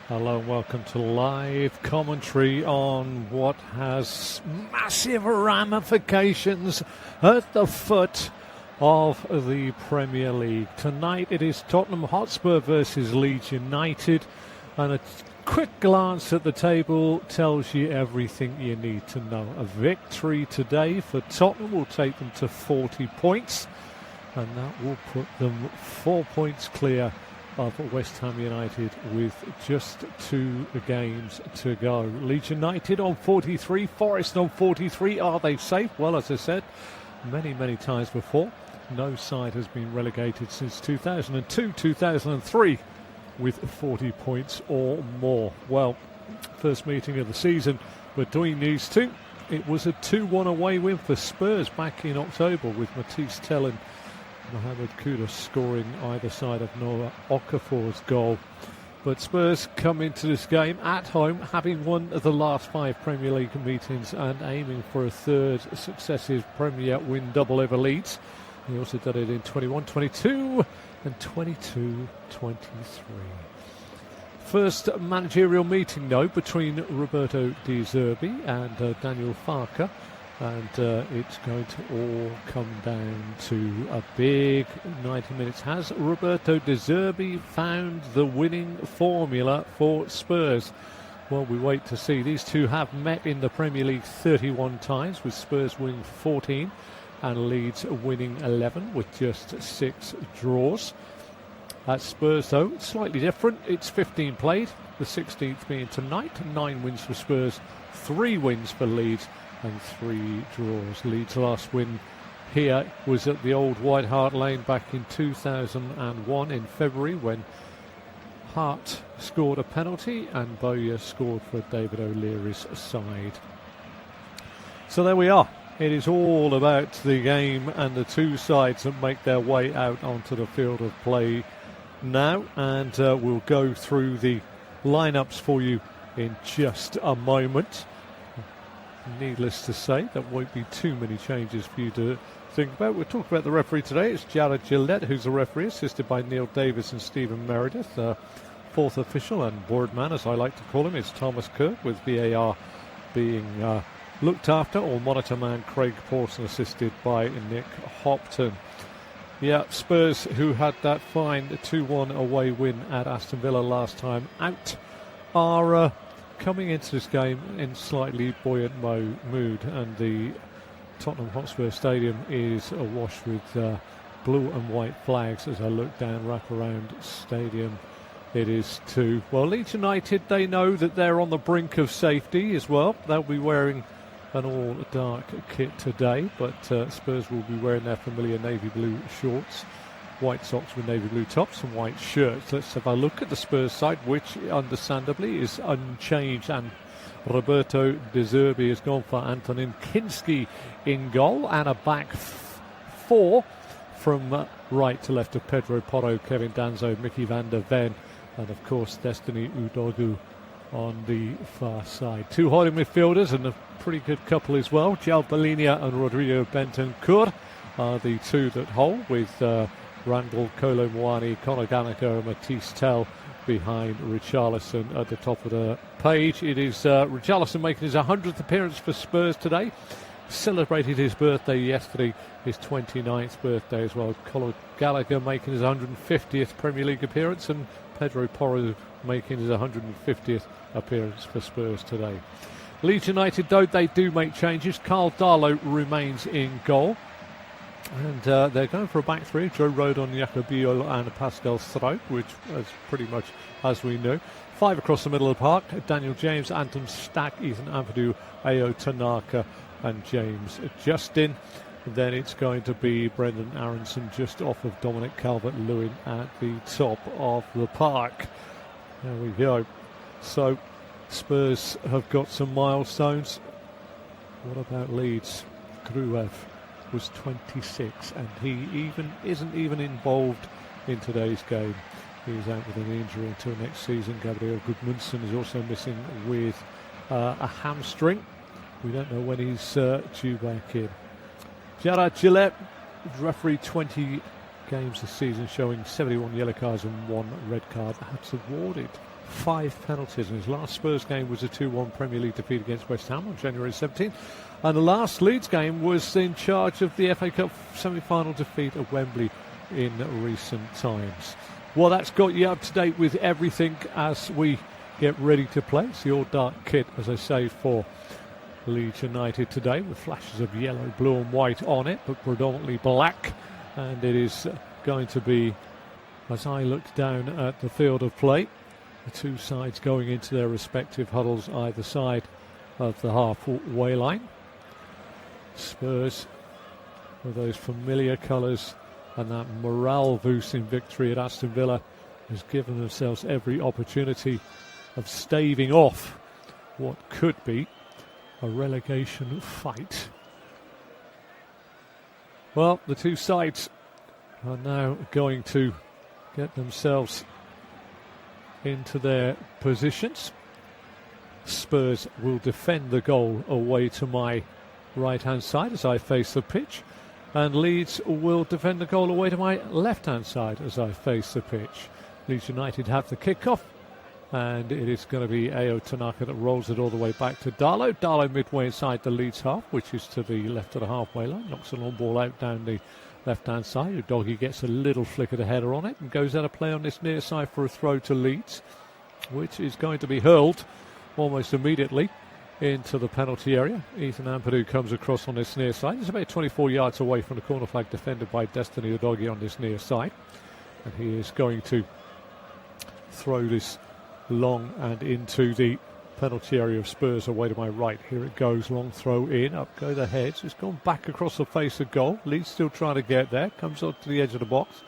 Hello and welcome to live commentary on what has massive ramifications at the foot of the Premier League. Tonight it is Tottenham Hotspur versus Leeds United, and a quick glance at the table tells you everything you need to know. A victory today for Tottenham will take them to 40 points, and that will put them 4 points clear of West Ham United with just 2 games to go. Leeds United on 43, Forest on 43. Are they safe? Well, as I said many times before, no side has been relegated since 2002-2003 with 40 points or more. Well, first meeting of the season between these two. It was a 2-1 away win for Spurs back in October, with Matisse Tell and Mohamed Kudus scoring either side of Noah Okafor's goal. But Spurs come into this game at home, having won the last 5 Premier League meetings and aiming for a third successive Premier win double over Leeds. He also did it in 21-22 and 22-23. First managerial meeting, though, between Roberto De Zerbi and Daniel Farke. And it's going to all come down to a big 90 minutes. Has Roberto De Zerbi found the winning formula for Spurs? Well, we wait to see. These two have met in the Premier League 31 times, with Spurs winning 14 and Leeds winning 11, with just 6 draws. At Spurs, though, it's slightly different. It's 15 played, the 16th being tonight. 9 wins for Spurs, 3 wins for Leeds, and 3 draws. Leeds' last win here was at the old White Hart Lane back in 2001 in February, when Hart scored a penalty and Bowyer scored for David O'Leary's side. So there we are. It is all about the game and the two sides that make their way out onto the field of play now, and we'll go through the lineups for you in just a moment. Needless to say, there won't be too many changes for you to think about. We'll talk about the referee today. It's Jared Gillette who's the referee, assisted by Neil Davis and Stephen Meredith. Fourth official and boardman, as I like to call him, is Thomas Kirk, with VAR being looked after, or monitor man Craig Pawson, assisted by Nick Hopton. Yeah, Spurs, who had that fine 2-1 away win at Aston Villa last time out, are coming into this game in slightly buoyant mood, and the Tottenham Hotspur Stadium is awash with blue and white flags. As I look down wraparound stadium, it is too. Well, Leeds United, they know that they're on the brink of safety as well. They'll be wearing an all-dark kit today, but Spurs will be wearing their familiar navy blue shorts, white socks with navy blue tops and white shirts. Let's have a look at the Spurs side, which understandably is unchanged, and Roberto De Zerbi has gone for Antonin Kinski in goal, and a back 4 from right to left of Pedro Porro, Kevin Danzo, Mickey van der Ven, and of course Destiny Udogu on the far side. 2 holding midfielders, and a pretty good couple as well. João Balinia and Rodrigo Bentancur are the 2 that hold, with Randall Kolo Muani, Conor Gallagher and Matisse Tell behind Richarlison at the top of the page. It is Richarlison making his 100th appearance for Spurs today. Celebrated his birthday yesterday, his 29th birthday as well. Conor Gallagher making his 150th Premier League appearance, and Pedro Porro making his 150th appearance for Spurs today. Leeds United, though, they do make changes. Carl Darlow remains in goal, and they're going for a back 3. Joe Rodon, Jacobillo and Pascal Struijk, which is pretty much as we know. 5 across the middle of the park: Daniel James, Anton Stack, Ethan Ampadu, Ayo Tanaka and James Justin. Then it's going to be Brendan Aronson just off of Dominic Calvert-Lewin at the top of the park. There we go. So Spurs have got some milestones. What about Leeds? Gruev was 26, and he isn't even involved in today's game. He's out with an injury until next season. Gabriel Gudmundsson is also missing with a hamstring. We don't know when he's due back in. Jared Gillette refereed 20 games this season, showing 71 yellow cards and 1 red card. That's awarded 5 penalties, and his last Spurs game was a 2-1 Premier League defeat against West Ham on January 17th, and the last Leeds game was in charge of the FA Cup semi-final defeat at Wembley in recent times. Well, that's got you up to date with everything as we get ready to play. It's the all-dark kit, as I say, for Leeds United today, with flashes of yellow, blue and white on it, but predominantly black. And it is going to be, as I look down at the field of play, the two sides going into their respective huddles either side of the halfway line. Spurs with those familiar colours and that morale-boosting victory at Aston Villa has given themselves every opportunity of staving off what could be a relegation fight. Well, the two sides are now going to get themselves into their positions. Spurs will defend the goal away to my right-hand side as I face the pitch, and Leeds will defend the goal away to my left-hand side as I face the pitch. Leeds United have the kick-off, and it is going to be Ayo Tanaka that rolls it all the way back to Darlow. Darlow midway inside the Leeds half, which is to the left of the halfway line, knocks a long ball out down the left-hand side. Udogie gets a little flick of the header on it and goes out of play on this near side for a throw to Leeds, which is going to be hurled almost immediately into the penalty area. Ethan Ampadu comes across on this near side. He's about 24 yards away from the corner flag, defended by Destiny Udogie on this near side. And he is going to throw this long and into the penalty area of Spurs away to my right. Here it goes, long throw in, up go the heads. It's gone back across the face of goal. Leeds still trying to get there. Comes up to the edge of the box.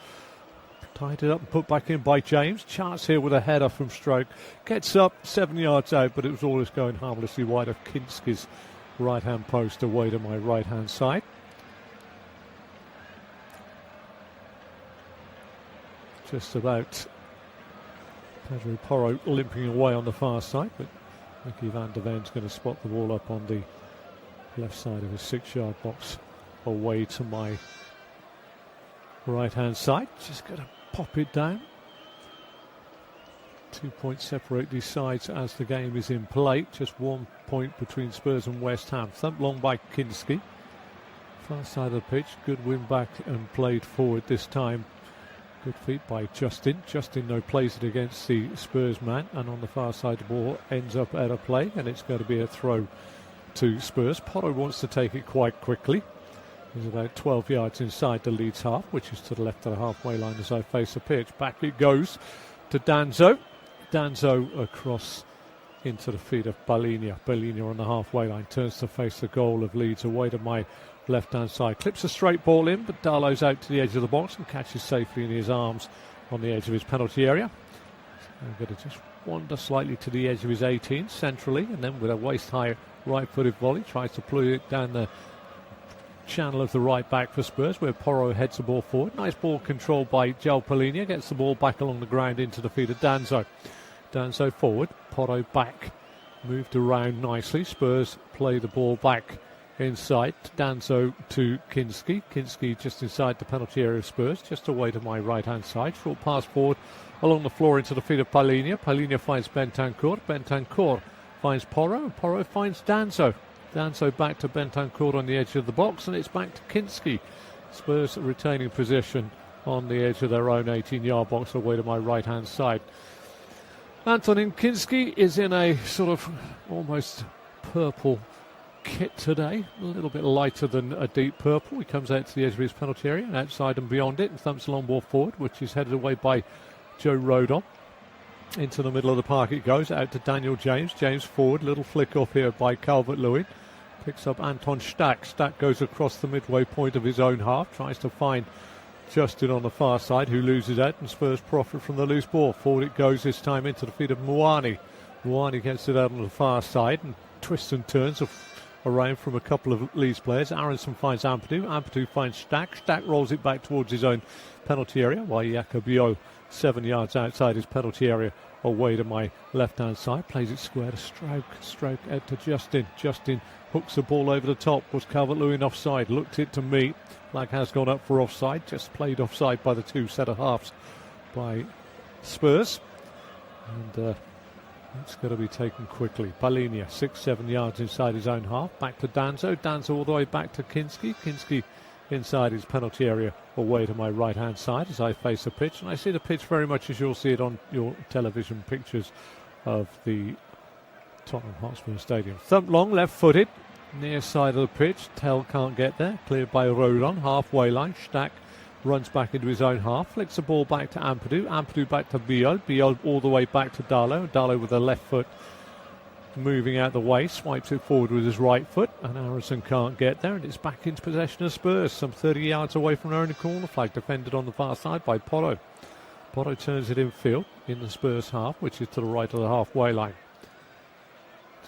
Tied it up and put back in by James. Chance here with a header from Stroke. Gets up 7 yards out, but it was always going harmlessly wide of Kinski's right-hand post away to my right-hand side. Just about Pedro Porro limping away on the far side, but Mickey van der Ven's going to spot the ball up on the left side of his 6-yard box away to my right-hand side. Just going to pop it down. 2 points separate these sides as the game is in play. Just 1 point between Spurs and West Ham. Thumped long by Kinski. Far side of the pitch. Good win back and played forward this time. Good feet by Justin. Justin now plays it against the Spurs man, and on the far side the ball ends up out of play, and it's going to be a throw to Spurs. Porro wants to take it quite quickly. He's about 12 yards inside the Leeds half, which is to the left of the halfway line as I face the pitch. Back it goes to Danzo. Danzo across into the feet of Balinia. Balinia on the halfway line turns to face the goal of Leeds away to my left-hand side. Clips a straight ball in, but Darlow's out to the edge of the box and catches safely in his arms on the edge of his penalty area. I'm going to just wander slightly to the edge of his 18 centrally, and then with a waist-high right-footed volley tries to pull it down the channel of the right back for Spurs, where Porro heads the ball forward. Nice ball controlled by João Palhinha. Gets the ball back along the ground into the feet of Danzo. Danzo forward, Porro back. Moved around nicely. Spurs play the ball back inside. Danzo to Kinski. Kinski just inside the penalty area of Spurs, just away to my right-hand side. Short pass forward along the floor into the feet of Palhinha. Palhinha finds Bentancur. Bentancur finds Porro. Porro finds Danzo. Danzo back to Bentancur on the edge of the box, and it's back to Kinski. Spurs retaining possession on the edge of their own 18-yard box away to my right-hand side. Antonin Kinski is in a sort of almost purple kit today, a little bit lighter than a deep purple. He comes out to the edge of his penalty area and outside and beyond it and thumps a long ball forward, which is headed away by Joe Rodon. Into the middle of the park it goes, out to Daniel James. James forward, little flick off here by Calvert-Lewin. Picks up Anton Stack. Stack goes across the midway point of his own half, tries to find Justin on the far side, who loses out, and Spurs profit from the loose ball. Forward it goes this time into the feet of Muani. Muani gets it out on the far side and twists and turns around from a couple of Leeds players. Aronson finds Ampadu. Ampadu finds Stack. Stack rolls it back towards his own penalty area, while Jakobio 7 yards outside his penalty area away to my left-hand side. Plays it square to Stroke out to Justin. Justin hooks the ball over the top. Was Calvert-Lewin offside? Looked it to me. Flag has gone up for offside. Just played offside by the two centre halves by Spurs. And It's got to be taken quickly. Palinia, 6-7 yards inside his own half. Back to Danzo. Danzo all the way back to Kinski. Kinski inside his penalty area, away to my right-hand side as I face the pitch. And I see the pitch very much as you'll see it on your television pictures of the Tottenham Hotspur Stadium. Thump long, left-footed, near side of the pitch. Tell can't get there. Cleared by Rodon, halfway line. Stack runs back into his own half, flicks the ball back to Ampadu. Ampadu back to Biol. Biol all the way back to Darlow. Darlow with the left foot moving out the way, swipes it forward with his right foot, and Harrison can't get there, and it's back into possession of Spurs, some 30 yards away from their own corner flag, defended on the far side by Porro. Porro turns it infield in the Spurs half, which is to the right of the halfway line.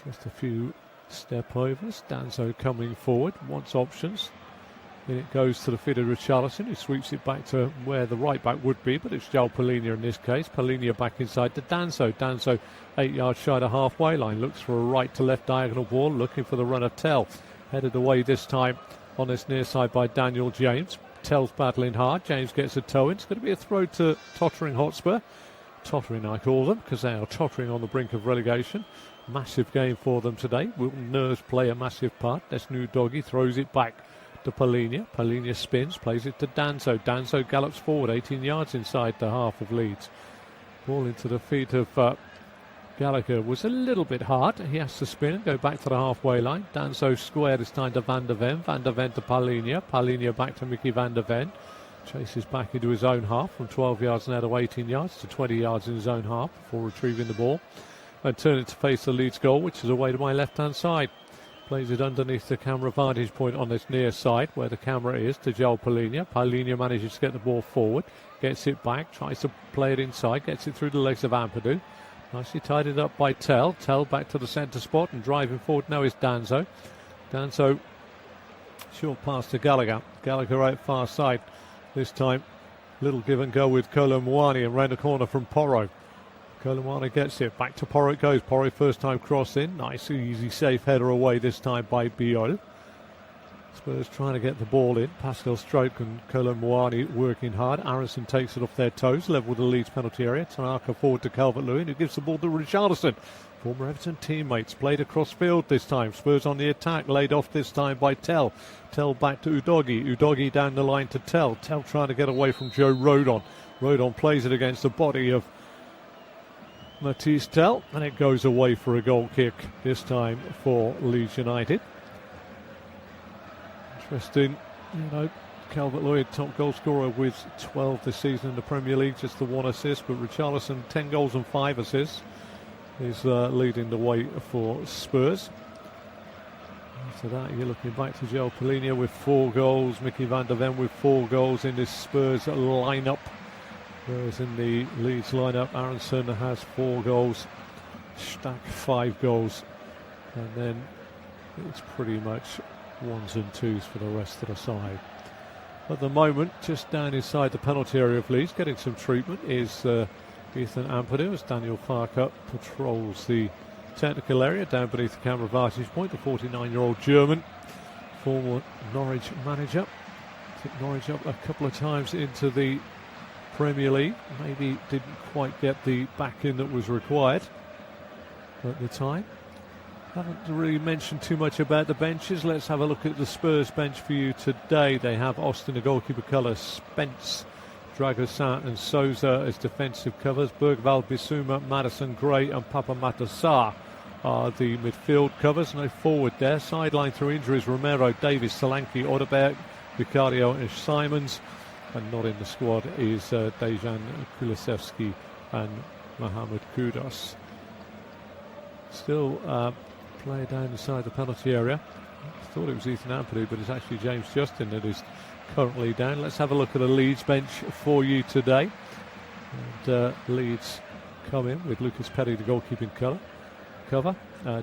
Just a few step overs. Danzo coming forward, wants options. Then it goes to the feet of Richarlison, who sweeps it back to where the right back would be, but it's Joel Palinia in this case. Palinia back inside to Danzo. Danzo 8 yards shy of the halfway line, looks for a right to left diagonal ball, looking for the runner Tell. Headed away this time on this near side by Daniel James. Tell's battling hard. James gets a toe in. It's going to be a throw to Tottering Hotspur. Tottering, I call them, because they are tottering on the brink of relegation. Massive game for them today. Will nerves play a massive part? This new doggy throws it back to Palinia. Palinia spins, plays it to Danzo. Danzo gallops forward, 18 yards inside the half of Leeds. Ball into the feet of Gallagher was a little bit hard. He has to spin and go back to the halfway line. Danzo square this time to Van der Ven. Van der Ven to Palinia. Palinia back to Mickey Van der Ven. Chases back into his own half from 12 yards now to 18 yards to 20 yards in his own half before retrieving the ball. And turn it to face the Leeds goal, which is away to my left-hand side. Plays it underneath the camera vantage point on this near side where the camera is to Joel Palinia. Palinia manages to get the ball forward, gets it back, tries to play it inside, gets it through the legs of Ampadu. Nicely tied it up by Tell. Tell back to the centre spot and driving forward now is Danzo. Danzo short pass to Gallagher. Gallagher out far side. This time little give and go with Kolo Muani and round the corner from Porro. Kolomani gets it. Back to Porro it goes. Porro first time cross in. Nice, easy, safe header away this time by Biol. Spurs trying to get the ball in. Pascal Stroke and Kolomani working hard. Arison takes it off their toes. Level with the Leeds penalty area. Tanaka forward to Calvert-Lewin, who gives the ball to Richarlison. Former Everton teammates played across field this time. Spurs on the attack. Laid off this time by Tell. Tell back to Udogi. Udogi down the line to Tell. Tell trying to get away from Joe Rodon. Rodon plays it against the body of Matisse Tell, and it goes away for a goal kick, this time for Leeds United. Interesting, Calvert-Lewin, top goal scorer with 12 this season in the Premier League, just the one assist, but Richarlison, 10 goals and 5 assists, is leading the way for Spurs. After that, you're looking back to Joel Palinia with 4 goals, Mickey Van der Ven with 4 goals in this Spurs lineup. Whereas in the Leeds lineup, Aronson has 4 goals, Stack 5 goals, and then it's pretty much 1s and 2s for the rest of the side. At the moment, just down inside the penalty area of Leeds, getting some treatment is Ethan Ampadu as Daniel Farker patrols the technical area down beneath the camera vantage point. The 49-year-old German, former Norwich manager, took Norwich up a couple of times into the Premier League. Maybe didn't quite get the backing that was required at the time. Haven't really mentioned too much about the benches. Let's have a look at the Spurs bench for you today. They have Austin, the goalkeeper colour, Spence, Dragosan and Souza as defensive covers. Bergvall, Bissouma, Madison, Gray and Papa Matassar are the midfield covers. No forward there. Sideline through injuries, Romero, Davis, Solanke, Odeberg, Vicario and Simons. And not in the squad is Dejan Kulusevski and Mohamed Kudus. Still play down inside the penalty area. I thought it was Ethan Ampadu, but it's actually James Justin that is currently down. Let's have a look at the Leeds bench for you today. And Leeds come in with Lucas Perry, the goalkeeping cover.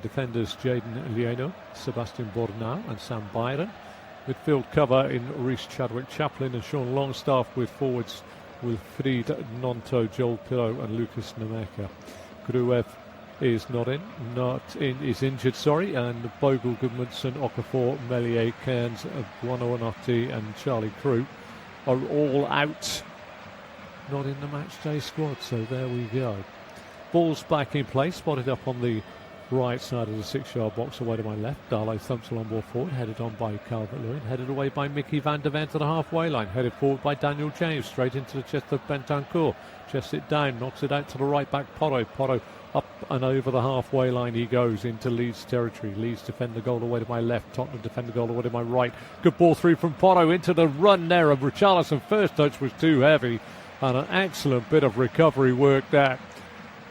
Defenders Jayden Lieno, Sebastian Bornau and Sam Byron. Midfield cover in Reece Chadwick Chaplin and Sean Longstaff, with forwards Wilfried Nonto, Joel Pirro and Lucas Nemeka. Gruev is is injured, and Bogle, Goodmanson, Okafor, Melier, Cairns, Buonanotte and Charlie Crew are all out, not in the match day squad, so there we go. Ball's back in place, spotted up on the right side of the 6-yard box away to my left. Darlow thumps along ball forward, headed on by Calvert-Lewin, headed away by Mickey van der Ven to the halfway line, headed forward by Daniel James, straight into the chest of Bentancur, chests it down, knocks it out to the right back Porro up and over the halfway line he goes into Leeds territory. Leeds defend the goal away to my left, Tottenham defend the goal away to my right. Good ball through from Porro into the run there of Richarlison. First touch was too heavy and an excellent bit of recovery work there.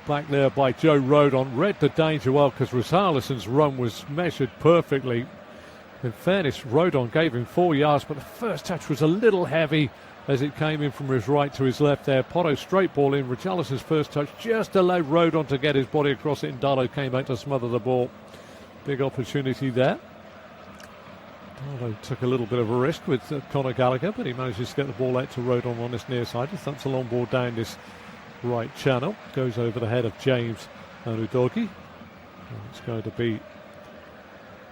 Back there by Joe Rodon, read the danger well because Richarlison's run was measured perfectly. In fairness, Rodon gave him 4 yards, but the first touch was a little heavy as it came in from his right to his left there. Porro straight ball in. Richarlison's first touch just allowed Rodon to get his body across it, and Darlow came out to smother the ball. Big opportunity there. Darlow took a little bit of a risk with Conor Gallagher, but he manages to get the ball out to Rodon on this near side. He thumps a long ball down this right channel, goes over the head of James and Udogie. And it's going to be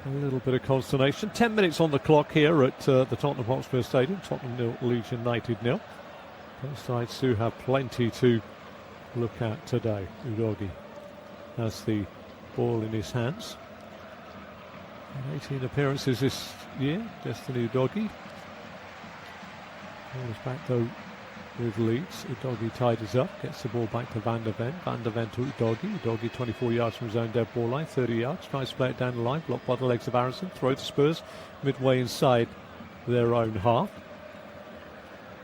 a little bit of consternation. 10 minutes on the clock here at the Tottenham Hotspur Stadium. Tottenham 0, Leeds United 0. Both sides do have plenty to look at today. Udogie has the ball in his hands. 18 appearances this year, Destiny Udogie. Ball is back though with Leeds. Udogie tidies up, gets the ball back to Van der Ven. Van der Ven to Udogie. Udogie 24 yards from his own dead ball line, 30 yards. Tries to play it down the line, blocked by the legs of Aronson. Throw to Spurs, midway inside their own half.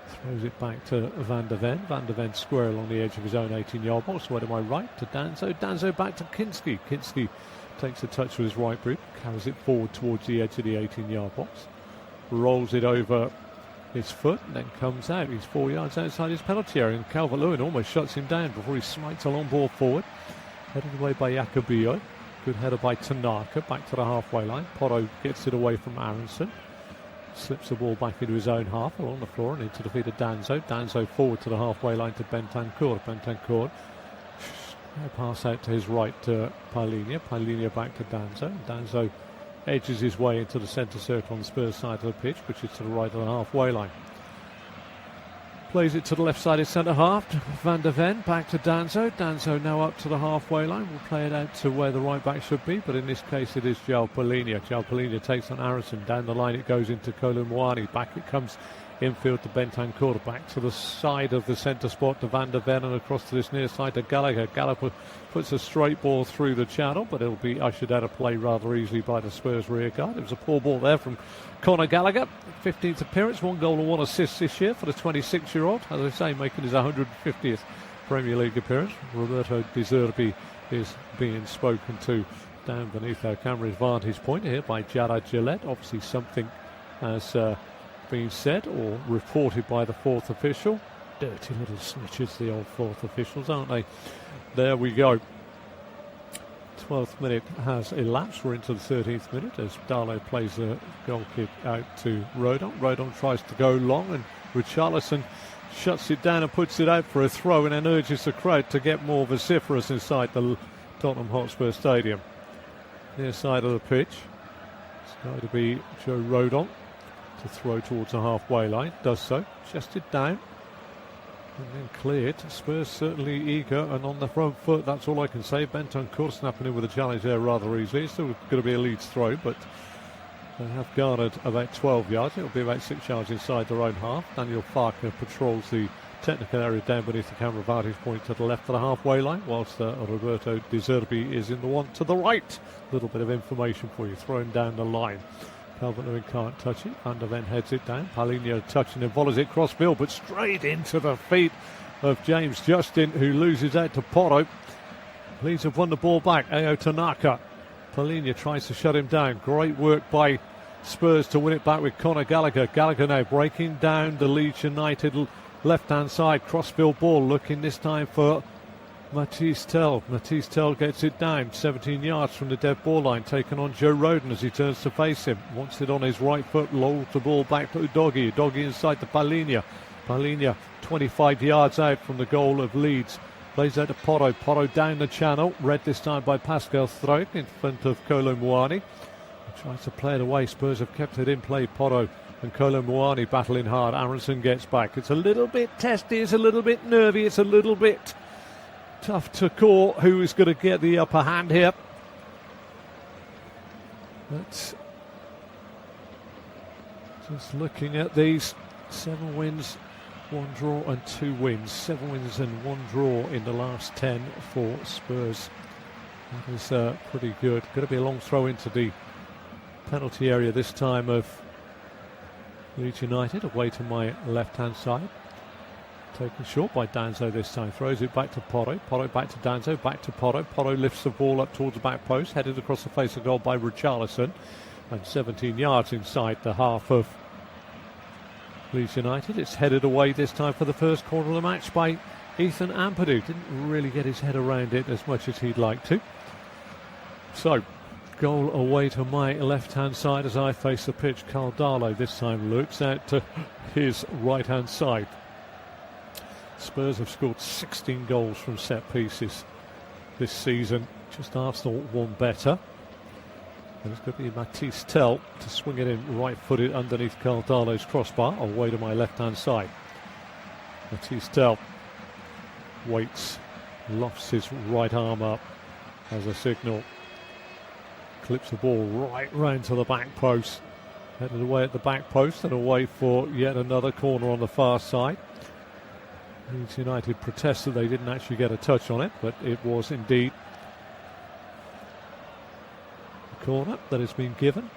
Throws it back to Van der Ven. Van der Ven square along the edge of his own 18-yard box. Away to my right to Danzo. Danzo back to Kinski. Kinski takes a touch with his right boot, carries it forward towards the edge of the 18-yard box. Rolls it over his foot and then comes out. He's 4 yards outside his penalty area, and Calvert-Lewin almost shuts him down before he smites a long ball forward. Headed away by Jacobillo. Good header by Tanaka, back to the halfway line. Porro gets it away from Aronson. Slips the ball back into his own half along the floor and into the feet of Danzo. Danzo forward to the halfway line to Bentancur. Bentancur pass out to his right to Palinha. Palinha back to Danzo. Danzo edges his way into the centre circle on the Spurs side of the pitch, which is to the right of the halfway line. Plays it to the left side of centre half. Van der Ven back to Danzo. Danzo now up to the halfway line. We'll play it out to where the right back should be, but in this case it is João Palinha. João Palinha takes on Aronson. Down the line it goes into Kolo Muani. Back it comes infield to Bentancur. Back to the side of the centre spot to Van der Ven and across to this near side to Gallagher. Gallagher puts a straight ball through the channel, but it'll be ushered out of play rather easily by the Spurs rear guard. It was a poor ball there from Conor Gallagher. 15th appearance, 1 goal and 1 assist this year for the 26-year-old. As I say, making his 150th Premier League appearance. Roberto De Zerbi is being spoken to down beneath our camera's vantage point here by Jara Gillette. Obviously something has been said or reported by the fourth official. Dirty little snitches, the old fourth officials, aren't they? There we go. 12th minute has elapsed. We're into the 13th minute as Darlow plays the goal kick out to Rodon. Rodon tries to go long and Richarlison shuts it down and puts it out for a throw and then urges the crowd to get more vociferous inside the Tottenham Hotspur Stadium. Near side of the pitch. It's going to be Joe Rodon to throw towards the halfway line. Does so. Chested down. And then cleared. Spurs certainly eager and on the front foot. That's all I can say. Bentancur snapping in with a challenge there rather easily. It's still going to be a Leeds throw, but they have garnered about 12 yards. It'll be about 6 yards inside their own half. Daniel Farker patrols the technical area down beneath the camera vantage point to the left of the halfway line, whilst Roberto De Zerbi is in the one to the right. A little bit of information for you, thrown down the line. Calvert-Lewin can't touch it. Van der Ven heads it down. Palinha touching and volleys it cross-field, but straight into the feet of James Justin, who loses out to Porro. Leeds have won the ball back. Ao Tanaka. Palinha tries to shut him down. Great work by Spurs to win it back with Conor Gallagher. Gallagher now breaking down the Leeds United left-hand side. Cross-field ball looking this time for Matisse Tell. Matisse Tell gets it down 17 yards from the dead ball line, taken on Joe Rodon as he turns to face him. Wants it on his right foot, lolls the ball back to Udogie. Udogie inside to Palinha. Palinha 25 yards out from the goal of Leeds. Plays out to Porro. Porro down the channel, read this time by Pascal Struijk in front of Kolo Muani. Tries to play it away. Spurs have kept it in play. Porro and Kolo Muani battling hard. Aronson gets back. It's a little bit testy, it's a little bit nervy, it's a little bit Tough to call who is going to get the upper hand here. But just looking at these, 7 wins, 1 draw and 2 wins. 7 wins and 1 draw in the last 10 for Spurs. That is pretty good. Going to be a long throw into the penalty area this time of Leeds United, away to my left-hand side. Taken short by Danzo this time. Throws it back to Porro. Porro back to Danzo. Back to Porro. Porro lifts the ball up towards the back post. Headed across the face of goal by Richarlison. And 17 yards inside the half of Leeds United. It's headed away this time for the first corner of the match by Ethan Ampadu. Didn't really get his head around it as much as he'd like to. So, goal away to my left-hand side as I face the pitch. Carl Darlow this time looks out to his right-hand side. Spurs have scored 16 goals from set pieces this season. Just Arsenal one better. And it's going to be Matisse Tell to swing it in right-footed underneath Carl Darlow's crossbar, away to my left-hand side. Matisse Tell waits, lofts his right arm up as a signal. Clips the ball right round to the back post. Headed away at the back post and away for yet another corner on the far side. Leeds United protested they didn't actually get a touch on it, but it was indeed a corner that has been given.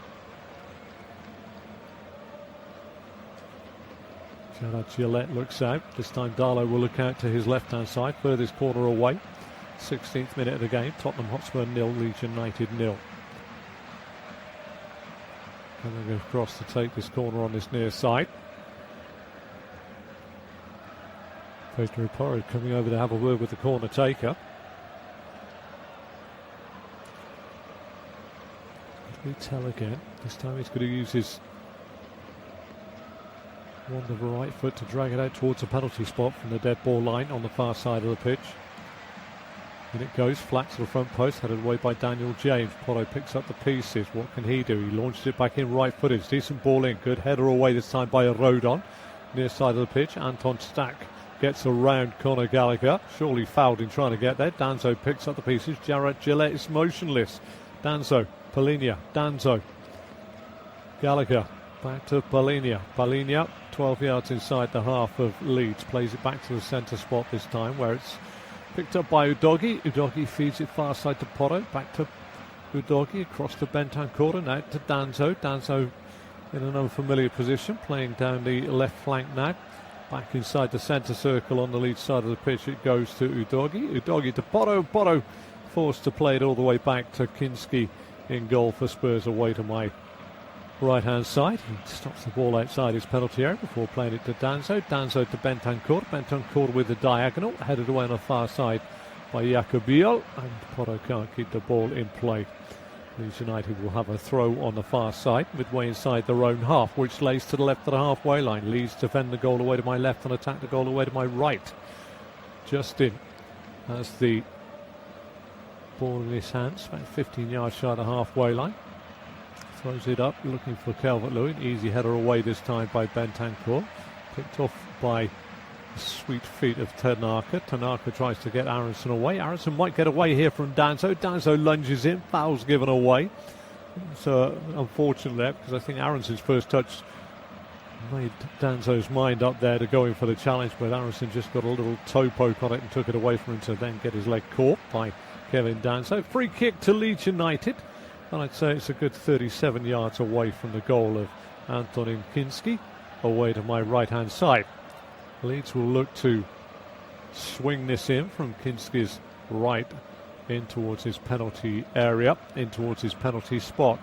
Gerard Gillette looks out. This time Darlow will look out to his left-hand side, furthest corner away. 16th minute of the game. Tottenham Hotspur 0, Leeds United 0. Coming across to take this corner on this near side. Pedro Porro coming over to have a word with the corner taker. We tell again. This time he's going to use his wonderful right foot to drag it out towards the penalty spot from the dead ball line on the far side of the pitch. And it goes flat to the front post, headed away by Daniel James. Porro picks up the pieces. What can he do? He launches it back in right footed. Decent ball in. Good header away this time by a Rodon. Near side of the pitch, Anton Stack gets around Conor Gallagher. Surely fouled in trying to get there. Danzo picks up the pieces. Gerard Gillette is motionless. Danzo, Polinia, Danzo. Gallagher, back to Polinia. Polinia, 12 yards inside the half of Leeds. Plays it back to the centre spot this time, where it's picked up by Udogie. Udogie feeds it far side to Porro. Back to Udogie, across to Bentancur and out to Danzo. Danzo in an unfamiliar position, playing down the left flank now. Back inside the centre circle on the Leeds side of the pitch, it goes to Udogie. Udogie to Porro. Porro forced to play it all the way back to Kinski in goal for Spurs, away to my right-hand side. He stops the ball outside his penalty area before playing it to Danzo. Danzo to Bentancur. Bentancur with the diagonal, headed away on the far side by Jacobiol, and Porro can't keep the ball in play. Leeds United will have a throw on the far side, midway inside their own half, which lays to the left of the halfway line. Leeds defend the goal away to my left and attack the goal away to my right. Justin has the ball in his hands, about 15 yards shy of the halfway line. Throws it up, looking for Calvert-Lewin. Easy header away this time by Bentancur. Picked off by the sweet feet of Tanaka. Tanaka tries to get Aronson away. Aronson might get away here from Danzo. Danzo lunges in. Foul's given away. It's unfortunate there, because I think Aronson's first touch made Danzo's mind up there to go in for the challenge, but Aronson just got a little toe poke on it and took it away from him to then get his leg caught by Kevin Danzo. Free kick to Leeds United. And I'd say it's a good 37 yards away from the goal of Antonin Kinski, away to my right-hand side. Leeds will look to swing this in from Kinski's right in towards his penalty area, in towards his penalty spot.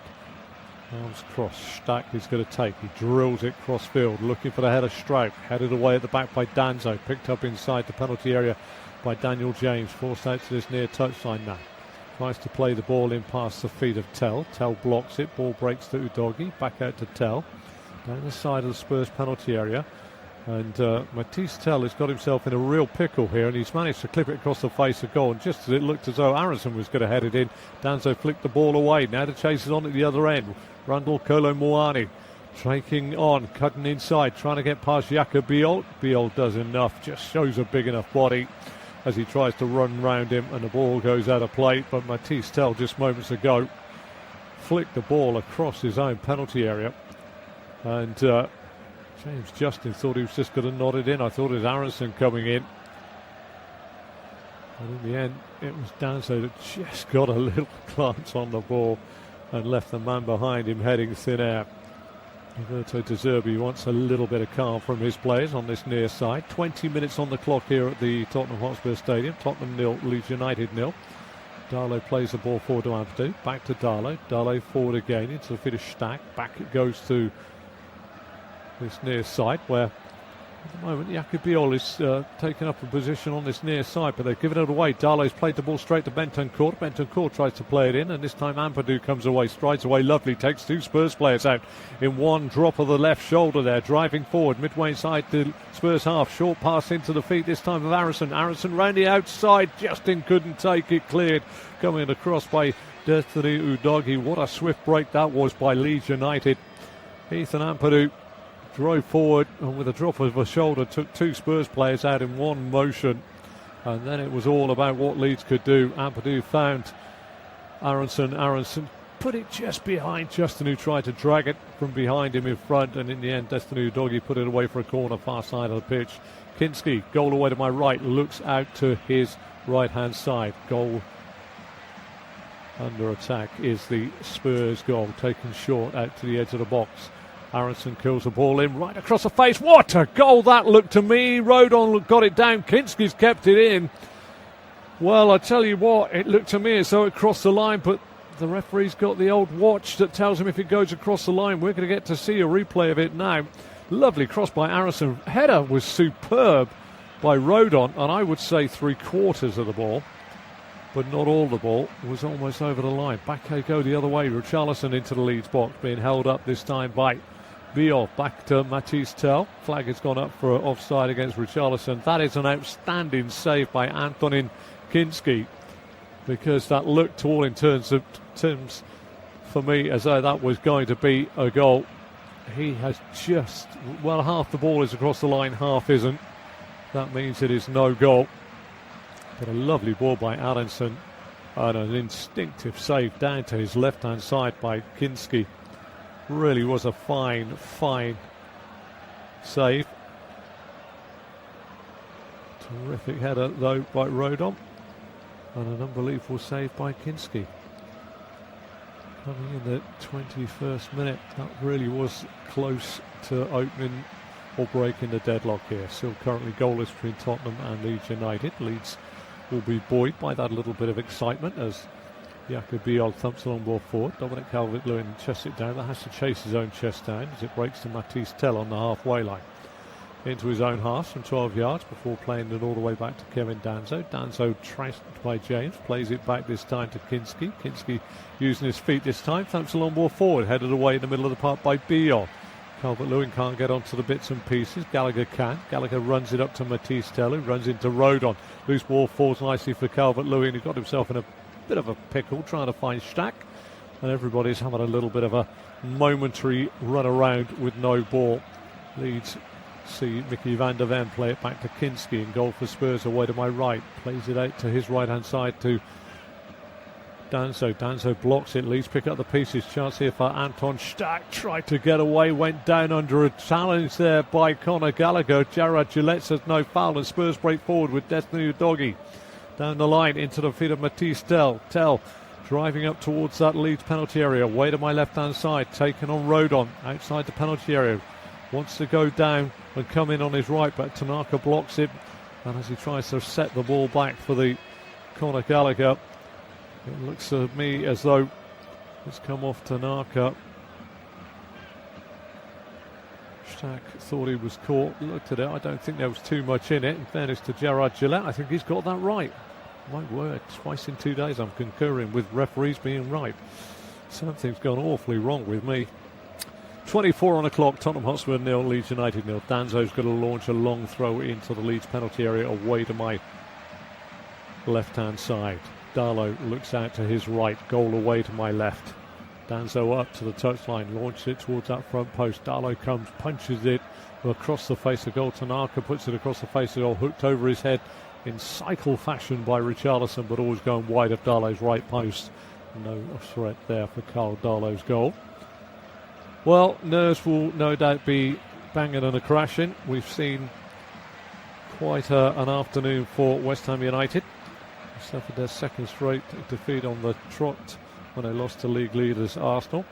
Arms crossed, Stack is going to take. He drills it cross field, looking for the header stroke. Headed away at the back by Danzo, picked up inside the penalty area by Daniel James, forced out to this near touchline now. Tries to play the ball in past the feet of Tell. Tell blocks it. Ball breaks to Udogie. Back out to Tell. Down the side of the Spurs penalty area. And Matisse Tell has got himself in a real pickle here, and he's managed to clip it across the face of goal. And just as it looked as though Aronson was going to head it in, Danzo flicked the ball away. Now the chase is on at the other end. Randall Kolo Muani taking on, cutting inside, trying to get past Jacob Biol. Biol does enough, just shows a big enough body as he tries to run round him, and the ball goes out of play. But Matisse Tell just moments ago flicked the ball across his own penalty area, and James Justin thought he was just going to nod it in. I thought it was Aronson coming in, but in the end it was Danso that just got a little glance on the ball and left the man behind him heading thin air. Roberto De Zerbi wants a little bit of calm from his players on this near side. 20 minutes on the clock here at the Tottenham Hotspur Stadium. Tottenham 0, Leeds United 0. Darlow plays the ball forward to Ampadu. Back to Darlow. Darlow forward again into the fit of Stack. Back it goes to this near side, where at the moment Yakubiol is taking up a position on this near side, but they've given it away. Darlow's played the ball straight to Bentancur. Bentancur tries to play it in, and this time Ampadu comes away, strides away lovely, takes two Spurs players out in one drop of the left shoulder there, driving forward midway inside the Spurs half. Short pass into the feet this time of Aronson. Aronson round the outside. Justin couldn't take it, cleared, coming across by Destiny Udogie. What a swift break that was by Leeds United. Ethan Ampadu drove forward and with a drop of a shoulder took two Spurs players out in one motion, and then it was all about what Leeds could do. Ampadu found Aronson. Aronson put it just behind Justin, who tried to drag it from behind him in front, and in the end Destiny Udogie put it away for a corner far side of the pitch. Kinski, goal away to my right, looks out to his right hand side. Goal under attack is the Spurs goal, taken short out to the edge of the box. Aronson kills the ball in right across the face. What a goal that looked to me. Rodon got it down. Kinski's kept it in. Well, I tell you what, it looked to me as though it crossed the line, but the referee's got the old watch that tells him if it goes across the line. We're going to get to see a replay of it now. Lovely cross by Aronson. Header was superb by Rodon, and I would say 3/4 of the ball, but not all the ball, was almost over the line. Back they go the other way. Richarlison into the Leeds box, being held up this time by Biol. Back to Matisse Tell. Flag has gone up for offside against Richarlison. That is an outstanding save by Antonin Kinski, because that looked to all intents for me as though that was going to be a goal. He has just, well, half the ball is across the line, half isn't. That means it is no goal. But a lovely ball by Aronson and an instinctive save down to his left-hand side by Kinski. Really was a fine save. Terrific header though by Rodon, and an unbelievable save by Kinski. Coming in the 21st minute, that really was close to opening or breaking the deadlock here. Still currently goalless between Tottenham and Leeds United. Leeds will be buoyed by that little bit of excitement as Yakubiol thumps the long ball forward. Dominic Calvert-Lewin chests it down. That has to chase his own chest down as it breaks to Matisse Tell on the halfway line. Into his own half from 12 yards before playing it all the way back to Kevin Danso. Danso tracked by James, plays it back this time to Kinski. Kinski using his feet this time, thumps the long ball forward, headed away in the middle of the park by Biol. Calvert-Lewin can't get onto the bits and pieces. Gallagher can. Gallagher runs it up to Matisse Tell, who runs into Rodon. Loose ball falls nicely for Calvert-Lewin, who got himself in a bit of a pickle trying to find Stack. And everybody's having a little bit of a momentary run around with no ball. Leeds see Mickey van der Ven play it back to Kinski, and goal for Spurs away to my right. Plays it out to his right-hand side to Danso. Danso blocks it. Leeds pick up the pieces. Chance here for Anton Stack. Tried to get away. Went down under a challenge there by Conor Gallagher. Gerard Gillette says no foul, and Spurs break forward with Destiny Udogie. Down the line into the feet of Matisse Tell. Tell driving up towards that Leeds penalty area. Way to my left-hand side. Taken on Rodon. Outside the penalty area. Wants to go down and come in on his right, but Tanaka blocks it. And as he tries to set the ball back for the Conor Gallagher, it looks to me as though it's come off Tanaka. Stack thought he was caught. Looked at it. I don't think there was too much in it. In fairness to Gerard Gillette, I think he's got that right. My word, twice in 2 days I'm concurring with referees being right. Something's gone awfully wrong with me. 24 on the clock, Tottenham Hotspur 0, Leeds United 0. Danzo's going to launch a long throw into the Leeds penalty area away to my left-hand side. Darlow looks out to his right, goal away to my left. Danzo up to the touchline, launches it towards that front post. Darlow comes, punches it across the face of goal. Tanaka puts it across the face of goal, hooked over his head in cycle fashion by Richarlison, but always going wide of Darlow's right post. No threat there for Carl Darlow's goal. Well, nerves will no doubt be banging and a crashing. We've seen quite an afternoon for West Ham United. They suffered their second straight defeat on the trot when they lost to league leaders Arsenal.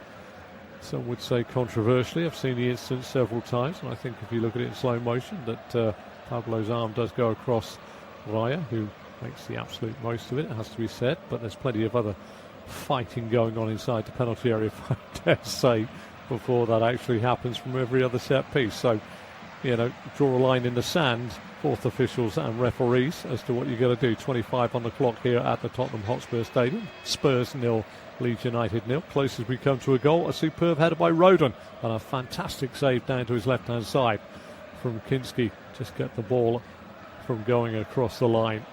Some would say controversially. I've seen the incident several times, and I think if you look at it in slow motion, that Pablo's arm does go across Raya, who makes the absolute most of it, has to be said. But there's plenty of other fighting going on inside the penalty area, if I dare say, before that actually happens from every other set piece. So, draw a line in the sand, fourth officials and referees, as to what you're going to do. 25 on the clock here at the Tottenham Hotspur Stadium. Spurs 0, Leeds United 0. Closest we come to a goal, a superb header by Rodon, and a fantastic save down to his left-hand side from Kinski. Just get the ball from going across the line.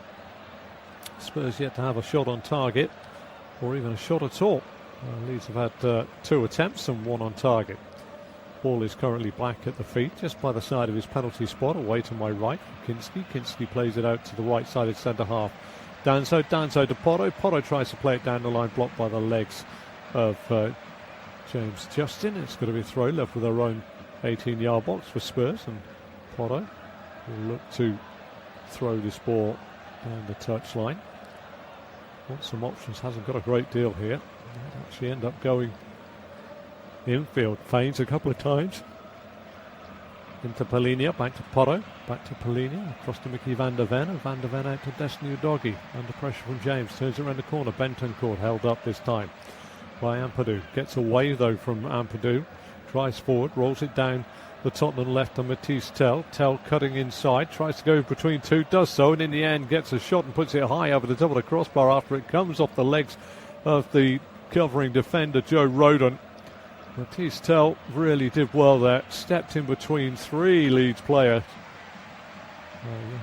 Spurs yet to have a shot on target, or even a shot at all. Leeds have had 2 attempts and 1 on target. Ball is currently back at the feet, just by the side of his penalty spot, away to my right. Kinski. Kinski plays it out to the right-sided centre-half. Danso to Porro. Porro tries to play it down the line, blocked by the legs of James Justin. It's going to be a throw left with their own 18-yard box for Spurs, and Porro will look to throw this ball down the touchline. Wants some options, hasn't got a great deal here. Might actually end up going infield. Feigns a couple of times. Into Polinia, back to Porro, back to Polinia, across to Mickey van der Ven, and van der Ven out to Destiny Udogie. Under pressure from James, turns around the corner. Bentancur held up this time by Ampadu. Gets away though from Ampadu, drives forward, rolls it down the Tottenham left to Matisse Tell. Tell cutting inside, tries to go between two, does so, and in the end gets a shot and puts it high over the top of the crossbar after it comes off the legs of the covering defender Joe Rodon. Matisse Tell really did well there, stepped in between 3 Leeds players.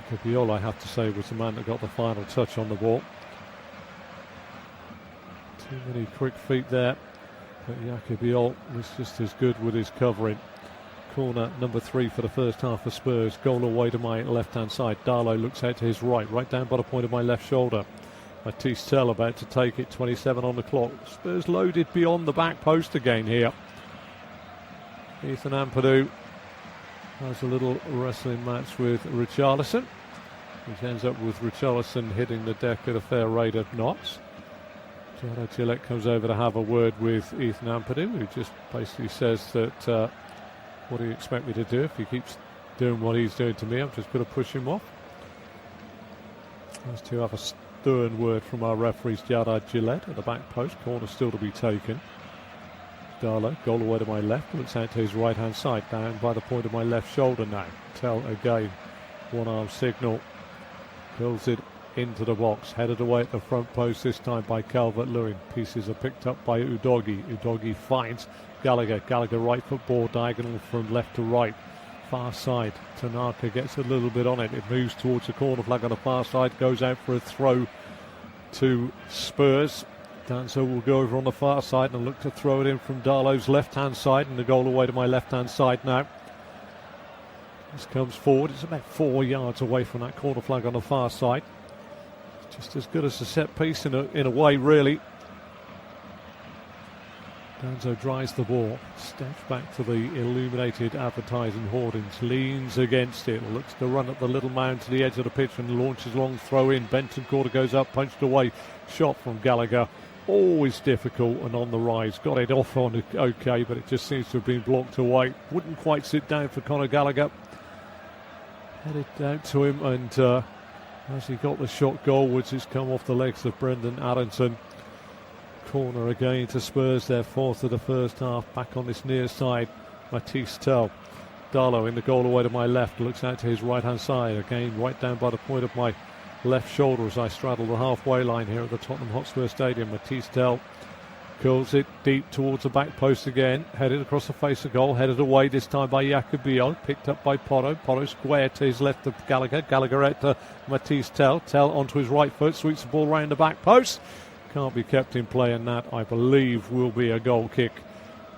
Jacob, I have to say, was the man that got the final touch on the ball. Too many quick feet there, but Jacob was just as good with his covering. Corner number 3 for the first half for Spurs. Goal away to my left-hand side. Darlow looks out to his right down by the point of my left shoulder. Matisse Tell about to take it, 27 on the clock. Spurs loaded beyond the back post again here. Ethan Ampadu has a little wrestling match with Richarlison, which ends up with Richarlison hitting the deck at a fair rate of knots. Jado Gillette comes over to have a word with Ethan Ampadu, who just basically says that what do you expect me to do? If he keeps doing what he's doing to me, I'm just going to push him off. Those two have a stern word from our referees. Jado Gillette at the back post, corner still to be taken. Darlow, goal away to my left, looks out to his right hand side, down by the point of my left shoulder now. Tell again, one arm signal, pulls it into the box, headed away at the front post this time by Calvert-Lewin. Pieces are picked up by Udogie. Udogie finds Gallagher. Gallagher right foot ball diagonal from left to right. Far side, Tanaka gets a little bit on it. It moves towards the corner flag on the far side, goes out for a throw to Spurs. Danso will go over on the far side and look to throw it in from Darlow's left-hand side, and the goal away to my left-hand side now. This comes forward. It's about 4 yards away from that corner flag on the far side. Just as good as a set piece in a way, really. Danso drives the ball, steps back to the illuminated advertising hoardings, leans against it, looks to run up the little mound to the edge of the pitch and launches long throw in. Bentancur goes up, punched away, shot from Gallagher. Always difficult and on the rise. Got it off on it okay, but it just seems to have been blocked away. Wouldn't quite sit down for Conor Gallagher. Headed down to him, and as he got the shot goalwards, it's come off the legs of Brendan Aronson. Corner again to Spurs, their 4th of the first half. Back on this near side, Matisse Tell. Darlow in the goal away to my left, looks out to his right hand side. Again, right down by the point of my left shoulder as I straddle the halfway line here at the Tottenham Hotspur Stadium. Matisse Tell curls it deep towards the back post again, headed across the face of goal, headed away this time by Jacobiol, picked up by Porro. Porro square to his left of Gallagher. Gallagher out to Matisse Tell. Tell onto his right foot, sweeps the ball round the back post. Can't be kept in play, and that, I believe, will be a goal kick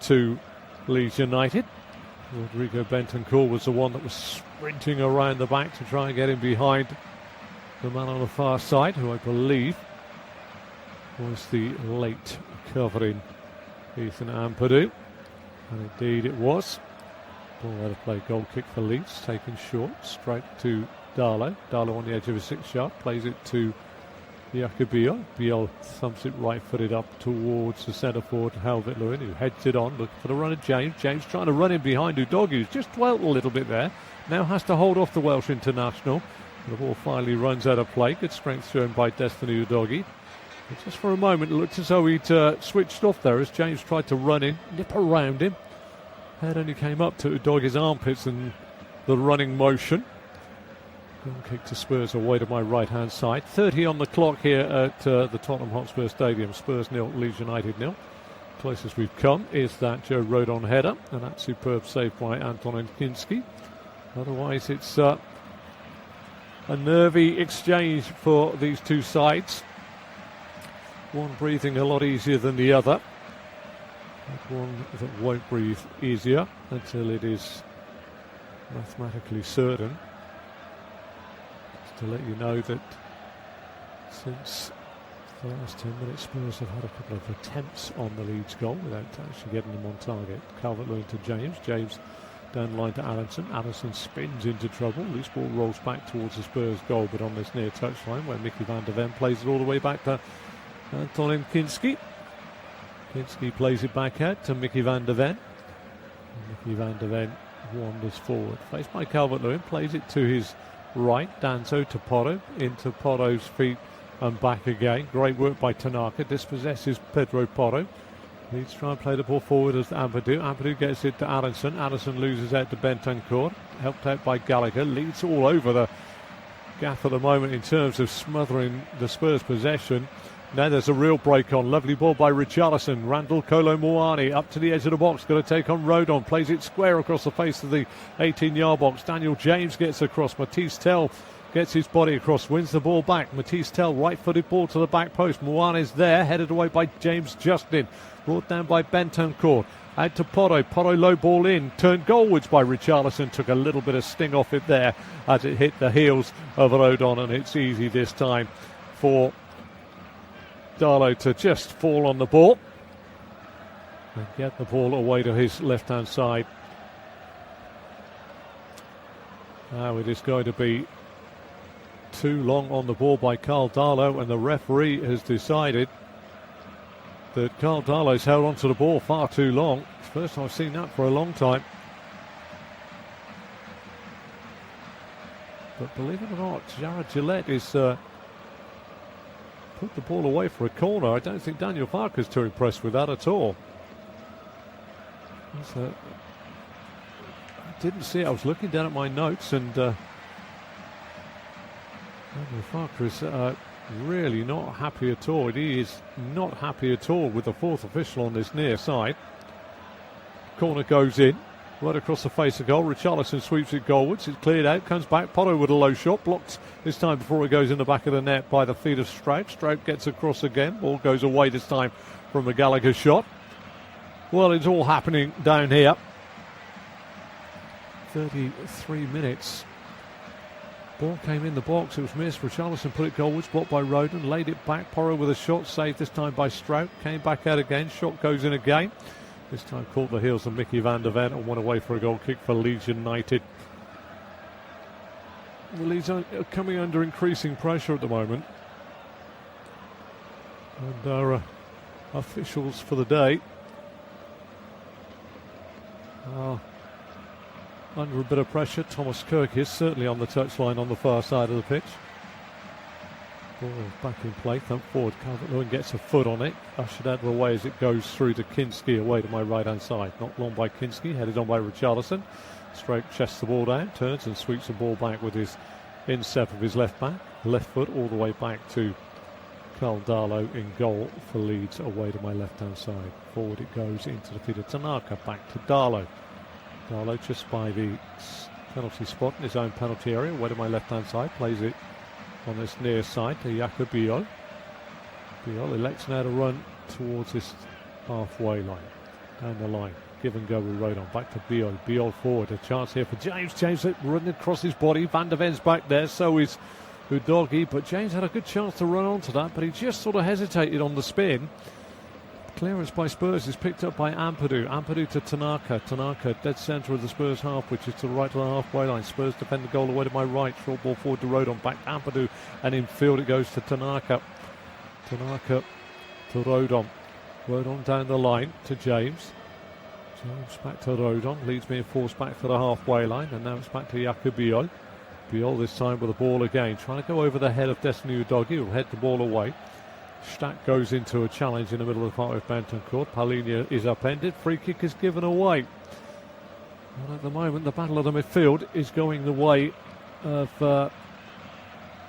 to Leeds United. Rodrigo Bentancur was the one that was sprinting around the back to try and get him behind the man on the far side, who I believe was the late covering Ethan Ampadu. And indeed it was. Ball out of play, goal kick for Leeds, taken short, straight to Darlow. Darlow on the edge of his 6-yard, plays it to Biol. Biol thumps it right-footed up towards the centre forward, Calvert-Lewin, who heads it on, looking for the run of James. James trying to run in behind Udogie, who's just dwelt a little bit there. Now has to hold off the Welsh international. The ball finally runs out of play. Good strength shown by Destiny Udogie. But just for a moment, it looked as though he'd switched off there as James tried to run in, nip around him. Head only came up to Udogie's armpits and the running motion. Goal kick to Spurs away to my right-hand side. 30 on the clock here at the Tottenham Hotspur Stadium. Spurs 0, Leeds United 0. Closest we've come is that Joe Rodon header, and that superb save by Anton Kinski. Otherwise, it's a nervy exchange for these two sides. One breathing a lot easier than the other. And one that won't breathe easier until it is mathematically certain. Just to let you know that since the last 10 minutes, Spurs have had a couple of attempts on the Leeds goal without actually getting them on target. Calvert-Lewin to James. James down the line to Allison. Allison spins into trouble. Loose ball rolls back towards the Spurs goal, but on this near touchline where Mickey van der Ven plays it all the way back to Antonin Kinski. Kinski plays it back out to Mickey van der Ven. Mickey van der Ven wanders forward. Faced by Calvert-Lewin, plays it to his right. Danso to Porro, into Porro's feet and back again. Great work by Tanaka, dispossesses Pedro Porro. Leeds try and play the ball forward as Ampadu. Ampadu gets it to Allison. Allison loses out to Bentancur, helped out by Gallagher. Leeds all over the gaff at the moment in terms of smothering the Spurs possession. Now there's a real break on. Lovely ball by Richarlison. Randall Kolo Muani up to the edge of the box. Going to take on Rodon. Plays it square across the face of the 18-yard box. Daniel James gets across. Matisse Tell gets his body across. Wins the ball back. Matisse Tell, right-footed ball to the back post. Muani's there. Headed away by James Justin. Brought down by Bentancur. Out to Porro. Porro low ball in. Turned goalwards by Richarlison. Took a little bit of sting off it there as it hit the heels of Rodon. And it's easy this time for Darlow to just fall on the ball and get the ball away to his left-hand side. Now it is going to be too long on the ball by Carl Darlow, and the referee has decided that Carl Darlow's held onto the ball far too long. It's the first time I've seen that for a long time. But believe it or not, Jared Gillette is put the ball away for a corner. I don't think Daniel Farker's too impressed with that at all. I didn't see it. I was looking down at my notes, and Daniel Farker is really not happy at all. He is not happy at all with the fourth official on this near side. Corner goes in. Right across the face of goal. Richarlison sweeps it goalwards. It's cleared out. Comes back. Porro with a low shot. Blocked this time before it goes in the back of the net by the feet of Strout. Strout gets across again. Ball goes away this time from a Gallagher shot. Well, it's all happening down here. 33 minutes. Ball came in the box. It was missed. Richarlison put it goalwards. Blocked by Rodon. Laid it back. Porro with a shot. Saved this time by Strout. Came back out again. Shot goes in again. This time caught the heels of Mickey van der Ven and went away for a goal kick for Leeds United. The Leeds are coming under increasing pressure at the moment. And our officials for the day are under a bit of pressure. Thomas Kirk is certainly on the touchline on the far side of the pitch. Ball back in play, thump forward. Calvert-Lewin gets a foot on it, ushered out of the way as it goes through to Kinski away to my right-hand side. Not long by Kinski, headed on by Richarlison. Straight chests the ball down, turns and sweeps the ball back with his instep of his left back. Left foot all the way back to Carl Darlow in goal for Leeds away to my left-hand side. Forward it goes into the feet of Tanaka, back to Darlow. Darlow just by the penalty spot in his own penalty area, away to my left-hand side, plays it on this near side to Jakob Biol. Biol elects now to run towards this halfway line, down the line. Give and go with Rodon. Back to Biol. Biol forward. A chance here for James. James running across his body. Van der Ven's back there. So is Udogie, but James had a good chance to run onto that, but he just sort of hesitated on the spin. Clearance by Spurs is picked up by Ampadu. Ampadu to Tanaka. Tanaka, dead centre of the Spurs half, which is to the right of the halfway line. Spurs defend the goal away to my right. Short ball forward to Rodon. Back to Ampadu. And in field it goes to Tanaka. Tanaka to Rodon. Rodon down the line to James. James back to Rodon. Leeds being forced back for the halfway line. And now it's back to Jakub Biol. Biol this time with the ball again. Trying to go over the head of Destiny Udogie. Will head the ball away. Stack goes into a challenge in the middle of the park with Bentancur. Paulinho is upended. Free kick is given away. And at the moment, the battle of the midfield is going the way of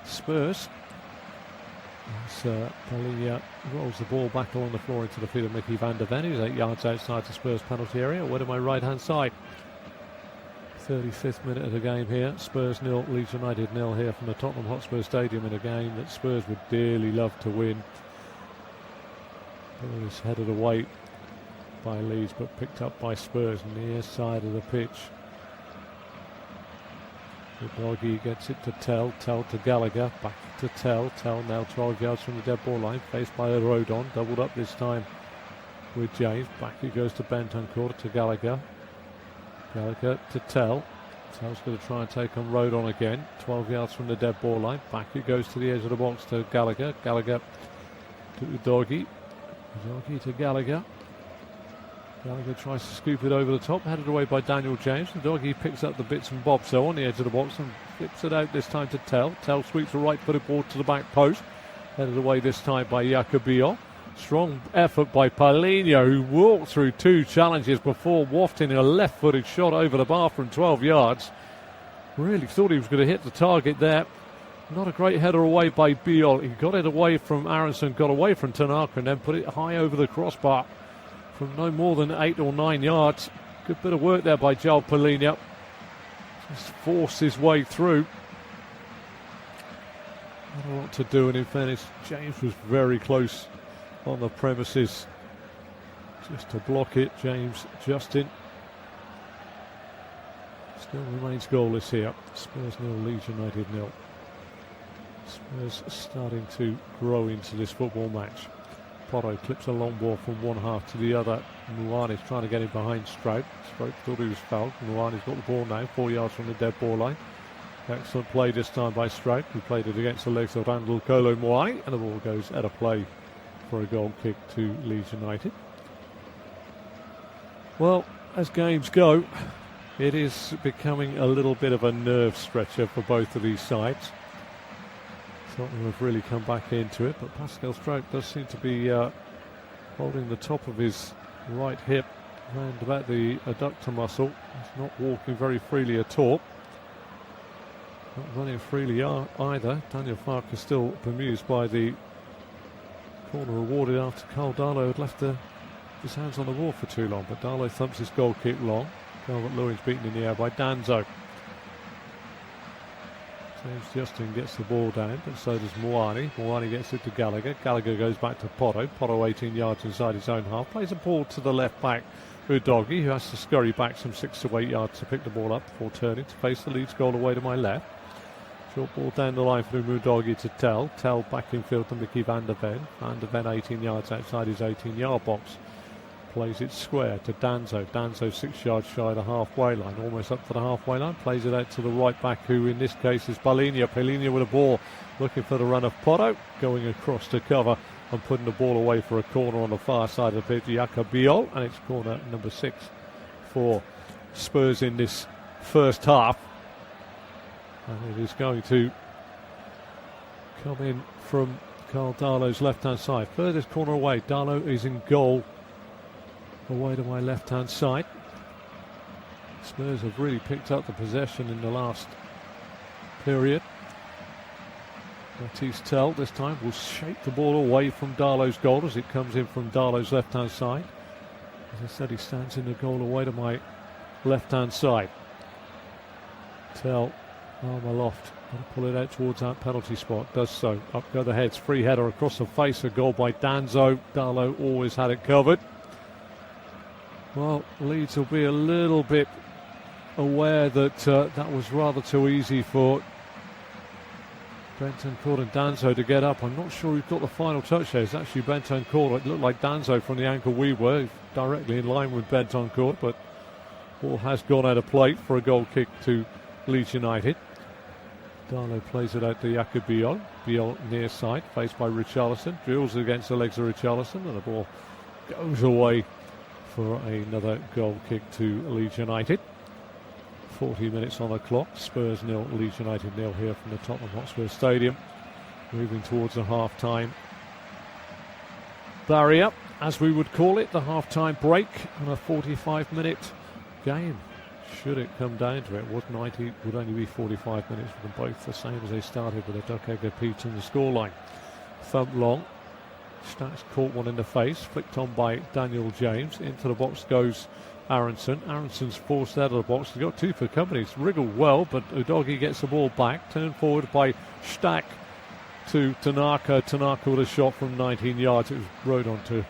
Spurs. As Paulinho rolls the ball back along the floor into the feet of Mickey van der Ven, who's 8 yards outside the Spurs penalty area, away to my right-hand side. 35th minute of the game here. Spurs 0, Leeds United 0 here from the Tottenham Hotspur Stadium in a game that Spurs would dearly love to win. Ball is headed away by Leeds but picked up by Spurs near side of the pitch. Udogie gets it to Tell to Gallagher, back to Tell now 12 yards from the dead ball line, faced by Rodon, doubled up this time with James. Back he goes to Bentancur to Gallagher. Gallagher to Tell. Tell's going to try and take on Rodon again. 12 yards from the dead ball line. Back he goes to the edge of the box to Gallagher. Gallagher to Udogie. Udogie to Gallagher. Gallagher tries to scoop it over the top. Headed away by Daniel James. Udogie picks up the bits and bobs so on the edge of the box and flips it out this time to Tell. Tell sweeps a right-footed ball to the back post. Headed away this time by Jakub Biol. Strong effort by Paulinho, who walked through 2 challenges before wafting a left-footed shot over the bar from 12 yards. Really thought he was going to hit the target there. Not a great header away by Biol. He got it away from Aronson, got away from Tanaka, and then put it high over the crossbar from no more than 8 or 9 yards. Good bit of work there by João Paulinho. Just forced his way through. Not a lot to do, and in fairness, James was very close on the premises just to block it. James Justin still remains goalless here. Spurs 0, Leeds United 0. Spurs starting to grow into this football match. Porro clips a long ball from one half to the other. Muani's trying to get him behind Strout. Strout thought he was fouled. Muani's got the ball now, 4 yards from the dead ball line. Excellent play this time by Strout, who played it against the legs of Randall Kolo Muani, and the ball goes out of play for a goal kick to Leeds United. Well, as games go, it is becoming a little bit of a nerve stretcher for both of these sides. Tottenham have really come back into it, but Pascal Strout does seem to be holding the top of his right hip around about the adductor muscle. He's not walking very freely at all. Not running freely either. Daniel Farke is still bemused by the corner awarded after Carl Darlow had left his hands on the wall for too long, but Darlow thumps his goal kick long. Calvert-Lewin's beaten in the air by Danzo. James Justin gets the ball down, but so does Muani. Muani gets it to Gallagher. Gallagher goes back to Porro. Porro 18 yards inside his own half. Plays a ball to the left back, Udogie, who has to scurry back some 6 to 8 yards to pick the ball up before turning to face the Leeds goal away to my left. Short ball down the line from Udogie to Tell. Tell back in field to Mickey van der Ven. Van der Ven 18 yards outside his 18-yard box. Plays it square to Danzo. Danzo 6 yards shy of the halfway line, almost up to the halfway line. Plays it out to the right back, who in this case is Paulinho. Paulinho with a ball, looking for the run of Porro, going across to cover and putting the ball away for a corner on the far side of the pitch. Jakub Biol, and it's corner number 6 for Spurs in this first half. And it is going to come in from Carl Darlow's left-hand side. Furthest corner away. Darlow is in goal, away to my left-hand side. Spurs have really picked up the possession in the last period. Matisse Tell this time will shake the ball away from Darlow's goal as it comes in from Darlow's left-hand side. As I said, he stands in the goal away to my left-hand side. Tell, arm aloft, going to pull it out towards that penalty spot. Does so. Up go the heads. Free header across the face. A goal by Danzo. Darlow always had it covered. Well, Leeds will be a little bit aware that that was rather too easy for Bentancur and Danzo to get up. I'm not sure who's got the final touch there. It's actually Bentancur. It looked like Danzo from the ankle we were, directly in line with Bentancur, but ball has gone out of play for a goal kick to Leeds United. Darlow plays it out to Jakob Biol. Biol near side, faced by Richarlison. Drills against the legs of Richarlison, and the ball goes away for another goal kick to Leeds United. 40 minutes on the clock. Spurs 0, Leeds United 0 here from the Tottenham Hotspur Stadium. Moving towards the half-time barrier, as we would call it, the half-time break on a 45-minute game. Should it come down to it, was 90, would only be 45 minutes for them both, the same as they started with a duck-egg apiece in the scoreline. Thump long. Stacks caught one in the face, flicked on by Daniel James. Into the box goes Aronson. Aronson's forced out of the box. He's got two for company. It's wriggled well, but Udogie gets the ball back. Turned forward by Stack to Tanaka. Tanaka with a shot from 19 yards. It was rode on to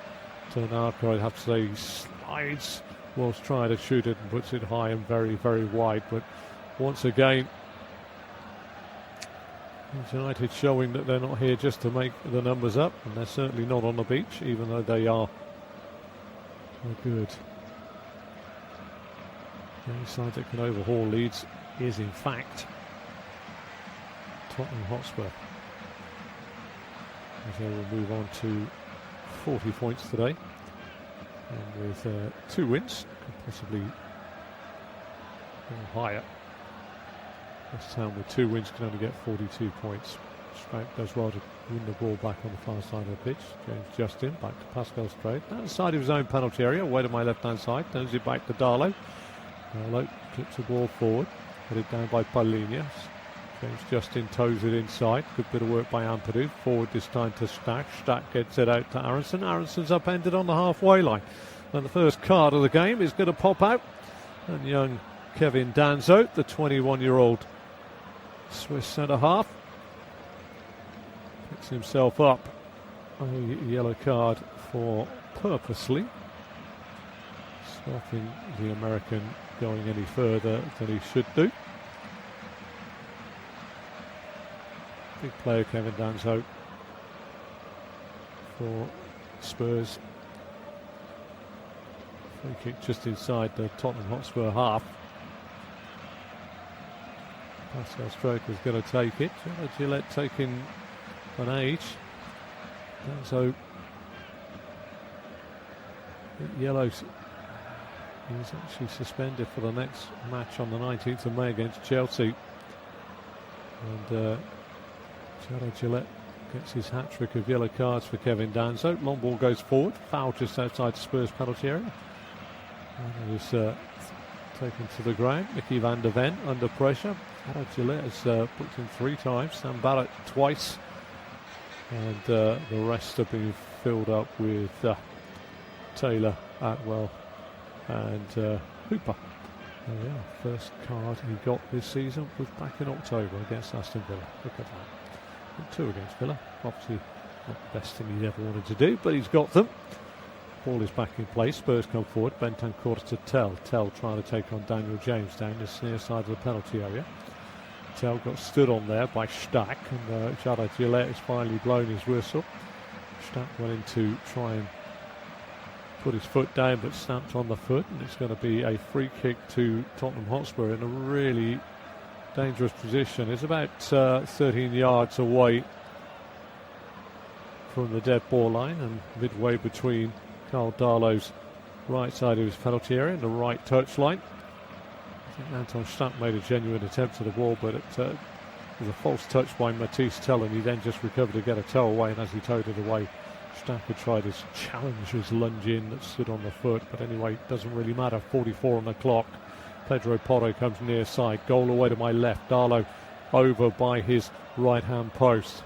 Tanaka. I'd have to say he slides whilst trying to shoot it and puts it high and very, very wide. But once again, United showing that they're not here just to make the numbers up, and they're certainly not on the beach, even though they are good. The only side that can overhaul Leeds is, in fact, Tottenham Hotspur. As they will move on to 40 points today, and with 2 wins, could possibly go higher. West Ham with 2 wins can only get 42 points. Straight does well to win the ball back on the far side of the pitch. James Justin back to Pascal Straight. Down the side of his own penalty area, away to my left-hand side. Turns it back to Darlow. Darlow clips the ball forward. Headed down by Palhinha. James Justin toes it inside. Good bit of work by Ampadu. Forward this time to Stack. Stack gets it out to Aronson. Aronson's upended on the halfway line. And the first card of the game is going to pop out. And young Kevin Danzo, the 21-year-old Swiss centre-half, picks himself up a yellow card for purposely stopping the American going any further than he should do. Big player Kevin Danzo for Spurs. Free kick just inside the Tottenham Hotspur half. Pascal Stroke was going to take it. Gillette taking an age. Danzo, yellows. He's actually suspended for the next match on the 19th of May against Chelsea. And Gillette gets his hat-trick of yellow cards for Kevin Danzo. Long ball goes forward. Foul just outside Spurs penalty area. And it was taken to the ground. Mickey van der Ven under pressure. Gillette has booked him 3 times. Sam Barrett twice. And the rest have been filled up with Taylor, Atwell and Hooper. Oh yeah, first card he got this season was back in October against Aston Villa. Look at that. And 2 against Villa. Obviously not the best thing he's ever wanted to do, but he's got them. Ball is back in place. Spurs come forward. Bentancur to Tell. Tell trying to take on Daniel James down this near side of the penalty area. Tell got stood on there by Stack, and Jada Gillette has finally blown his whistle. Stack went in to try and put his foot down, but snapped on the foot, and it's going to be a free kick to Tottenham Hotspur in a really dangerous position. It's about 13 yards away from the dead ball line and midway between Carl Darlow's right side of his penalty area and the right touch line. I think Anton Stack made a genuine attempt at the ball, but it was a false touch by Matisse Tell, and he then just recovered to get a toe away, and as he towed it away, Stack had tried his challenge, his lunge in that stood on the foot, but anyway, it doesn't really matter. 44 on the clock. Pedro Porro comes near side. Goal away to my left. Darlow over by his right-hand post.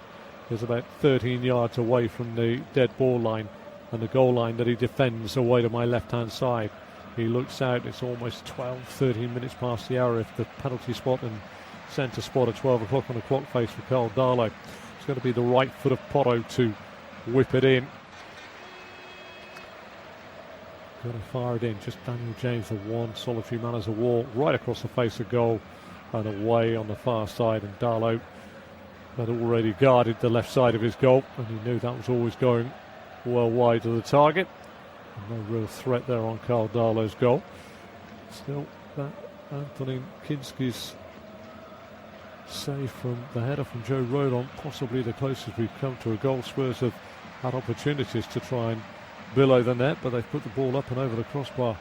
He's about 13 yards away from the dead ball line and the goal line that he defends away to my left-hand side. He looks out. It's almost 12, 13 minutes past the hour if the penalty spot and centre spot at 12 o'clock on the clock face for Carl Darlow. It's going to be the right foot of Porro to whip it in. Going to fire it in. Just Daniel James, the one solitary man as a wall, right across the face of goal and away on the far side. And Darlow had already guarded the left side of his goal, and he knew that was always going well wide of the target. And no real threat there on Karl Darlow's goal. Still, that Anthony Kinski's save from the header from Joe Rodon, possibly the closest we've come to a goal. Spurs have had opportunities to try and below the net, but they've put the ball up and over the crossbar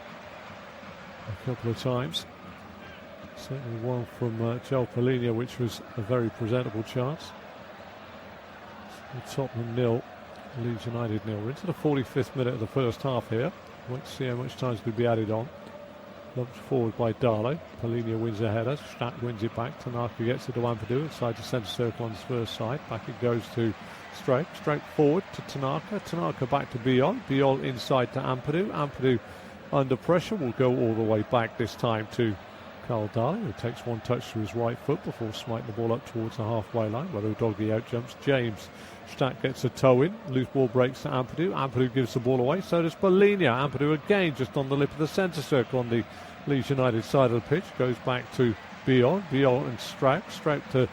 a couple of times. Certainly one from Joel Polina, which was a very presentable chance. Tottenham 0, Leeds United 0. We're into the 45th minute of the first half here. Let's see how much time's going to be added on. Lumped forward by Darlow. Polina wins a header. Stack wins it back. Tanaka gets it to Ampadu inside the centre circle on his first side. Back it goes to Straight. Straight forward to Tanaka. Tanaka back to Biol. Biol inside to Ampadu. Ampadu under pressure will go all the way back this time to Karl Darlow, who takes one touch to his right foot before smiting the ball up towards the halfway line, where Udogie out jumps. James Stack gets a toe in. Loose ball breaks to Ampadu. Ampadu gives the ball away. So does Polina. Ampadu again just on the lip of the centre circle on the Leeds United side of the pitch. Goes back to Biol. Biol and Straub. Straub to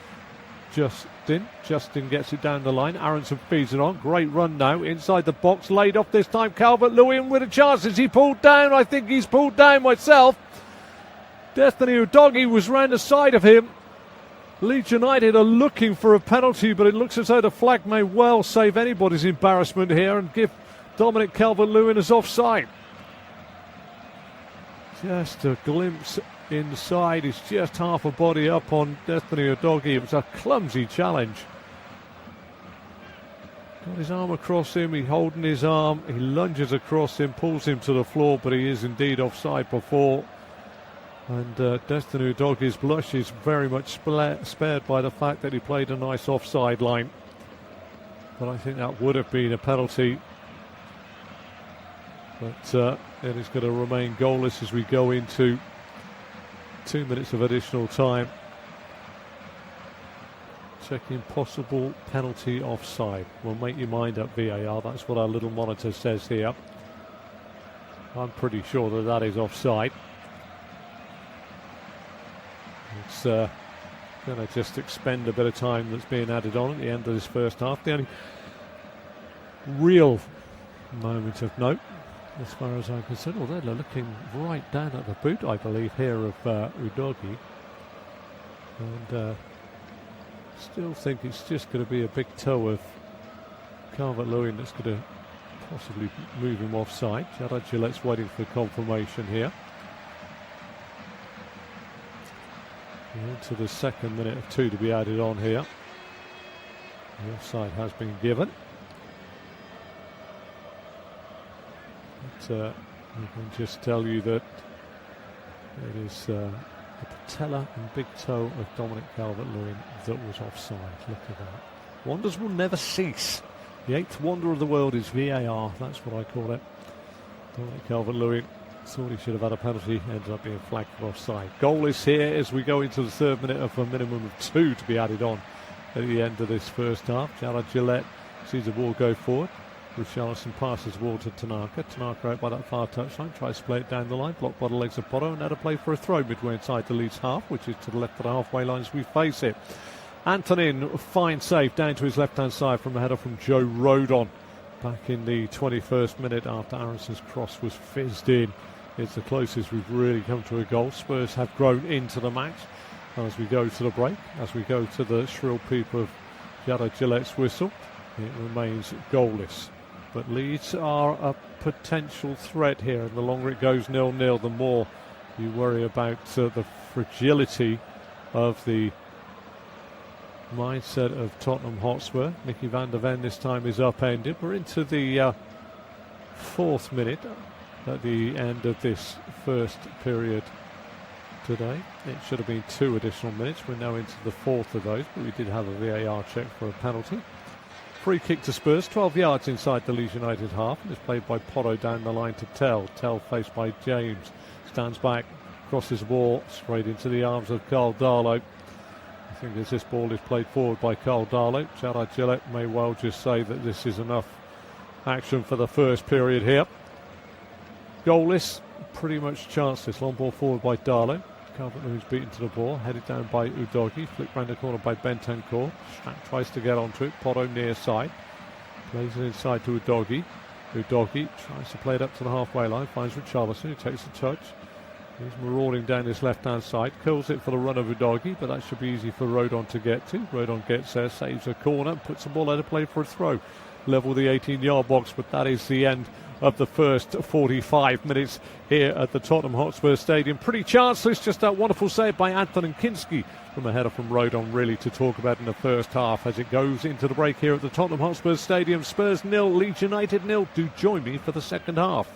Justin. Justin gets it down the line. Aronson feeds it on. Great run now inside the box. Laid off this time. Calvert-Lewin with a chance. Is he pulled down? I think he's pulled down myself. Destiny Udogie was round the side of him. Leeds United are looking for a penalty, but it looks as though the flag may well save anybody's embarrassment here and give Dominic Calvert-Lewin as offside. Just a glimpse inside. He's just half a body up on Destiny Udogie. It was a clumsy challenge. Got his arm across him. He's holding his arm. He lunges across him, pulls him to the floor, but he is indeed offside before. And Destiny Udogie's blush is very much spared by the fact that he played a nice offside line. But I think that would have been a penalty. But it is going to remain goalless as we go into 2 minutes of additional time. Checking possible penalty offside. Well, make your mind up, VAR. That's what our little monitor says here. I'm pretty sure that that is offside. It's going to just expend a bit of time that's being added on at the end of this first half. The only real moment of note, as far as I'm concerned, although they're looking right down at the boot, I believe, here of Udogie. And still think it's just going to be a big toe of Calvert-Lewin that's going to possibly move him offside. Jadon Gillette's waiting for confirmation here. Into the second minute of 2 to be added on here. The offside has been given. But we can just tell you that it is the patella and big toe of Dominic Calvert-Lewin that was offside. Look at that. Wonders will never cease. The 8th wonder of the world is VAR. That's what I call it. Dominic Calvert-Lewin thought he should have had a penalty, ended up being flagged for offside. Goal is here as we go into the 3rd minute of a minimum of 2 to be added on at the end of this first half. Jadon Gillette sees the ball go forward. Richarlison passes the ball to Tanaka. Tanaka out by that far touchline, tries to play it down the line, blocked by the legs of Porto, and now to play for a throw midway inside the Leeds half, which is to the left of the halfway line as we face it. Antonin, fine save down to his left-hand side from a header from Joe Rodon back in the 21st minute after Aronson's cross was fizzed in. It's the closest we've really come to a goal. Spurs have grown into the match as we go to the break, as we go to the shrill peep of Jadon Gillette's whistle. It remains goalless. But Leeds are a potential threat here, and the longer it goes 0-0, the more you worry about the fragility of the mindset of Tottenham Hotspur. Mickey van der Ven this time is upended. We're into the 4th minute at the end of this first period today. It should have been 2 additional minutes. We're now into the 4th of those, but we did have a VAR check for a penalty. Free kick to Spurs, 12 yards inside the Leeds United half, and it's played by Porto down the line to Tell. Tell faced by James, stands back, crosses the ball straight into the arms of Karl Darlow. I think as this ball is played forward by Karl Darlow, Jadon Gillette may well just say that this is enough action for the first period here. Goalless, pretty much chanceless. Long ball forward by Darlow. Carpenter, who's beaten to the ball, headed down by Udogie, flicked round the corner by Bentancur. Strack tries to get onto it, Poto near side, plays it inside to Udogie. Udogie tries to play it up to the halfway line, finds Richarlison, who takes a touch. He's marauding down his left-hand side, kills it for the run of Udogie, but that should be easy for Rodon to get to. Rodon gets there, saves a corner, puts the ball out of play for a throw. Level the 18-yard box, but that is the end of the first 45 minutes here at the Tottenham Hotspur Stadium. Pretty chanceless, just that wonderful save by Anton Kinski from a header from Rodon, really to talk about in the first half as it goes into the break here at the Tottenham Hotspur Stadium. Spurs 0, Leeds United 0. Do join me for the second half.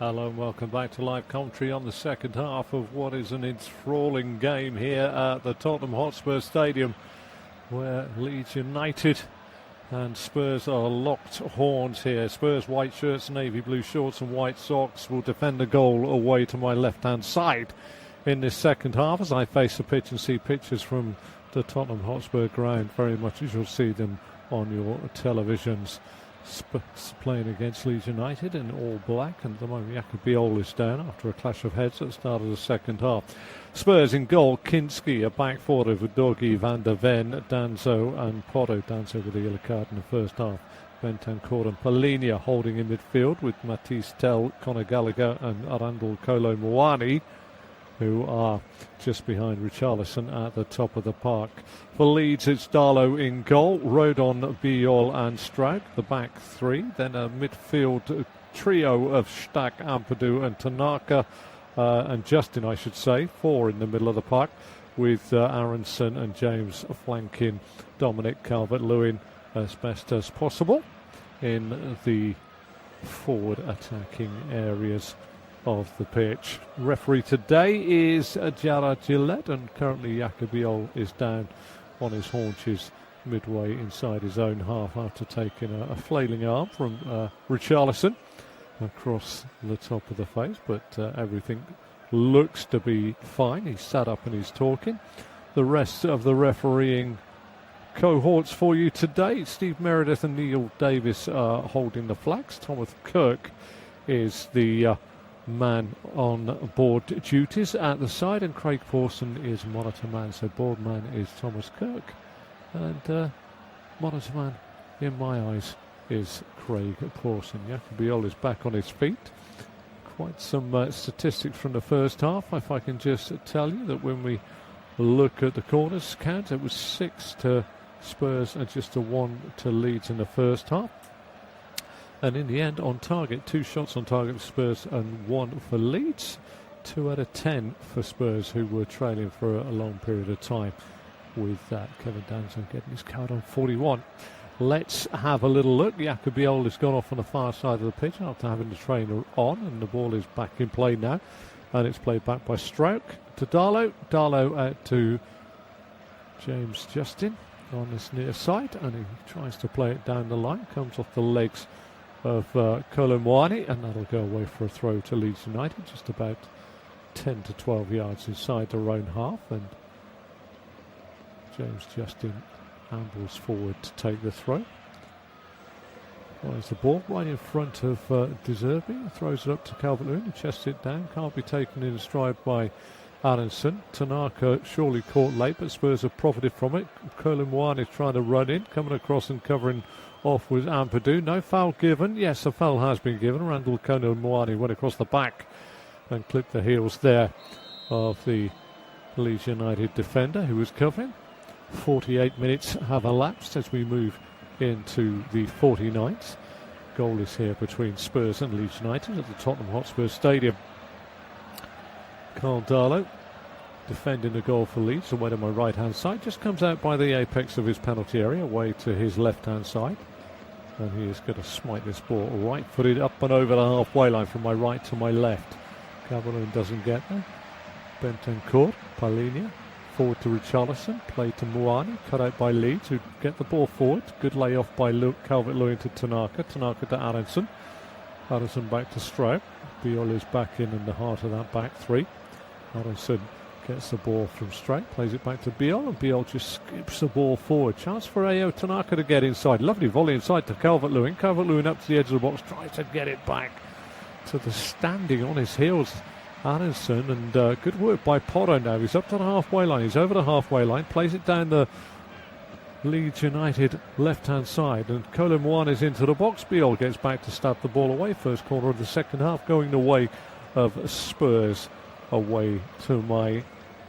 Hello and welcome back to live commentary on the second half of what is an enthralling game here at the Tottenham Hotspur Stadium, where Leeds United and Spurs are locked horns here. Spurs white shirts, navy blue shorts and white socks will defend the goal away to my left-hand side in this second half as I face the pitch and see pictures from the Tottenham Hotspur ground, very much as you'll see them on your televisions. Playing against Leeds United in all black, and at the moment Jakubiol is down after a clash of heads at the start of the second half. Spurs in goal, Kinski, a back four of Udogie, Van der Ven, Danzo and Porto. Danzo with the yellow card in the first half. Bentancur and Palhinha holding in midfield with Matisse Tell, Conor Gallagher and Arandul Kolo Muani, who are just behind Richarlison at the top of the park. For Leeds, it's Darlow in goal, Rodon, Biol and Straug, the back three. Then a midfield trio of Stack, Ampadu and Tanaka, and Justin, I should say, four in the middle of the park, with Aronson and James flanking Dominic Calvert-Lewin as best as possible in the forward attacking areas of the pitch. Referee today is Jara Gillette, and currently Jakubiol is down on his haunches midway inside his own half after taking a flailing arm from Richarlison across the top of the face, but everything looks to be fine. He's sat up and he's talking. The rest of the refereeing cohorts for you today: Steve Meredith and Neil Davis are holding the flags. Thomas Kirk is the man on board duties at the side, and Craig Pawson is monitor man. So board man is Thomas Kirk, and monitor man in my eyes is Craig Pawson. Jakubiol is back on his feet. Quite some statistics from the first half. If I can just tell you that when we look at the corners count, it was 6 to Spurs and just a 1 to Leeds in the first half. And in the end, on target, 2 shots on target for Spurs and 1 for Leeds. 2 out of 10 for Spurs, who were trailing for a long period of time, with Kevin Danso getting his card on 41. Let's have a little look. Jakubiol has gone off on the far side of the pitch after having the trainer on, and the ball is back in play now. And it's played back by Strauk to Darlow. Darlow out to James Justin on this near side, and he tries to play it down the line. Comes off the legs of Kolo Muani, and that'll go away for a throw to Leeds United, just about 10 to 12 yards inside their own half, and James Justin ambles forward to take the throw. Finds the ball right in front of De Zerbi, throws it up to Calvert-Lewin, who chests it down, can't be taken in stride by Aronson. Tanaka surely caught late, but Spurs have profited from it. Kolo Muani is trying to run in, coming across and covering off with Ampadu. No foul given. Yes, a foul has been given. Randall Kolo Muani went across the back and clipped the heels there of the Leeds United defender who was covering. 48 minutes have elapsed as we move into the 49th. Goal is here between Spurs and Leeds United at the Tottenham Hotspur Stadium. Carl Darlow defending the goal for Leeds away to my right hand side, just comes out by the apex of his penalty area away to his left hand side, and he is going to smite this ball right footed up and over the halfway line from my right to my left. Calvert-Lewin doesn't get there. Bentancur, Palhinha forward to Richarlison, play to Muani, cut out by Leeds, who get the ball forward. Good layoff by Calvert-Lewin to Tanaka, Tanaka to Aronson, Aronson back to Straub. Biol is back in the heart of that back three. Aronson gets the ball from Straub, plays it back to Biol, and Biol just skips the ball forward. Chance for Ayo Tanaka to get inside. Lovely volley inside to Calvert-Lewin. Calvert-Lewin up to the edge of the box, tries to get it back to the standing on his heels Aronson, and good work by Porro now. He's up to the halfway line, he's over the halfway line, plays it down the Leeds United left-hand side, and Kolo Muani is into the box. Biol gets back to stab the ball away. First corner of the second half going the way of Spurs, away to my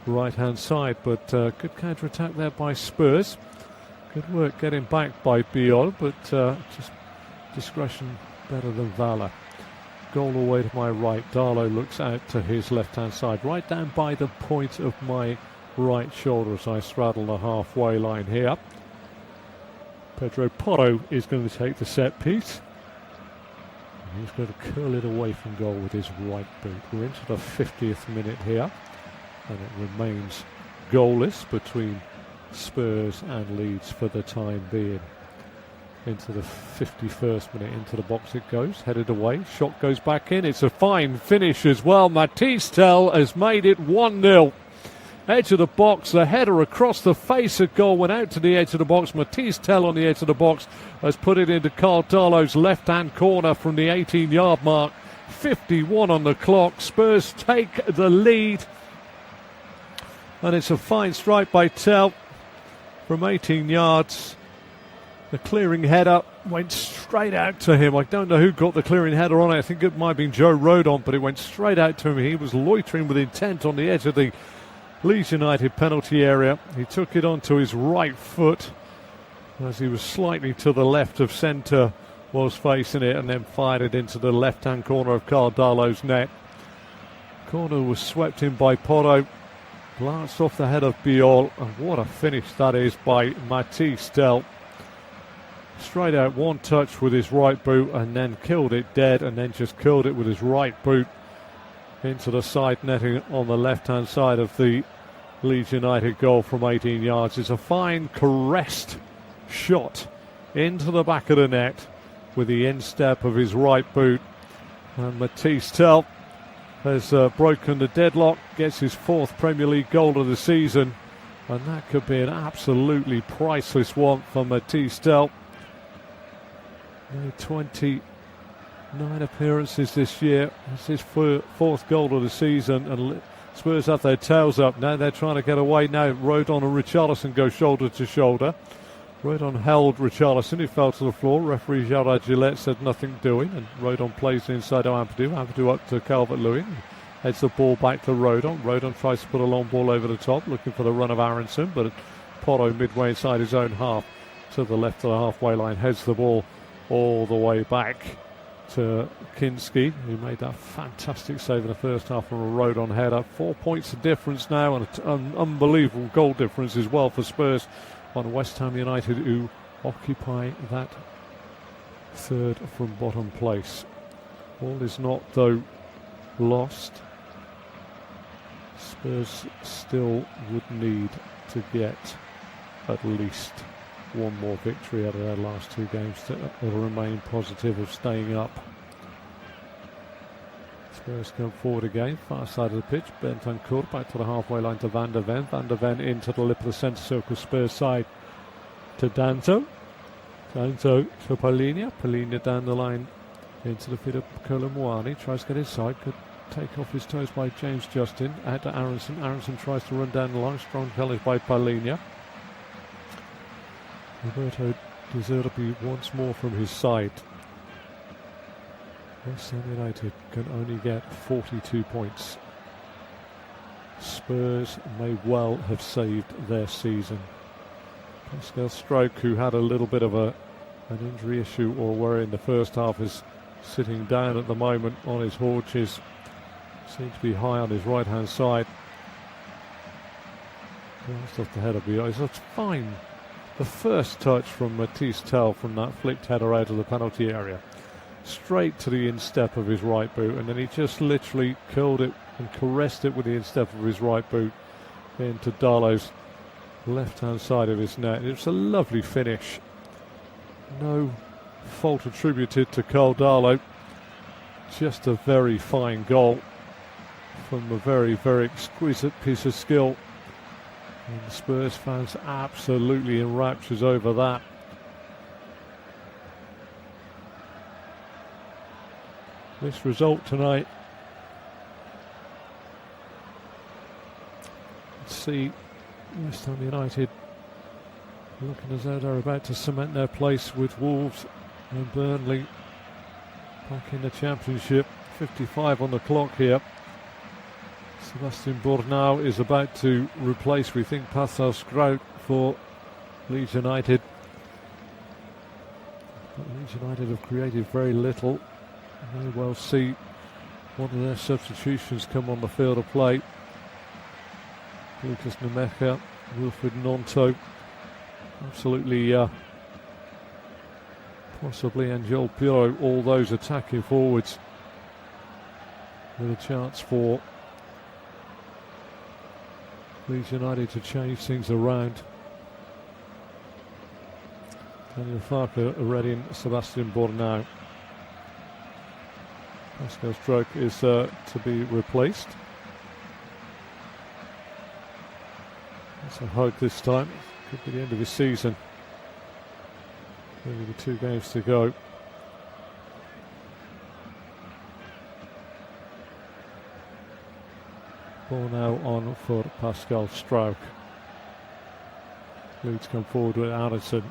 right-hand side, but good counter-attack there by Spurs. Good work getting back by Biol, but just discretion better than valour. Goal away to my right. Darlow looks out to his left-hand side, right down by the point of my right shoulder as I straddle the halfway line here. Pedro Porro is going to take the set piece. He's going to curl it away from goal with his right boot. We're into the 50th minute here, and it remains goalless between Spurs and Leeds for the time being. Into the 51st minute, into the box it goes, headed away, shot goes back in. It's a fine finish as well. Matisse Tell has made it 1-0. Edge of the box, the header across the face of goal went out to the edge of the box. Matisse Tell on the edge of the box has put it into Carl Darlow's left-hand corner from the 18-yard mark. 51 on the clock. Spurs take the lead. And it's a fine strike by Tell from 18 yards. The clearing header went straight out to him. I don't know who got the clearing header on it. I think it might have been Joe Rodon, but it went straight out to him. He was loitering with intent on the edge of the Leeds United penalty area. He took it onto his right foot as he was slightly to the left of centre, was facing it, and then fired it into the left-hand corner of Carl Darlow's net. Corner was swept in by Porro, glanced off the head of Biol, and what a finish that is by Matisse Tell. Straight out, one touch with his right boot, and then killed it dead, and then just killed it with his right boot into the side netting on the left-hand side of the Leeds United goal from 18 yards. It's a fine caressed shot into the back of the net with the instep of his right boot. And Matisse Tell has broken the deadlock, gets his 4th Premier League goal of the season, and that could be an absolutely priceless one for Matisse Tell. 29 appearances this year. It's his 4th goal of the season, and Spurs have their tails up. Now they're trying to get away. Now Rodon and Richarlison go shoulder to shoulder. Rodon held Richarlison, who fell to the floor. Referee Gerard Gillette said nothing doing, and Rodon plays inside Ampadu. Ampadu up to Calvert-Lewin. Heads the ball back to Rodon. Rodon tries to put a long ball over the top, looking for the run of Aronson, but Porro midway inside his own half to the left of the halfway line. Heads the ball all the way back to Kinski, who made that fantastic save in the first half from a Rodon header. 4 points of difference now, and an unbelievable goal difference as well for Spurs on West Ham United, who occupy that 3rd from bottom place. All is not, though, lost. Spurs still would need to get at least one more victory out of their last 2 games to remain positive of staying up. Spurs come forward again, far side of the pitch. Bentancur back to the halfway line to Van der Ven. Van der Ven into the lip of the centre circle, Spurs side to Danto. Danto to Palhinha. Palhinha down the line into the feet of Kolomwani. Tries to get inside. Could take off his toes by James Justin. Out to Aronson. Aronson tries to run down the line. Strong challenge by Palhinha. Roberto De Zerbi once more from his side. West Ham United can only get 42 points. Spurs may well have saved their season. Pascal Stroke, who had a little bit of an injury issue or worry in the first half, is sitting down at the moment on his haunches. Seems to be high on his right hand side. That's off the head of the eyes. That's fine. The first touch from Matisse Tell from that flicked header out of the penalty area, straight to the instep of his right boot, and then he just literally curled it and caressed it with the instep of his right boot into Darlow's left-hand side of his net. It was a lovely finish. No fault attributed to Carl Darlow. Just a very fine goal from a very, very exquisite piece of skill. And the Spurs fans absolutely in raptures over that. This result tonight, let's see West Ham United looking as though they're about to cement their place with Wolves and Burnley back in the Championship. 55 on the clock here. Sebastian Bornau is about to replace, we think, Pascal Strout for Leeds United. But Leeds United have created very little. You may well see one of their substitutions come on the field of play. Lucas Nemeka, Wilfred Gnonto. Absolutely possibly Angel Piro, all those attacking forwards with a chance for Leeds United to change things around. Daniel Farker readying Sebastian Bornau. Pascal Stroke is to be replaced. It's a hug this time. Could be the end of his season. Maybe the 2 games to go. Ball now on for Pascal Stroke. Leeds come forward with Addison.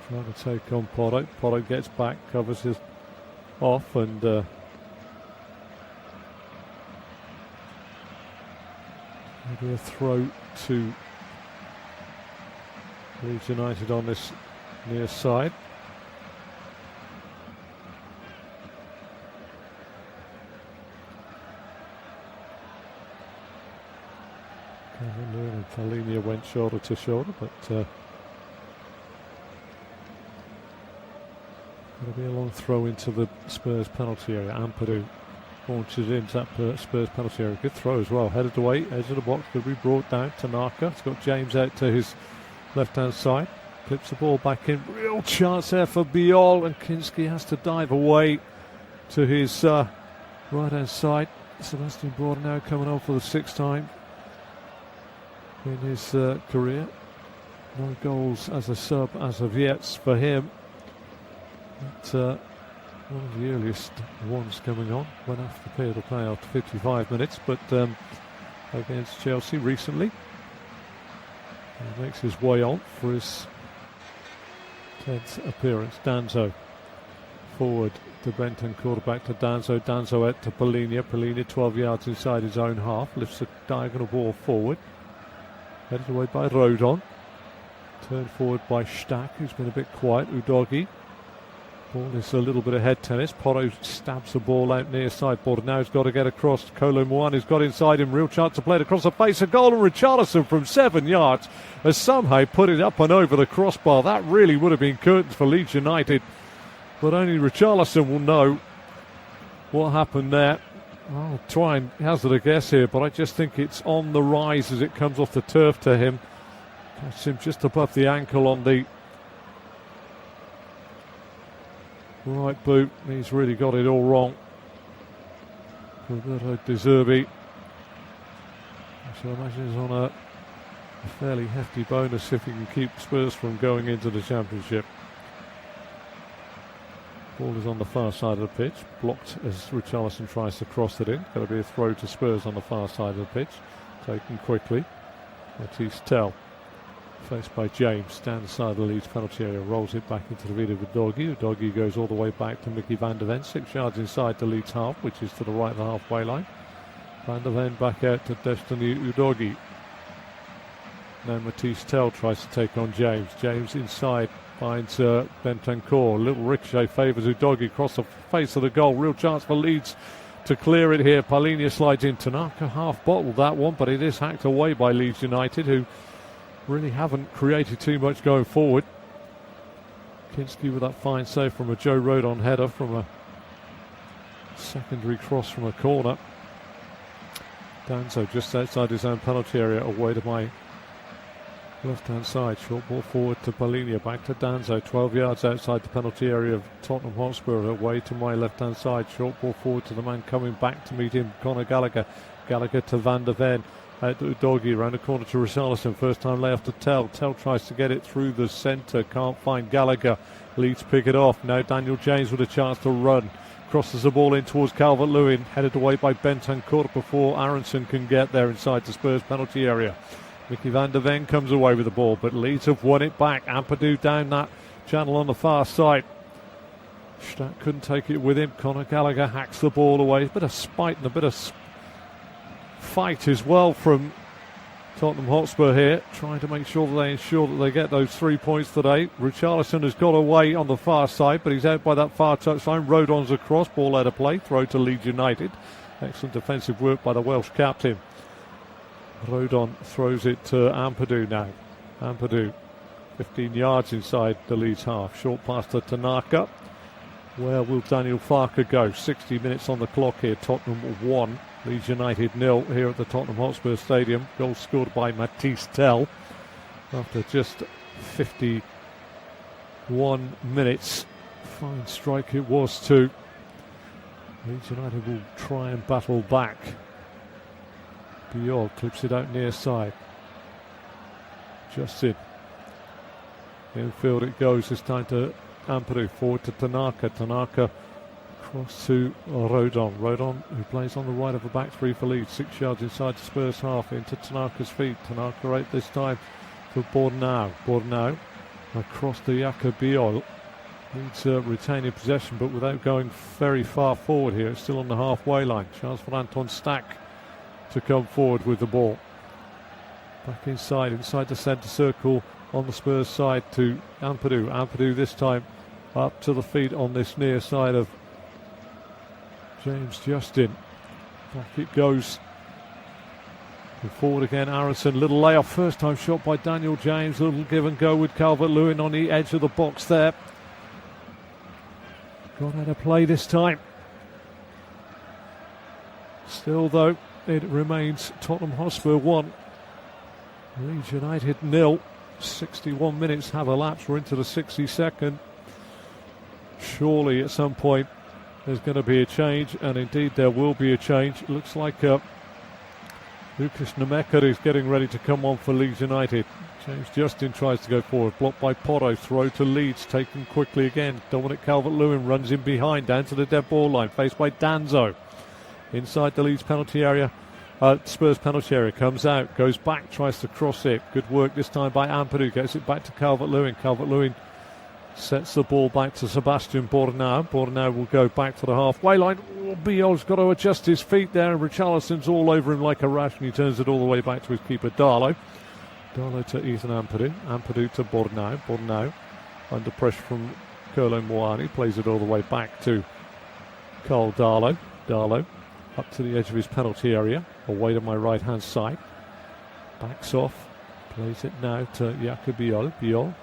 Trying to take on Potter. Potter gets back, covers his off, and maybe a throw to Leeds United on this near side. Kevin and Paulinho went shoulder to shoulder, but going to be a long throw into the Spurs penalty area. Ampadu launches into that Spurs penalty area. Good throw as well. Headed away, edge of the box, could be brought down. Tanaka, it's got James out to his left-hand side. Clips the ball back in. Real chance there for Biol, and Kinski has to dive away to his right-hand side. Sebastian Bornau coming on for the 6th time in his career. No goals as a sub as of yet for him. But one of the earliest ones coming on. Went off the field to play after 55 minutes, but against Chelsea recently. He makes his way on for his 10th appearance. Danzo forward to Benton, quarterback to Danzo. Danzo out to Paulinho. Paulinho 12 yards inside his own half. Lifts a diagonal ball forward. Headed away by Rodon. Turned forward by Stack, who's been a bit quiet. Udogi. Ball is a little bit of head tennis. Porro stabs the ball out near side. Bornau's got to get across. Kolo Muani's got inside him. Real chance to play it across the face of goal. And Richarlison from 7 yards has somehow put it up and over the crossbar. That really would have been curtains for Leeds United. But only Richarlison will know what happened there. I'll try and hazard a guess here, but I just think it's on the rise as it comes off the turf to him. Catches him just above the ankle on the right boot. He's really got it all wrong. Roberto De Zerbi, I should imagine, is on a fairly hefty bonus if he can keep Spurs from going into the Championship. Ball is on the far side of the pitch, blocked as Richarlison tries to cross it in. Got to be a throw to Spurs on the far side of the pitch, taken quickly. Matisse Tell, faced by James, down the side of the Leeds penalty area, rolls it back into the feet of Udogi. Udogi goes all the way back to Mickey van der Ven, 6 yards inside the Leeds half, which is to the right of the halfway line. Van der Ven back out to Destiny Udogi. Now Matisse Tell tries to take on James. James inside finds Bentancur. Little ricochet favours Udogi across the face of the goal. Real chance for Leeds to clear it here. Paulinho slides in. Tanaka half bottled that one, but it is hacked away by Leeds United, who really haven't created too much going forward. Kinski with that fine save from a Joe Rodon header from a secondary cross from a corner. Danzo just outside his own penalty area, away to my left-hand side. Short ball forward to Paulinho, back to Danzo, 12 yards outside the penalty area of Tottenham Hotspur, away to my left-hand side. Short ball forward to the man coming back to meet him, Conor Gallagher. Gallagher to Van der Ven. Out to Udogi, around the corner to Richarlison. First time layoff to Tell. Tell tries to get it through the centre. Can't find Gallagher. Leeds pick it off. Now Daniel James with a chance to run. Crosses the ball in towards Calvert-Lewin. Headed away by Bentancur before Aronson can get there inside the Spurs penalty area. Mickey van der Ven comes away with the ball, but Leeds have won it back. Ampadu down that channel on the far side. Stack couldn't take it with him. Conor Gallagher hacks the ball away. A bit of spite and a bit of fight as well from Tottenham Hotspur here, trying to make sure that they ensure that they get those 3 points today. Richarlison has got away on the far side, but he's out by that far touchline. Rodon's across, ball out of play, throw to Leeds United. Excellent defensive work by the Welsh captain. Rodon throws it to Ampadu now. Ampadu 15 yards inside the Leeds half. Short pass to Tanaka. Where will Daniel Farke go? 60 minutes on the clock here. Tottenham 1, Leeds United 0 here at the Tottenham Hotspur Stadium. Goal scored by Matisse Tell after just 51 minutes. Fine strike it was too. Leeds United will try and battle back. Biol clips it out near side. Justin. Infield it goes. This time to Ampadu. Forward to Tanaka. Tanaka cross to Rodon. Rodon, who plays on the right of the back three for Leeds. 6 yards inside the Spurs half. Into Tanaka's feet. Tanaka right this time to Bordenau. Bordenau across to Jakob Biol. Leeds retaining possession but without going very far forward here. It's still on the halfway line. Chance for Anton Stack to come forward with the ball. Back inside the centre circle on the Spurs side to Ampadu. Ampadu this time up to the feet on this near side of James Justin. Back it goes. And forward again, Aronson. Little layoff. First time shot by Daniel James. Little give and go with Calvert-Lewin on the edge of the box there. Got out of play this time. Still though, it remains Tottenham Hotspur 1, Leeds United 0. 61 minutes have elapsed. We're into the 62nd. Surely at some point there's going to be a change, and indeed there will be a change. It looks like Lucas Nemeka is getting ready to come on for Leeds United. James Justin tries to go forward, blocked by Porto. Throw to Leeds, taken quickly again. Dominic Calvert-Lewin runs in behind, down to the dead ball line, faced by Danzo. Inside the Leeds penalty area, Spurs penalty area, comes out, goes back, tries to cross it. Good work this time by Ampadu, gets it back to Calvert-Lewin. Calvert-Lewin sets the ball back to Sebastian Bordenau. Bordenau will go back to the halfway line. Biol's got to adjust his feet there, and Richarlison's all over him like a rash, and he turns it all the way back to his keeper, Darlow. Darlow to Ethan Ampadu. Ampadu to Bordenau. Bordenau under pressure from Kolo Muani, plays it all the way back to Carl Darlow. Darlow up to the edge of his penalty area, away to my right hand side. Backs off, plays it now to Jakob Biol. Biol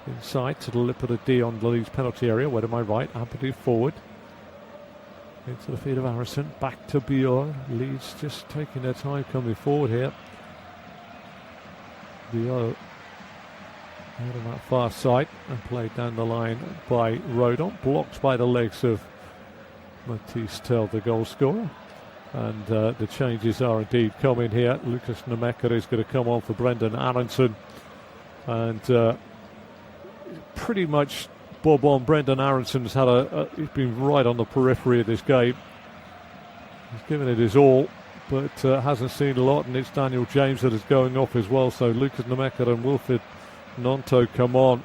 inside to the lip of the D on the Leeds penalty area, away to my right. Ampadu forward into the feet of Harrison, back to Biol. Leeds just taking their time coming forward here. Biol out on that far side and played down the line by Rodon, blocked by the legs of Matisse Tell, the goal scorer. And the changes are indeed coming here. Lucas Nemeka is going to come on for Brendan Aronson, and pretty much bob on. Brendan Aronson's had he's been right on the periphery of this game. He's given it his all, but hasn't seen a lot, and it's Daniel James that is going off as well. So Lucas Nemeka and Wilfred Nonto come on,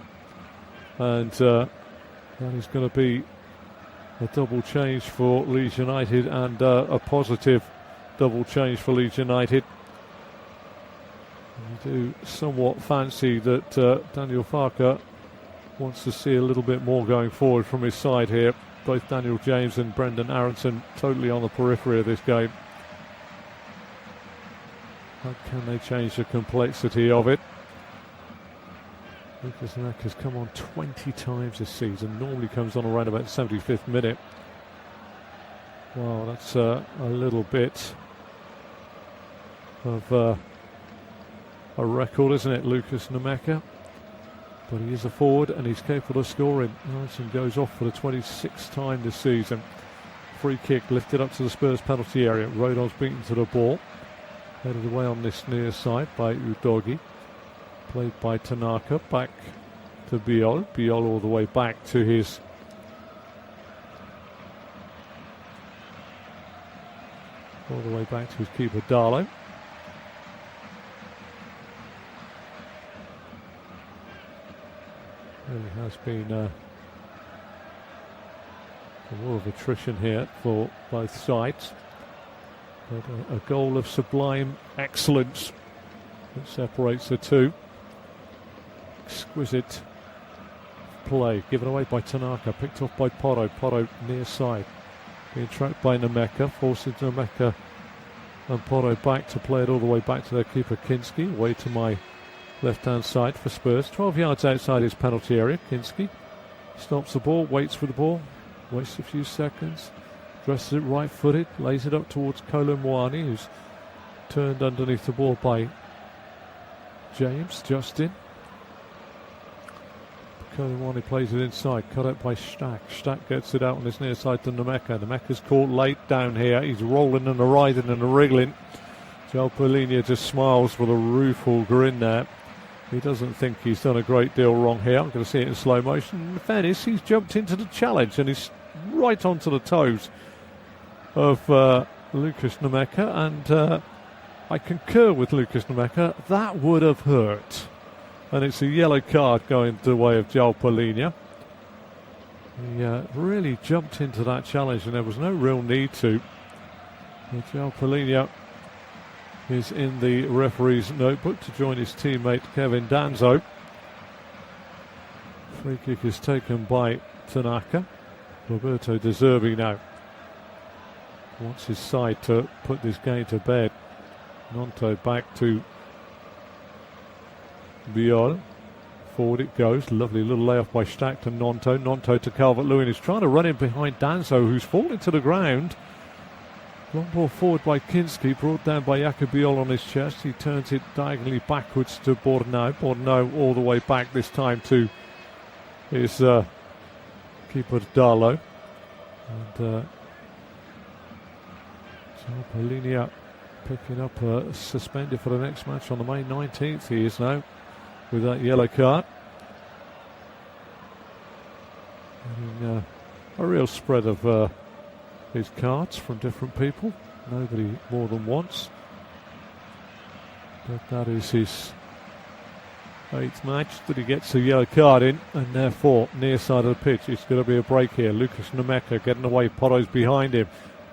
and that is going to be a double change for Leeds United, and a positive double change for Leeds United. I do somewhat fancy that Daniel Farke wants to see a little bit more going forward from his side here. Both Daniel James and Brendan Aronson totally on the periphery of this game. How can they change the complexity of it? Lucas Nemeka has come on 20 times this season, normally comes on around about the 75th minute. Wow, that's a little bit of a record, isn't it, Lucas Nemeka? But he is a forward and he's capable of scoring. Aronson goes off for the 26th time this season. Free kick lifted up to the Spurs penalty area. Rodon's beaten to the ball. Headed away on this near side by Udogi. Played by Tanaka, back to Biol. Biol all the way back to his keeper Darlow. There has been more of attrition here for both sides, but a goal of sublime excellence that separates the two. Exquisite play given away by Tanaka, picked off by Porto. Porto near side, being tracked by Nemeka, forces Nemeka and Porto back to play it all the way back to their keeper Kinski, away to my left-hand side for Spurs. 12 yards outside his penalty area. Kinski stops the ball, waits for the ball, wastes a few seconds, dresses it right-footed, lays it up towards Kolo Muani, who's turned underneath the ball by James Justin. Kolo Muani plays it inside, cut out by Stack. Stack gets it out on his near side to Nemeka. Nemeka's caught late down here. He's rolling and riding and wriggling. João Paulinho just smiles with a rueful grin there. He doesn't think he's done a great deal wrong here. I'm going to see it in slow motion. In fairness, he's jumped into the challenge and he's right onto the toes of Lucas Nemeka. And I concur with Lucas Nemeka. That would have hurt. And it's a yellow card going the way of João Paulinho. He really jumped into that challenge and there was no real need to. But João Paulinho is in the referee's notebook to join his teammate Kevin Danzo. Free kick is taken by Tanaka. Roberto De Zerbi now wants his side to put this game to bed. Nonto back to Biol. Forward it goes. Lovely little layoff by Stack to Nonto. Nonto to Calvert-Lewin. He's trying to run in behind Danzo, who's falling to the ground. Long ball forward by Kinski, brought down by Jacobiol on his chest. He turns it diagonally backwards to Bordenau. Bordenau all the way back this time to his keeper Darlow. And João Paulinho picking up suspended for the next match on the May 19th. He is now with that yellow card. Having a real spread of his cards from different people. Nobody more than once. But that is his 8th match that he gets a yellow card in, and therefore near side of the pitch it's going to be a break here. Lucas Nemeka getting away, Porro's behind him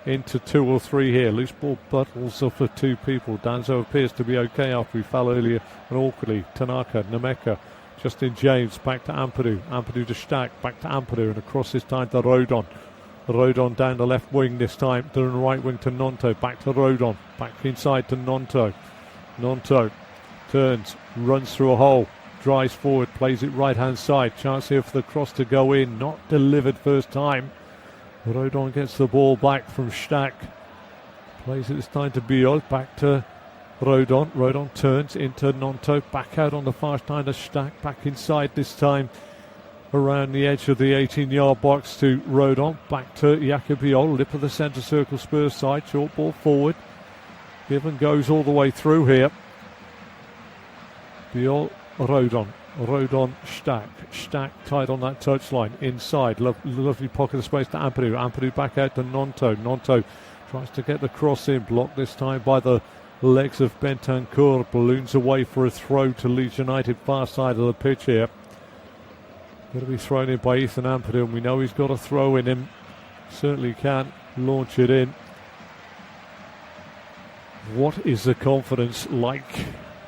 into 2 or 3 here. Loose ball battles off of 2 people. Danzo appears to be okay after he fell earlier and awkwardly. Tanaka, Nemeka, Justin James back to Ampadu. Ampadu to Stack, back to Ampadu, and across this time to Rodon. Rodon down the left wing this time, to the right wing to Nonto, back to Rodon, back inside to Nonto. Nonto turns, runs through a hole, drives forward, plays it right hand side. Chance here for the cross to go in, not delivered first time. Rodon gets the ball back from Stack, plays it this time to Biol, back to Rodon. Rodon turns into Nonto, back out on the far side to Stack, back inside this time around the edge of the 18-yard box to Rodon, back to Jacobiol, lip of the centre circle, Spurs side, short ball forward. Given goes all the way through here. Biol, Rodon, Rodon, Stack. Stack tight on that touchline, inside, lovely pocket of space to Ampadu. Ampadu back out to Nonto. Nonto tries to get the cross in, blocked this time by the legs of Bentancur. Balloons away for a throw to Leeds United, far side of the pitch here. Going to be thrown in by Ethan Ampadu, and we know he's got a throw in him. Certainly can launch it in. What is the confidence like?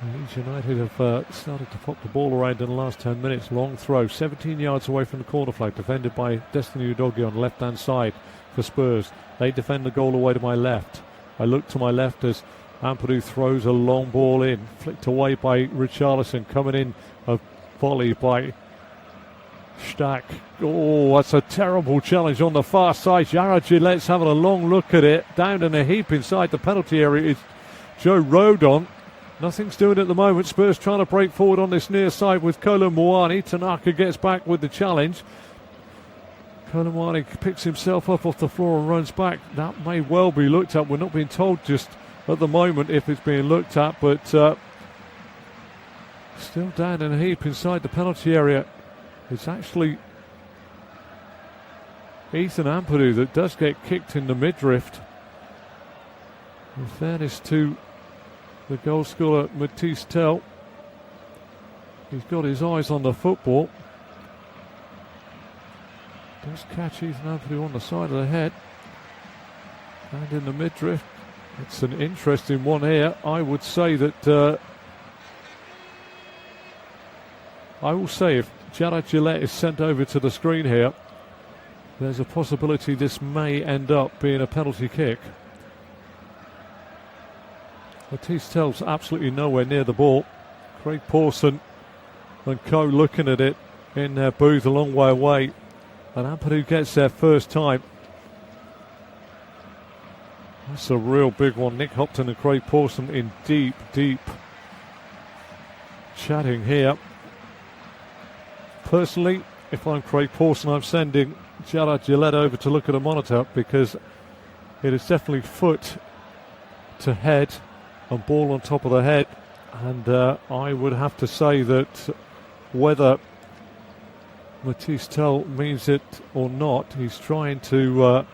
Leeds United have started to pop the ball around in the last 10 minutes. Long throw, 17 yards away from the corner flag, defended by Destiny Udogie on the left-hand side for Spurs. They defend the goal away to my left. I look to my left as Ampadu throws a long ball in, flicked away by Richarlison, coming in a volley by Stack. Oh, that's a terrible challenge on the far side. Jared Gillette's having a long look at it. Down in a heap inside the penalty area is Joe Rodon. Nothing's doing at the moment. Spurs trying to break forward on this near side with Kolo Muani. Tanaka gets back with the challenge. Kolo Muani picks himself up off the floor and runs back. That may well be looked at. We're not being told just at the moment if it's being looked at, but still down in a heap inside the penalty area. It's actually Ethan Ampadu that does get kicked in the midriff. In fairness to the goal scorer Matisse Tell, he's got his eyes on the football. Does catch Ethan Ampadu on the side of the head and in the midriff. It's an interesting one here. I would say that I will say if Jared Gillette is sent over to the screen here, there's a possibility this may end up being a penalty kick. Matisse Tell's absolutely nowhere near the ball. Craig Pawson and co looking at it in their booth a long way away. And Ampadu gets there first time. That's a real big one. Nick Hopton and Craig Pawson in deep chatting here. Personally, if I'm Craig Pawson, I'm sending Gerard Gillette over to look at a monitor, because it is definitely foot to head and ball on top of the head. And I would have to say that whether Matisse Tell means it or not, he's trying to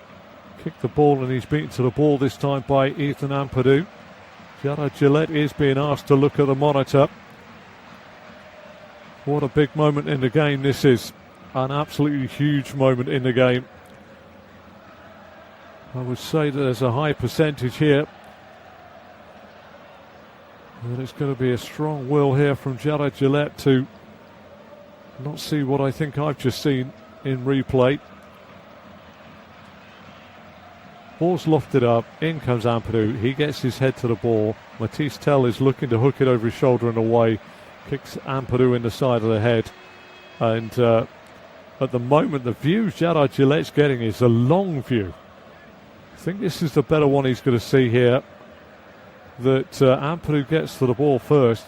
kick the ball, and he's beaten to the ball this time by Ethan Ampadu. Gerard Gillette is being asked to look at the monitor. What a big moment in the game this is. An absolutely huge moment in the game. I would say that there's a high percentage here that it's going to be a strong will here from Gerard Gillette to not see what I think I've just seen in replay. Ball's lofted up, in comes Ampadu, he gets his head to the ball. Matisse Tell is looking to hook it over his shoulder and away, kicks Ampadu in the side of the head, and at the moment the view Gerard Gillette's getting is a long view. I think this is the better one he's going to see here, that Ampadu gets to the ball first,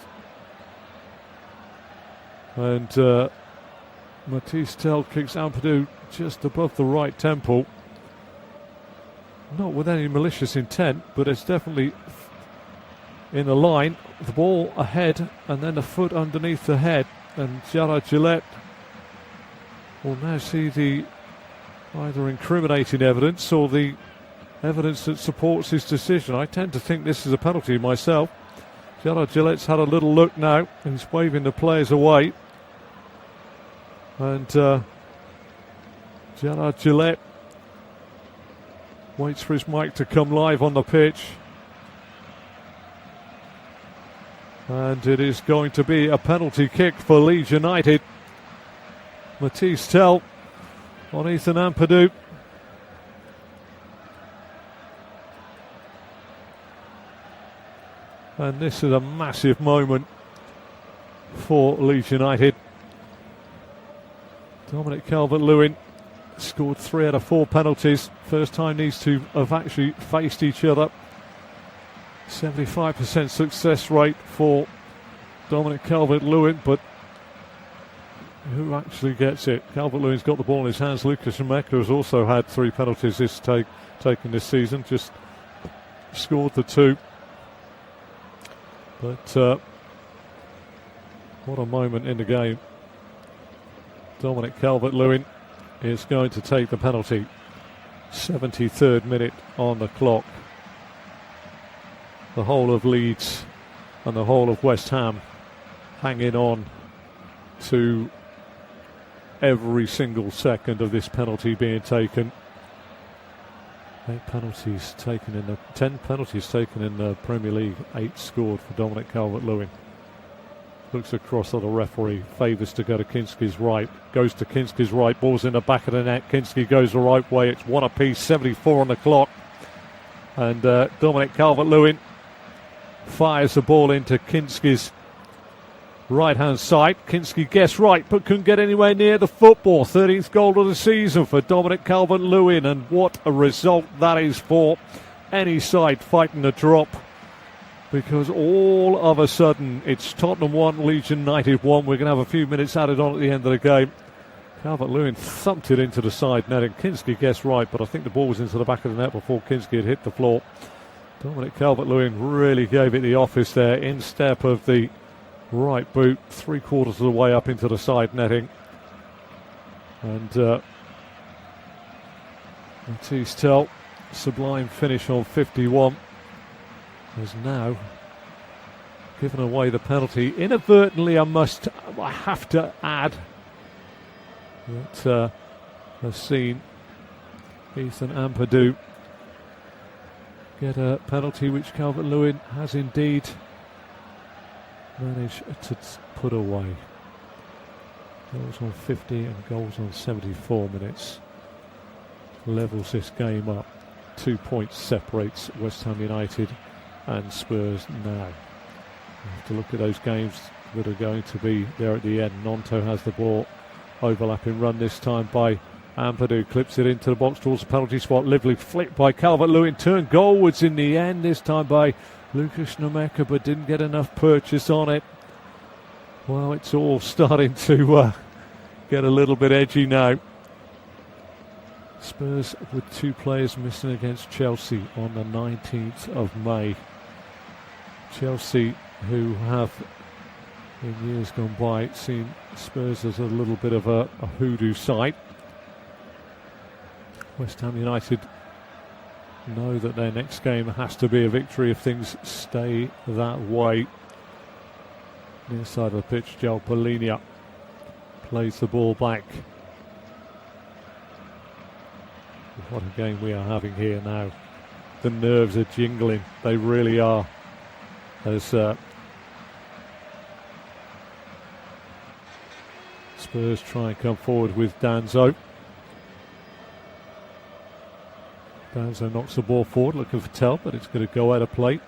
and Matisse Tell kicks Ampadu just above the right temple. Not with any malicious intent, but it's definitely in the line. The ball ahead and then the foot underneath the head, and Gerard Gillette will now see the either incriminating evidence or the evidence that supports his decision. I tend to think this is a penalty myself. Gerard Gillette's had a little look now, and he's waving the players away. And Gerard Gillette waits for his mic to come live on the pitch. And it is going to be a penalty kick for Leeds United. Matisse Tell on Ethan Ampadu. And this is a massive moment for Leeds United. Dominic Calvert-Lewin scored 3 out of 4 penalties. First time these two have actually faced each other. 75% success rate for Dominic Calvert-Lewin, but who actually gets it? Calvert-Lewin's got the ball in his hands. Lucas Mecca has also had 3 penalties taken this season, just scored the 2. But what a moment in the game. Dominic Calvert-Lewin is going to take the penalty. 73rd minute on the clock. The whole of Leeds and the whole of West Ham hanging on to every single second of this penalty being taken. 10 penalties taken in the Premier League, 8 scored for Dominic Calvert-Lewin. Looks across at the referee, favours to go to Kinski's right, goes to Kinski's right, ball's in the back of the net, Kinski goes the right way, it's 1 apiece, 74 on the clock, and Dominic Calvert-Lewin fires the ball into Kinski's right hand side. Kinski guessed right but couldn't get anywhere near the football. 13th goal of the season for Dominic Calvert-Lewin, and what a result that is for any side fighting the drop, because all of a sudden it's Tottenham 1, Leeds United 1. We're going to have a few minutes added on at the end of the game. Calvert-Lewin thumped it into the side net, and Kinski guessed right, but I think the ball was into the back of the net before Kinski had hit the floor. Dominic Calvert-Lewin really gave it the office there, in step of the right boot, 3/4 of the way up into the side netting. And Matisse Tell, sublime finish on 51, has now given away the penalty. Inadvertently, I have to add that I've seen Ethan Ampadu get a penalty which Calvert-Lewin has indeed managed to put away. Goals on 50 and goals on 74 minutes levels this game up. 2 points separates West Ham United and Spurs now. We have to look at those games that are going to be there at the end. Nonto has the ball, overlapping run this time by Ampadu, clips it into the box towards the penalty spot. Lively flick by Calvert-Lewin, turned goalwards in the end, this time by Lucas Nemeka, but didn't get enough purchase on it. Well, it's all starting to get a little bit edgy now. Spurs with 2 players missing against Chelsea on the 19th of May. Chelsea, who have in years gone by seen Spurs as a little bit of a hoodoo side. West Ham United know that their next game has to be a victory if things stay that way. Near side of the pitch, Joel Polinia plays the ball back. What a game we are having here now. The nerves are jingling, they really are. As Spurs try and come forward with Danzo. Danzo knocks the ball forward, looking for Tell, but it's going to go out of play.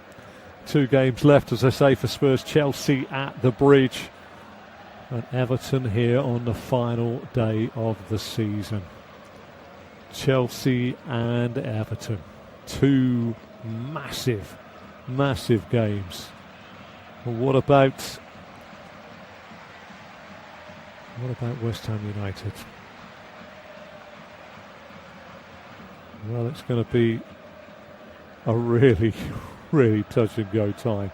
2 games left, as I say, for Spurs. Chelsea at the Bridge, and Everton here on the final day of the season. Chelsea and Everton, 2 massive games. Well, what about West Ham United? Well, it's going to be a really touch and go time.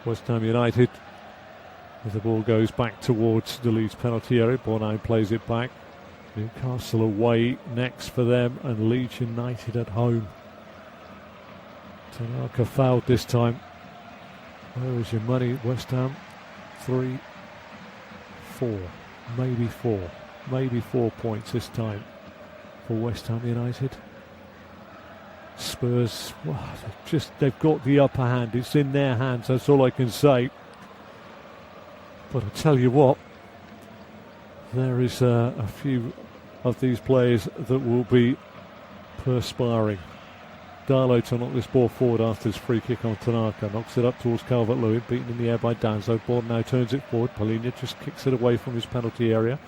West Ham United, as the ball goes back towards the Leeds penalty area, Bournemouth plays it back. Newcastle away next for them, and Leeds United at home. Tanaka fouled this time. Where is your money, West Ham? 3, 4, maybe 4 points this time for West Ham United. Spurs, well, they've got the upper hand. It's in their hands, that's all I can say. But I tell you what, there is a few of these players that will be perspiring. Darlow to knock this ball forward after his free kick on Tanaka. Knocks it up towards Calvert-Lewin, beaten in the air by Danzo. Ball now turns it forward. Polinia just kicks it away from his penalty area.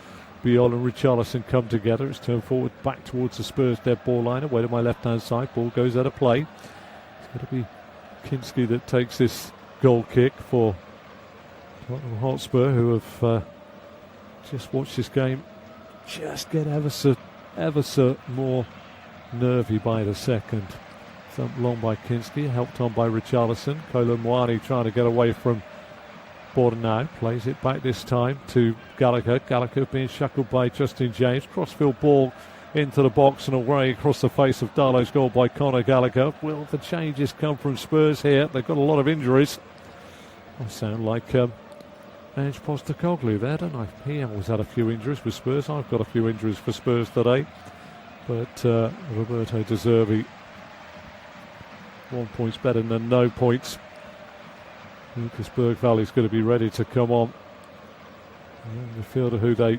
Biol and Richarlison come together. It's turned forward back towards the Spurs dead ball line. Away to my left-hand side. Ball goes out of play. It's going to be Kinski that takes this goal kick for Tottenham Hotspur, who have just watched this game just get ever so more nervy by the second. Thumped long by Kinski, helped on by Richarlison. Kolo Muani trying to get away from Bordenau. Plays it back this time to Gallagher. Gallagher being shackled by Justin James. Crossfield ball into the box and away across the face of Darlow's goal by Conor Gallagher. Will the changes come from Spurs here? They've got a lot of injuries. I sound like Ange Postecoglou there, don't I? He always had a few injuries with Spurs. I've got a few injuries for Spurs today. But Roberto De Zerbi, 1 point's better than no points. Lucas Bergvalley's going to be ready to come on. The midfielder who they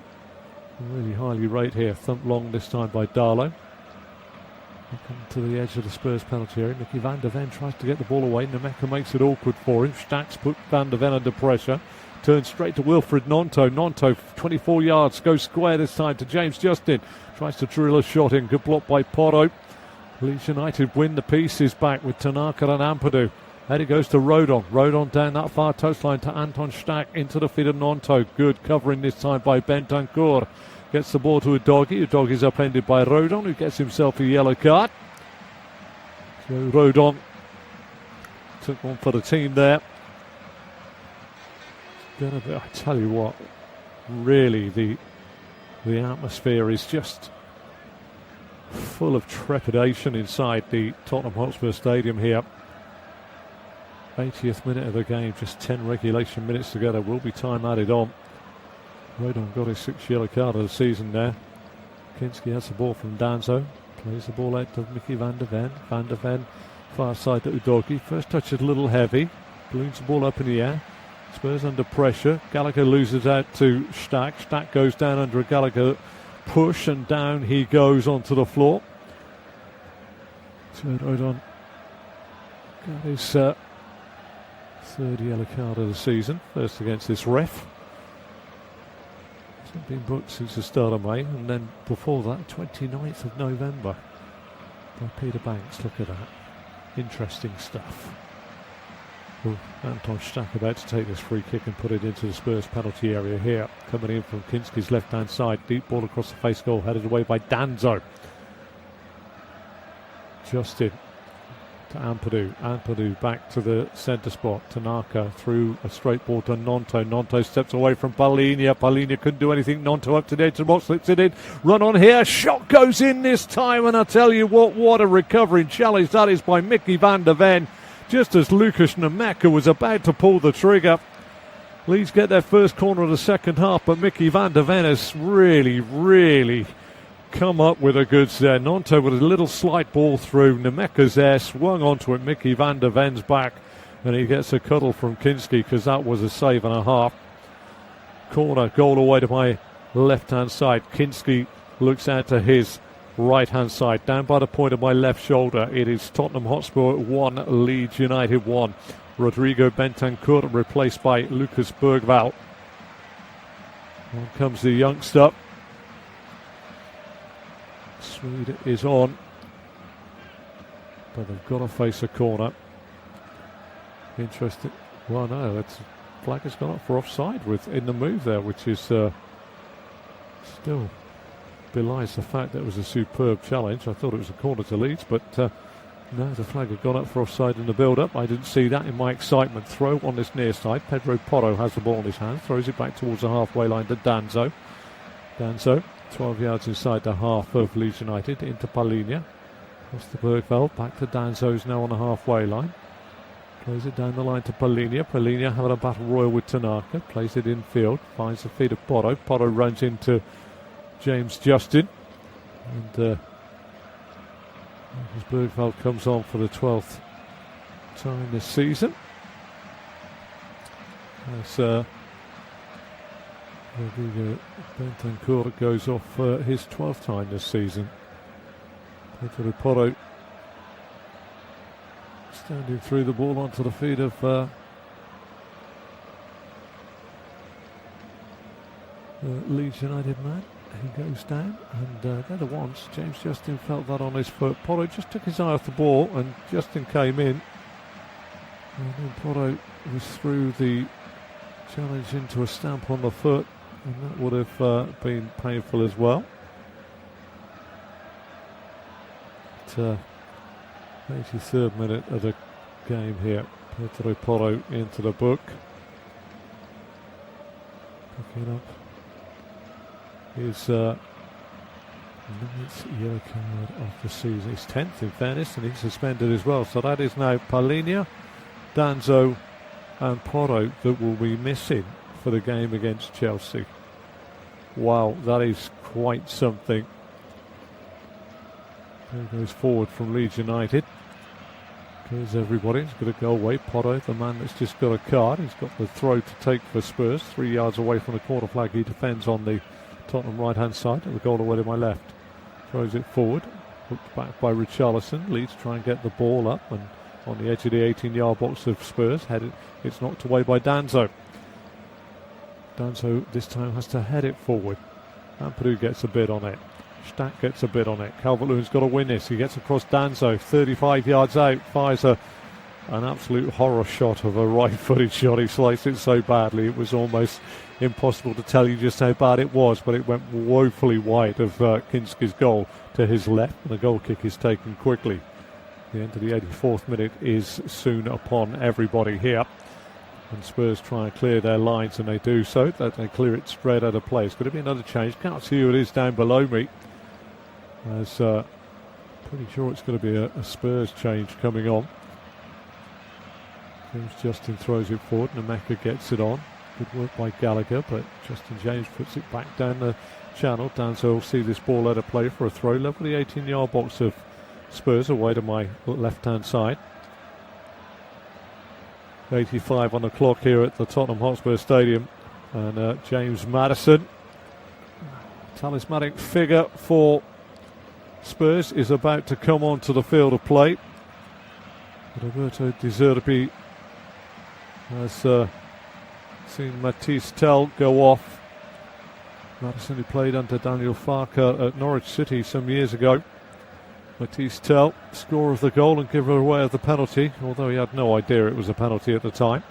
really highly rate here. Thumped long this time by Darlow. Come to the edge of the Spurs penalty area. Mickey van der Ven tries to get the ball away. Nemeka makes it awkward for him. Stacks put van der Ven under pressure. Turns straight to Wilfred Gnonto. Gnonto, 24 yards, goes square this time to James Justin. Tries to drill a shot in. Good block by Porro. Leeds United win the pieces back with Tanaka and Ampadu. Then it goes to Rodon. Rodon down that far touchline to Anton Stack into the feet of Gnonto. Good covering this time by Bentancur. Gets the ball to Udogie. Udogie's upended by Rodon, who gets himself a yellow card. So Rodon took one for the team there. I tell you what, really the atmosphere is just full of trepidation inside the Tottenham Hotspur Stadium here. 80th minute of the game, just 10 regulation minutes to go. There will be time added on. Rodon got his 6th yellow card of the season there. Kinski has the ball from Danzo. Plays the ball out to Mickey van der Ven. Van der Ven far side to Udogie. First touch is a little heavy. Balloons the ball up in the air. Spurs under pressure. Gallagher loses out to Stack. Stack goes down under a Gallagher push and down he goes onto the floor. Rodon got his third yellow card of the season, first against this ref. Hasn't been booked since the start of May, and then before that, 29th of November by Peter Banks. Look at that. Interesting stuff. Oh, Anton Stack about to take this free kick and put it into the Spurs penalty area here. Coming in from Kinski's left-hand side. Deep ball across the face goal, headed away by Danzo. Justin to Ampadu. Ampadu back to the centre spot. Tanaka through a straight ball to Nonto. Nonto steps away from Palhinha. Palhinha couldn't do anything. Nonto up to the edge of the box, slips it in. Run on here. Shot goes in this time. And I tell you what a recovering challenge that is by Mickey van der Ven. Just as Lucas Nemeka was about to pull the trigger. Leeds get their first corner of the second half, but Mickey van der Ven has really come up with a goods there. Nonto with a little slight ball through. Nemeka's there, swung onto it. Mickey van der Ven's back, and he gets a cuddle from Kinski because that was a save and a half. Corner, goal away to my left-hand side. Kinski looks out to his right-hand side, down by the point of my left shoulder. It is Tottenham Hotspur 1, Leeds United 1. Rodrigo Bentancur replaced by Lucas Bergvall. On comes the youngster. Swede is on, but they've got to face a corner. Interesting. Well, no, that's flag has gone up for offside in the move there, which is still belies the fact that it was a superb challenge. I thought it was a corner to Leeds, but no, the flag had gone up for offside in the build-up. I didn't see that in my excitement. Throw on this near side. Pedro Porro has the ball in his hand, throws it back towards the halfway line to Danzo. Danzo, 12 yards inside the half of Leeds United, into Palhinha. Across the Bergveld, back to Danzo's now on the halfway line. Plays it down the line to Palhinha. Palhinha having a battle royal with Tanaka. Plays it infield, finds the feet of Porro. Porro runs into James Justin, and as Bergveld comes on for the 12th time this season, as Rodrigo Bentancur goes off for his 12th time this season. Pedro Porro standing through the ball onto the feet of Leeds United man. He goes down, and they're the ones. James Justin felt that on his foot. Porro just took his eye off the ball, and Justin came in. And then Porro was through the challenge into a stamp on the foot, and that would have been painful as well. But 83rd minute of the game here. Pedro Porro into the book. Picking up his 9th yellow card of the season. His 10th in fairness, and he's suspended as well. So that is now Palhinha, Danzo and Porro that will be missing for the game against Chelsea. Wow, that is quite something. There goes forward from Leeds United. Goes everybody. He's got to go away. Porro, the man that's just got a card. He's got the throw to take for Spurs. 3 yards away from the corner flag. He defends on the Tottenham right-hand side, and the goal away to my left. Throws it forward, hooked back by Richarlison. Leeds try and get the ball up, and on the edge of the 18-yard box of Spurs, it's knocked away by Danzo. Danzo this time has to head it forward. Ampadu gets a bit on it. Stack gets a bit on it. Calvert-Lewin's got to win this. He gets across Danzo, 35 yards out, fires an absolute horror shot of a right-footed shot. He sliced it so badly it was almost impossible to tell you just how bad it was, but it went woefully wide of Kinski's goal to his left, and the goal kick is taken quickly. The end of the 84th minute is soon upon everybody here, and Spurs try and clear their lines, and they do so. That they clear it straight out of play. It's going to be another change. Can't see who it is down below me. As pretty sure it's going to be a Spurs change coming on. James Justin throws it forward. Nemeka gets it on. Good work by Gallagher, but Justin James puts it back down the channel. Danzo will see this ball out of play for a throw. Level the 18-yard box of Spurs away to my left-hand side. 85 on the clock here at the Tottenham Hotspur Stadium. And James Maddison, talismanic figure for Spurs, is about to come onto the field of play. Roberto De Zerbi has seen Matisse Tell go off. Maddison, who played under Daniel Farke at Norwich City some years ago. Matisse Tell, scorer of the goal and giver away of the penalty, although he had no idea it was a penalty at the time,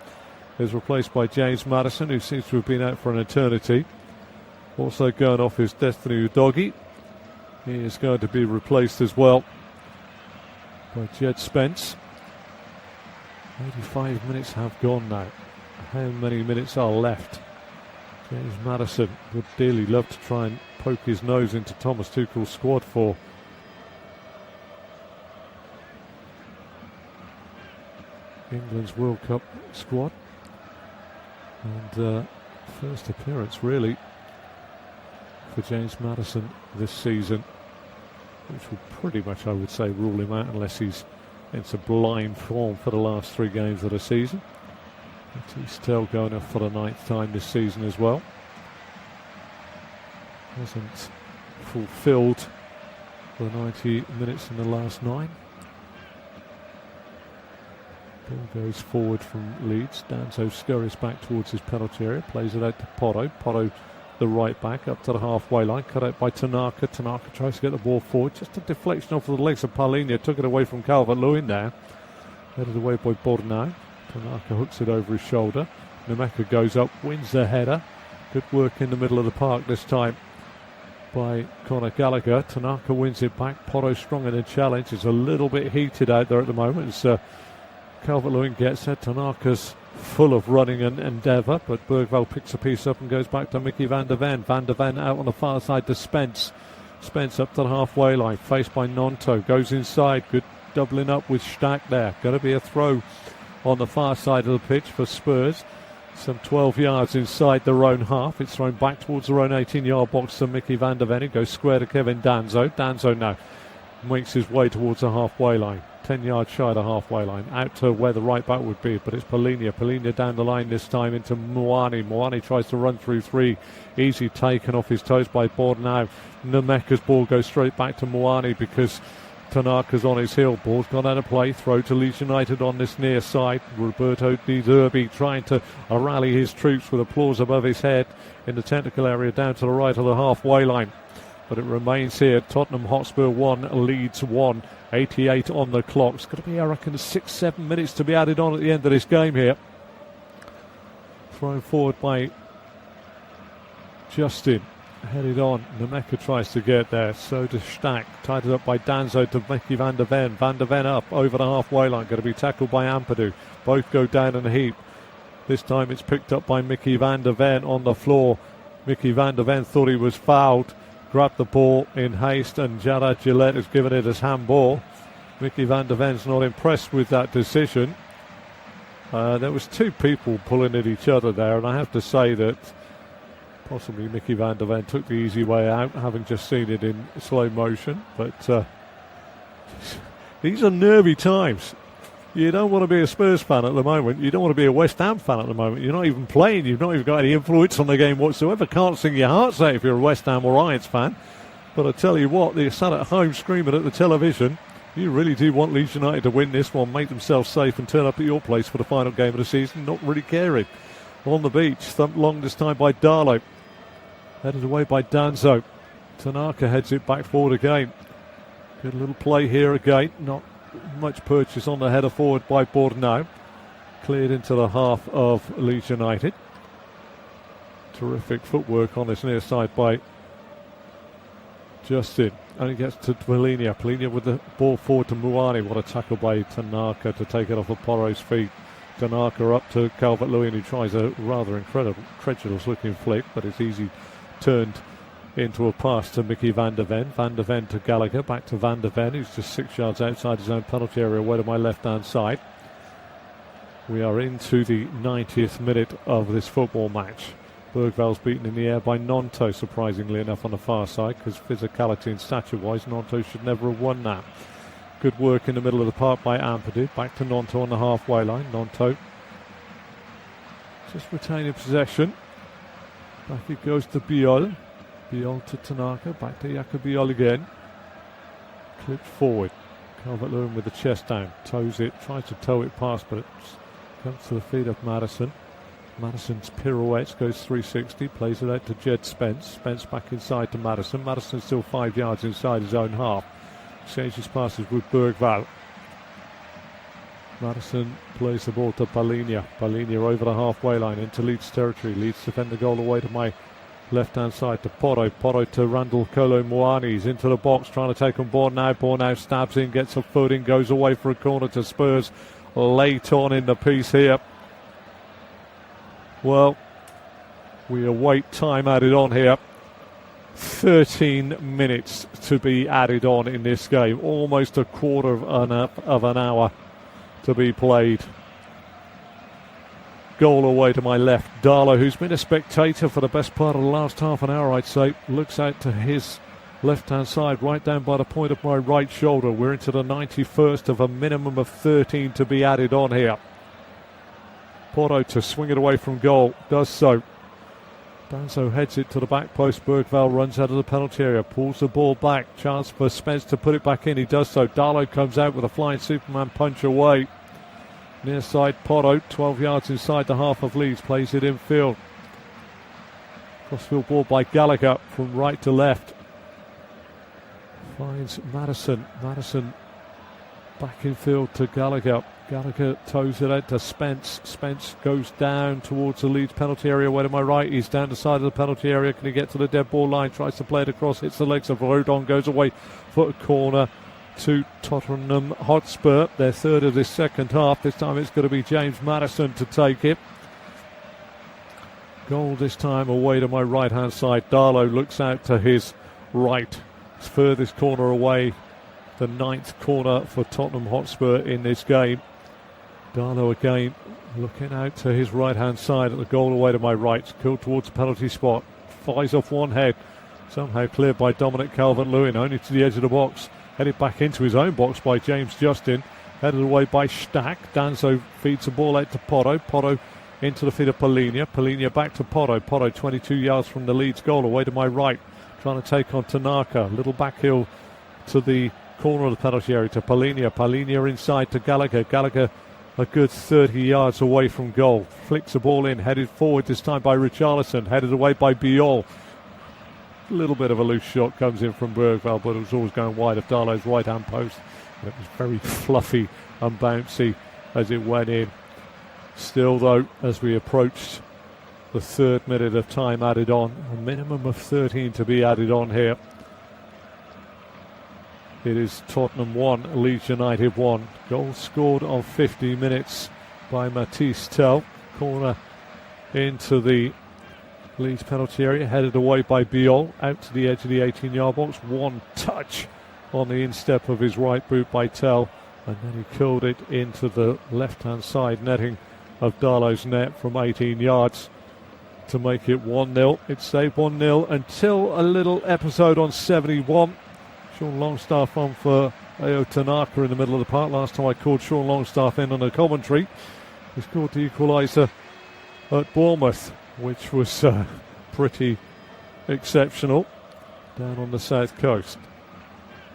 is replaced by James Maddison, who seems to have been out for an eternity. Also going off is Destiny Udogie. He is going to be replaced as well by Jed Spence. 85 minutes have gone now. How many minutes are left? James Maddison would dearly love to try and poke his nose into Thomas Tuchel's squad for England's World Cup squad. And first appearance really for James Maddison this season, which will pretty much, I would say, rule him out unless he's in sublime form for the last 3 games of the season. He's still going off for the 9th time this season as well. Hasn't fulfilled the 90 minutes in the last 9. Ball goes forward from Leeds. Danzo scurries back towards his penalty area, plays it out to Porro. Porro, the right back, up to the halfway line, cut out by Tanaka. Tanaka tries to get the ball forward. Just a deflection off of the legs of Paulinho. Took it away from Calvert-Lewin there. Headed away by Bordenau. Tanaka hooks it over his shoulder. Nemeka goes up, wins the header. Good work in the middle of the park this time by Conor Gallagher. Tanaka wins it back. Porro strong in the challenge. It's a little bit heated out there at the moment. It's Calvert-Lewin gets it. Tanaka's full of running and endeavour, but Bergvall picks a piece up and goes back to Mickey van der Ven. Van der Ven out on the far side to Spence. Spence up to the halfway line, faced by Nonto. Goes inside. Good doubling up with Stack there. Going to be a throw on the far side of the pitch for Spurs. Some 12 yards inside their own half. It's thrown back towards their own 18-yard box to Mickey van der Ven. It goes square to Kevin Danzo. Danzo now makes his way towards the halfway line. 10 yards shy of the halfway line, out to where the right back would be, but it's Paulinho. Paulinho down the line this time into Moani. Moani tries to run through 3. Easy taken off his toes by Bordenau. Nemeka's ball goes straight back to Moani because Tanaka's on his heel. Ball's gone out of play. Throw to Leeds United on this near side. Roberto De Zerbi trying to rally his troops with applause above his head in the technical area down to the right of the halfway line. But it remains here. Tottenham Hotspur 1, Leeds 1. 88 on the clock. It's going to be, I reckon, 6-7 minutes to be added on at the end of this game here. Thrown forward by Justin. Headed on. Nemeka tries to get there. So does Stack. Tied it up by Danzo to Mickey van der Ven. Van der Ven up over the halfway line. Going to be tackled by Ampadu. Both go down in a heap. This time it's picked up by Mickey van der Ven on the floor. Mickey van der Ven thought he was fouled. Grabbed the ball in haste, and Jara Gillette has given it as handball. Mickey van der Ven's not impressed with that decision. There was 2 people pulling at each other there, and I have to say that possibly Mickey van der Ven took the easy way out, having just seen it in slow motion. But these are nervy times. You don't want to be a Spurs fan at the moment. You don't want to be a West Ham fan at the moment. You're not even playing. You've not even got any influence on the game whatsoever. Can't sing your hearts out if you're a West Ham or Lions fan. But I tell you what, they're sat at home screaming at the television. You really do want Leeds United to win this one, make themselves safe and turn up at your place for the final game of the season, not really caring. On the beach, thumped long this time by Darlow. Headed away by Danzo. Tanaka heads it back forward again. Good little play here again. Not much purchase on the header forward by Bordenau. Cleared into the half of Leeds United. Terrific footwork on this near side by Justin. And he gets to Paulinho. Paulinho with the ball forward to Muani. What a tackle by Tanaka to take it off of Porro's feet. Tanaka up to Calvert-Lewin, who tries a rather incredulous looking flick, but it's easy turned into a pass to Mickey van der Ven. Van der Ven to Gallagher, back to Van der Ven, who's just 6 yards outside his own penalty area, away to my left-hand side. We are into the 90th minute of this football match. Bergvall's beaten in the air by Nonto, surprisingly enough, on the far side, because physicality and stature-wise, Nonto should never have won that. Good work in the middle of the park by Ampadu. Back to Nonto on the halfway line. Nonto just retaining possession. Back it goes to Biol. Biol to Tanaka. Back to Yakubiol again. Clipped forward. Calvert-Lewin with the chest down. Toes it. Tries to toe it past, but it's Comes to the feet of Madison. Madison's pirouettes, goes 360, plays it out to Jed Spence. Spence back inside to Madison. Madison still 5 yards inside his own half. Exchanges passes with Bergvall. Madison plays the ball to Palinha. Palinha over the halfway line into Leeds territory. Leeds defend the goal away to my left-hand side to Porro. Porro to Randall Kolo Muani. He's into the box trying to take on Bornau. Bornau stabs in, gets a foot in, goes away for a corner to Spurs. Late on in the piece here. Well, we await time added on here. 13 minutes to be added on in this game. Almost a quarter of an hour to be played. Goal away to my left. Darlow, who's been a spectator for the best part of the last half an hour, I'd say, looks out to his left-hand side, right down by the point of my right shoulder. We're into the 91st of a minimum of 13 to be added on here. Porto to swing it away from goal. Does so. Danso heads it to the back post. Bergvall runs out of the penalty area. Pulls the ball back. Chance for Spence to put it back in. He does so. Darlow comes out with a flying Superman punch away. Near side Porto, 12 yards inside the half of Leeds. Plays it infield. Crossfield ball by Gallagher from right to left. Finds Madison. Madison back in field to Gallagher. Gallagher toes it out to Spence. Spence goes down towards the Leeds penalty area. Where to my right, he's down the side of the penalty area. Can he get to the dead ball line? Tries to play it across, hits the legs of Rodon, goes away for a corner to Tottenham Hotspur. Their third of this second half. This time it's going to be James Madison to take it. Goal this time away to my right hand side. Darlow looks out to his right. His furthest corner away. The ninth corner for Tottenham Hotspur in this game. Darlow again looking out to his right hand side at the goal away to my right. Killed towards the penalty spot. Flies off one head. Somehow cleared by Dominic Calvert-Lewin. Only to the edge of the box. Headed back into his own box by James Justin. Headed away by Stack. Danso feeds the ball out to Porro. Porro into the feet of Palinha. Palinha back to Porro. Porro 22 yards from the Leeds goal away to my right. Trying to take on Tanaka. Little back heel to the corner of the penalty area to Palinha. Palinha inside to Gallagher. Gallagher a good 30 yards away from goal. Flicks the ball in. Headed forward this time by Richarlison. Headed away by Biol. A little bit of a loose shot comes in from Bergvall, but it was always going wide of Darlow's right-hand post. It was very fluffy and bouncy as it went in. Still, though, as we approached the third minute of time added on, a minimum of 13 to be added on here. It is Tottenham 1, Leeds United 1. Goal scored on 50 minutes by Matisse Tell. Corner into the Leeds penalty area, headed away by Biol, out to the edge of the 18-yard box. One touch on the instep of his right boot by Tell, and then he killed it into the left-hand side netting of Darlow's net from 18 yards to make it 1-0. It stayed 1-0 until a little episode on 71. Sean Longstaff on for Ao Tanaka in the middle of the park. Last time I called Sean Longstaff in on a commentary. He scored the equaliser at Bournemouth, which was pretty exceptional down on the south coast.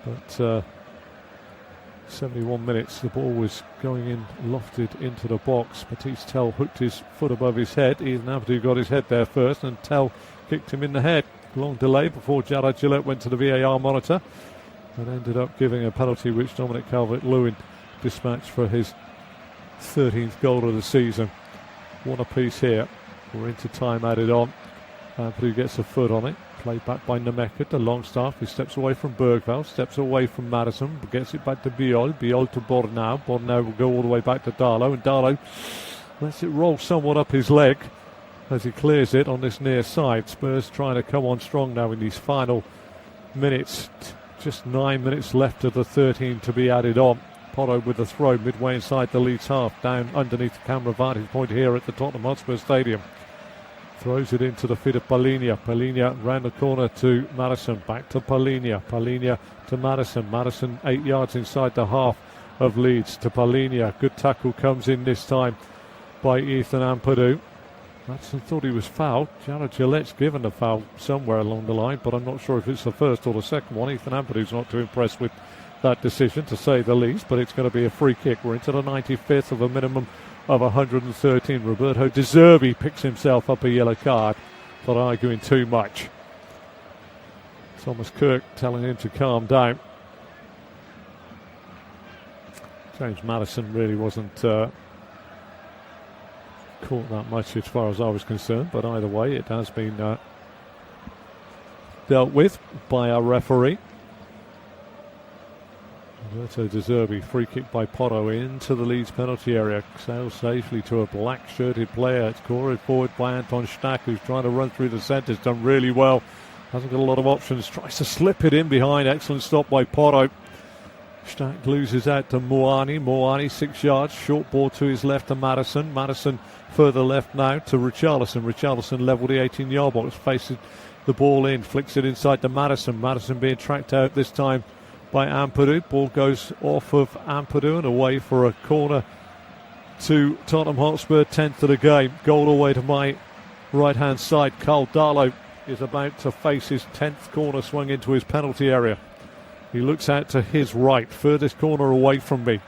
But 71 minutes, the ball was going in, lofted into the box. Matisse Tell hooked his foot above his head. Ethan Ampadu got his head there first, and Tell kicked him in the head. Long delay before Jared Gillette went to the VAR monitor and ended up giving a penalty which Dominic Calvert-Lewin dispatched for his 13th goal of the season. One apiece here. We're into time added on. Ampadu gets a foot on it. Played back by Nemeka to Longstaff, who steps away from Bergvall, steps away from Madison, gets it back to Biol. Biol to Bornau. Bornau will go all the way back to Darlow, and Darlow lets it roll somewhat up his leg as he clears it on this near side. Spurs trying to come on strong now in these final minutes. Just 9 minutes left of the 13 to be added on. Porro with the throw midway inside the Leeds half, down underneath the camera vantage point here at the Tottenham Hotspur Stadium. Throws it into the feet of Palinha. Palinha round the corner to Madison. Back to Palinha. Palinha to Madison. Madison 8 yards inside the half of Leeds to Palinha. Good tackle comes in this time by Ethan Ampadu. Madison thought he was fouled. Jared Gillette's given the foul somewhere along the line, but I'm not sure if it's the first or the second one. Ethan Ampadu's not too impressed with that decision, to say the least, but it's going to be a free kick. We're into the 95th of a minimum of 113. Roberto De Zerbi picks himself up a yellow card for arguing too much. Thomas Kirk telling him to calm down. James Maddison really wasn't caught that much as far as I was concerned, but either way it has been dealt with by our referee. Roberto De Zerbi, free kick by Porro into the Leeds penalty area. Sails safely to a black-shirted player. It's scored forward by Anton Stack, who's trying to run through the centre. It's done really well. Hasn't got a lot of options. Tries to slip it in behind. Excellent stop by Porro. Stack loses out to Moani. Moani 6 yards. Short ball to his left to Maddison. Maddison further left now to Richarlison. Richarlison level the 18-yard box. Faces the ball in. Flicks it inside to Maddison. Maddison being tracked out this time by Ampadu. Ball goes off of Ampadu and away for a corner to Tottenham Hotspur, 10th of the game. Goal away to my right-hand side. Carl Darlow is about to face his 10th corner swung into his penalty area. He looks out to his right, furthest corner away from me.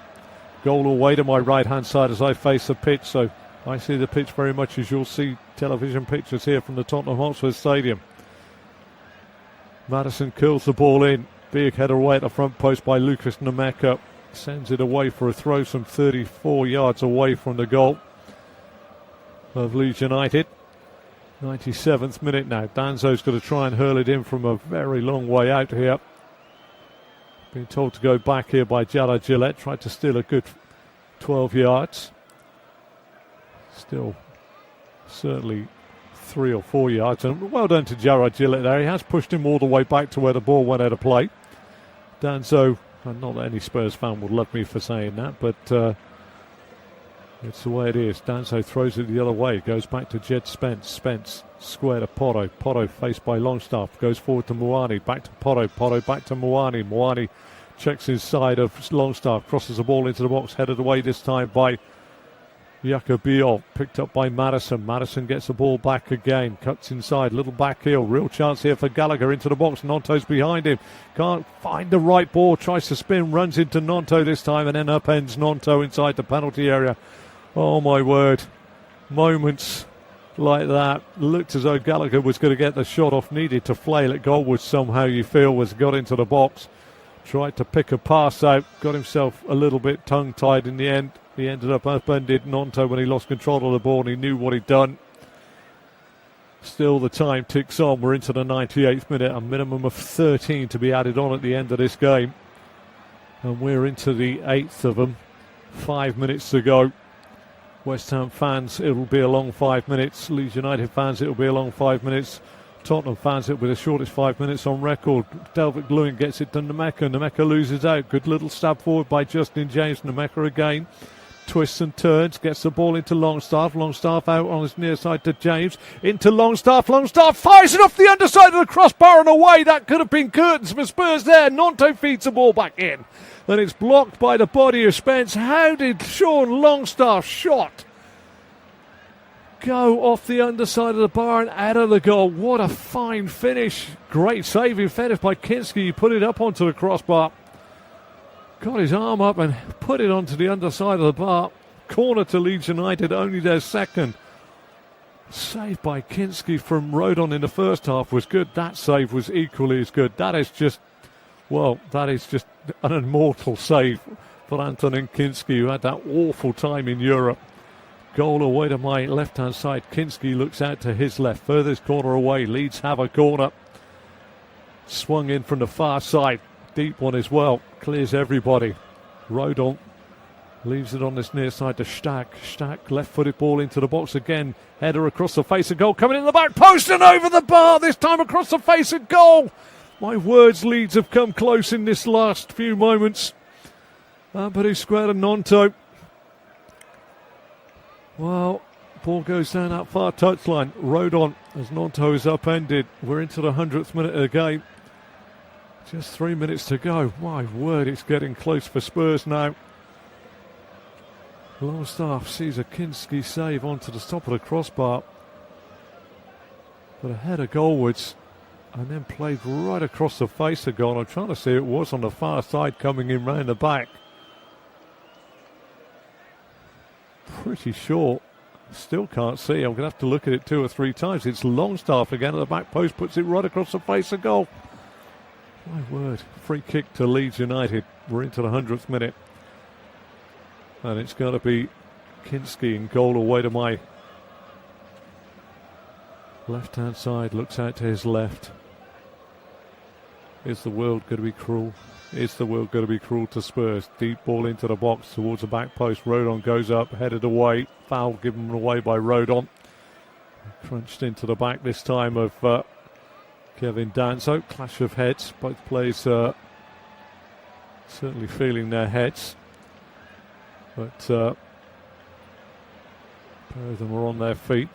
Goal away to my right-hand side as I face the pitch, so I see the pitch very much as you'll see television pictures here from the Tottenham Hotspur Stadium. Maddison curls the ball in. Big header away at the front post by Lucas Nemeka. Sends it away for a throw some 34 yards away from the goal of Leeds United. 97th minute now. Danzo's got to try and hurl it in from a very long way out here. Being told to go back here by Jara Gillette. Tried to steal a good 12 yards. Still certainly 3 or 4 yards. And well done to Jara Gillette there. He has pushed him all the way back to where the ball went out of play. Danzo, not that any Spurs fan would love me for saying that, but it's the way it is. Danzo throws it the other way. Goes back to Jed Spence. Spence square to Porro. Porro faced by Longstaff. Goes forward to Moani. Back to Porro. Porro back to Moani. Moani checks inside of Longstaff. Crosses the ball into the box. Headed away this time by Jacobiol. Picked up by Maddison. Maddison gets the ball back again. Cuts inside. Little back heel. Real chance here for Gallagher into the box. Nonto's behind him. Can't find the right ball. Tries to spin. Runs into Nonto this time and then upends Nonto inside the penalty area. Oh my word. Moments like that. Looked as though Gallagher was going to get the shot off. Needed to flail it. Goalwood somehow, you feel, was got into the box. Tried to pick a pass out. Got himself a little bit tongue-tied in the end. He ended up upended Nonto when he lost control of the ball and he knew what he'd done. Still the time ticks on. We're into the 98th minute. A minimum of 13 to be added on at the end of this game. And we're into the 8th of them. 5 minutes to go. West Ham fans, it'll be a long 5 minutes. Leeds United fans, it'll be a long 5 minutes. Tottenham fans, it'll be the shortest 5 minutes on record. Delvik Lewin gets it to Nemeka. Nemeka loses out. Good little stab forward by Justin James. Nemeka again. Twists and turns, gets the ball into Longstaff. Longstaff out on his near side to James. Into Longstaff. Longstaff fires it off the underside of the crossbar and away. That could have been curtains for Spurs there. Nonto feeds the ball back in. Then it's blocked by the body of Spence. How did Sean Longstaff's shot go off the underside of the bar and out of the goal? What a fine finish. Great saving finish by Kinski. He put it up onto the crossbar. Got his arm up and put it onto the underside of the bar. Corner to Leeds United, only their second. Save by Kinski from Rodon in the first half was good. That save was equally as good. That is just an immortal save for Antonin Kinski, who had that awful time in Europe. Goal away to my left-hand side. Kinski looks out to his left. Furthest corner away. Leeds have a corner. Swung in from the far side. Deep one as well. Clears everybody. Rodon leaves it on this near side to Stack. Stack, left-footed ball into the box again. Header across the face of goal. Coming in the back post and over the bar. This time across the face of goal. My words, Leeds have come close in this last few moments. But he's squared and Nonto. Well, ball goes down that far touchline. Rodon as Nonto is upended. We're into the 100th minute of the game. Just 3 minutes to go. My word, it's getting close for Spurs now. Longstaff sees a Kinski save onto the top of the crossbar. But a header goalwards and then played right across the face of goal. I'm trying to see it was on the far side coming in round the back. pretty sure. Still can't see. I'm going to have to look at it 2 or 3 times. It's Longstaff again at the back post, puts it right across the face of goal. My word. Free kick to Leeds United. We're into the 100th minute. And it's going to be Kinski in goal away to my left-hand side. Looks out to his left. Is the world going to be cruel? Is the world going to be cruel to Spurs? Deep ball into the box towards the back post. Rodon goes up, headed away. Foul given away by Rodon. Crunched into the back this time of Kevin Danso. Clash of heads. Both players certainly feeling their heads. But pair of them are on their feet.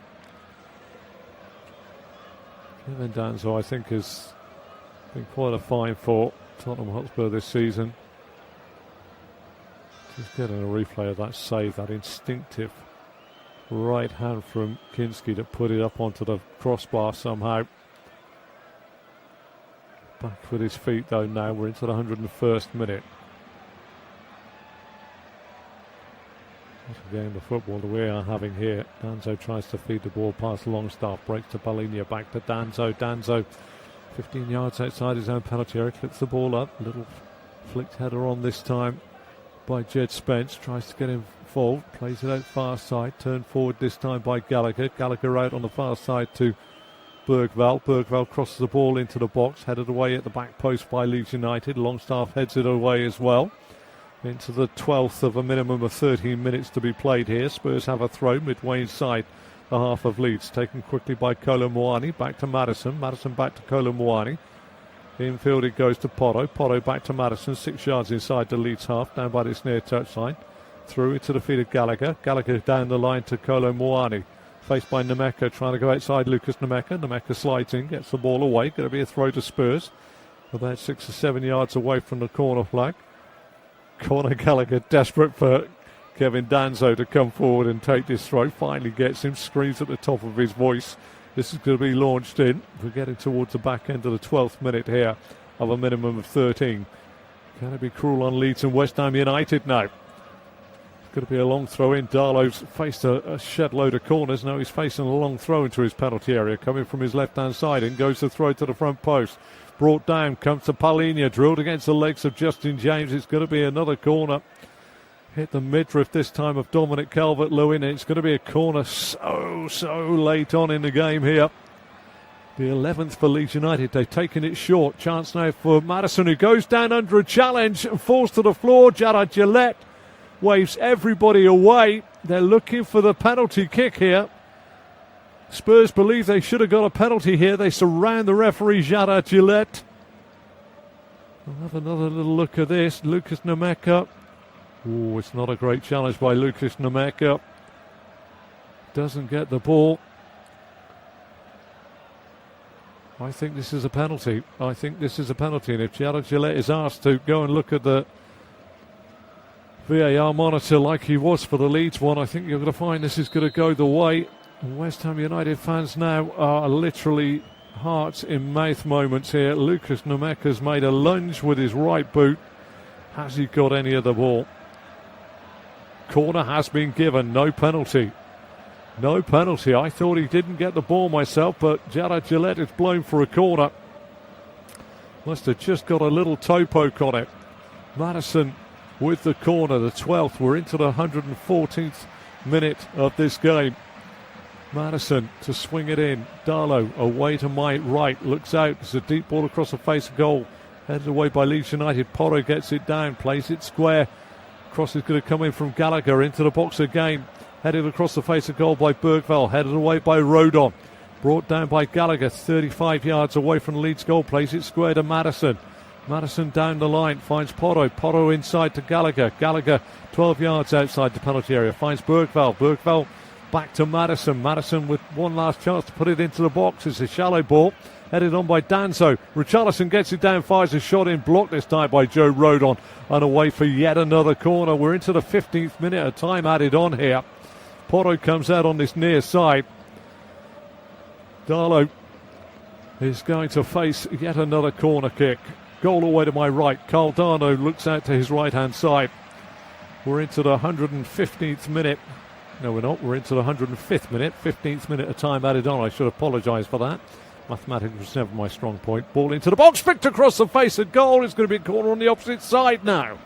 Kevin Danso, I think, has been quite a find for Tottenham Hotspur this season. Just getting a replay of that save, that instinctive right hand from Kinski to put it up onto the crossbar somehow. Back with his feet though now. We're into the 101st minute. What a game of football that we are having here. Danso tries to feed the ball past Longstaff. Breaks to Palhinha. Back to Danso. Danso 15 yards outside his own penalty area. Clips the ball up. Little flicked header on this time by Jed Spence. Tries to get involved. Plays it out far side. Turned forward this time by Gallagher. Gallagher out on the far side to Bergvall. Bergvall crosses the ball into the box. Headed away at the back post by Leeds United. Longstaff heads it away as well. Into the 12th of a minimum of 13 minutes to be played here. Spurs have a throw midway inside the half of Leeds. Taken quickly by Kolo Muani. Back to Maddison. Maddison back to Kolo Muani. Infield it goes to Porro. Porro back to Maddison. 6 yards inside the Leeds half. Down by this near touchline. Through into the feet of Gallagher. Gallagher down the line to Kolo Muani. Faced by Nemeka. Trying to go outside Lucas Nemeka. Nemeka slides in. Gets the ball away. Going to be a throw to Spurs. About 6 or 7 yards away from the corner flag. Conor Gallagher desperate for Kevin Danso to come forward and take this throw. Finally gets him, screams at the top of his voice. This is going to be launched in. We're getting towards the back end of the 12th minute here of a minimum of 13. Can it be cruel on Leeds and West Ham United now? It's going to be a long throw in. Darlow's faced a shed load of corners. Now he's facing a long throw into his penalty area. Coming from his left-hand side and goes to throw to the front post. Brought down, comes to Palhinha, drilled against the legs of Justin James. It's going to be another corner. Hit the midriff this time of Dominic Calvert-Lewin. It's going to be a corner so late on in the game here. The 11th for Leeds United. They've taken it short. Chance now for Maddison, who goes down under a challenge and falls to the floor. Jarrad Gillette waves everybody away. They're looking for the penalty kick here. Spurs believe they should have got a penalty here. They surround the referee, Jarrad Gillette. We'll have another little look at this. Lucas Nemeka. Oh, it's not a great challenge by Lucas Nemeka. Doesn't get the ball. I think this is a penalty. And if Jarrad Gillette is asked to go and look at the VAR monitor like he was for the Leeds one, I think you're going to find this is going to go the way. West Ham United fans now are literally hearts in mouth moments here. Lucas Nemeka's made a lunge with his right boot. Has he got any of the ball? Corner has been given. No penalty. No penalty. I thought he didn't get the ball myself, but Jarrad Gillette is blown for a corner. Must have just got a little toe poke on it. Maddison with the corner, the 12th. We're into the 114th minute of this game. Maddison to swing it in. Darlow away to my right. Looks out. It's a deep ball across the face of goal. Headed away by Leeds United. Porro gets it down. Plays it square. Cross is going to come in from Gallagher into the box again. Headed across the face of goal by Bergvall. Headed away by Rodon. Brought down by Gallagher. 35 yards away from the Leeds goal. Plays it square to Maddison. Maddison down the line. Finds Porro. Porro inside to Gallagher. Gallagher 12 yards outside the penalty area. Finds Bergvall. Bergvall back to Maddison. Maddison with one last chance to put it into the box. It's a shallow ball. Headed on by Danso. Richarlison gets it down, fires a shot in, blocked this time by Joe Rodon. And away for yet another corner. We're into the 15th minute of time added on here. Porro comes out on this near side. Darlow is going to face yet another corner kick. Goal away to my right. Caldano looks out to his right-hand side. We're into the 115th minute No, we're not. We're into the 105th minute, 15th minute of time added on. I should apologise for that. Mathematics was never my strong point. Ball into the box, flicked across the face of goal. It's going to be a corner on the opposite side now.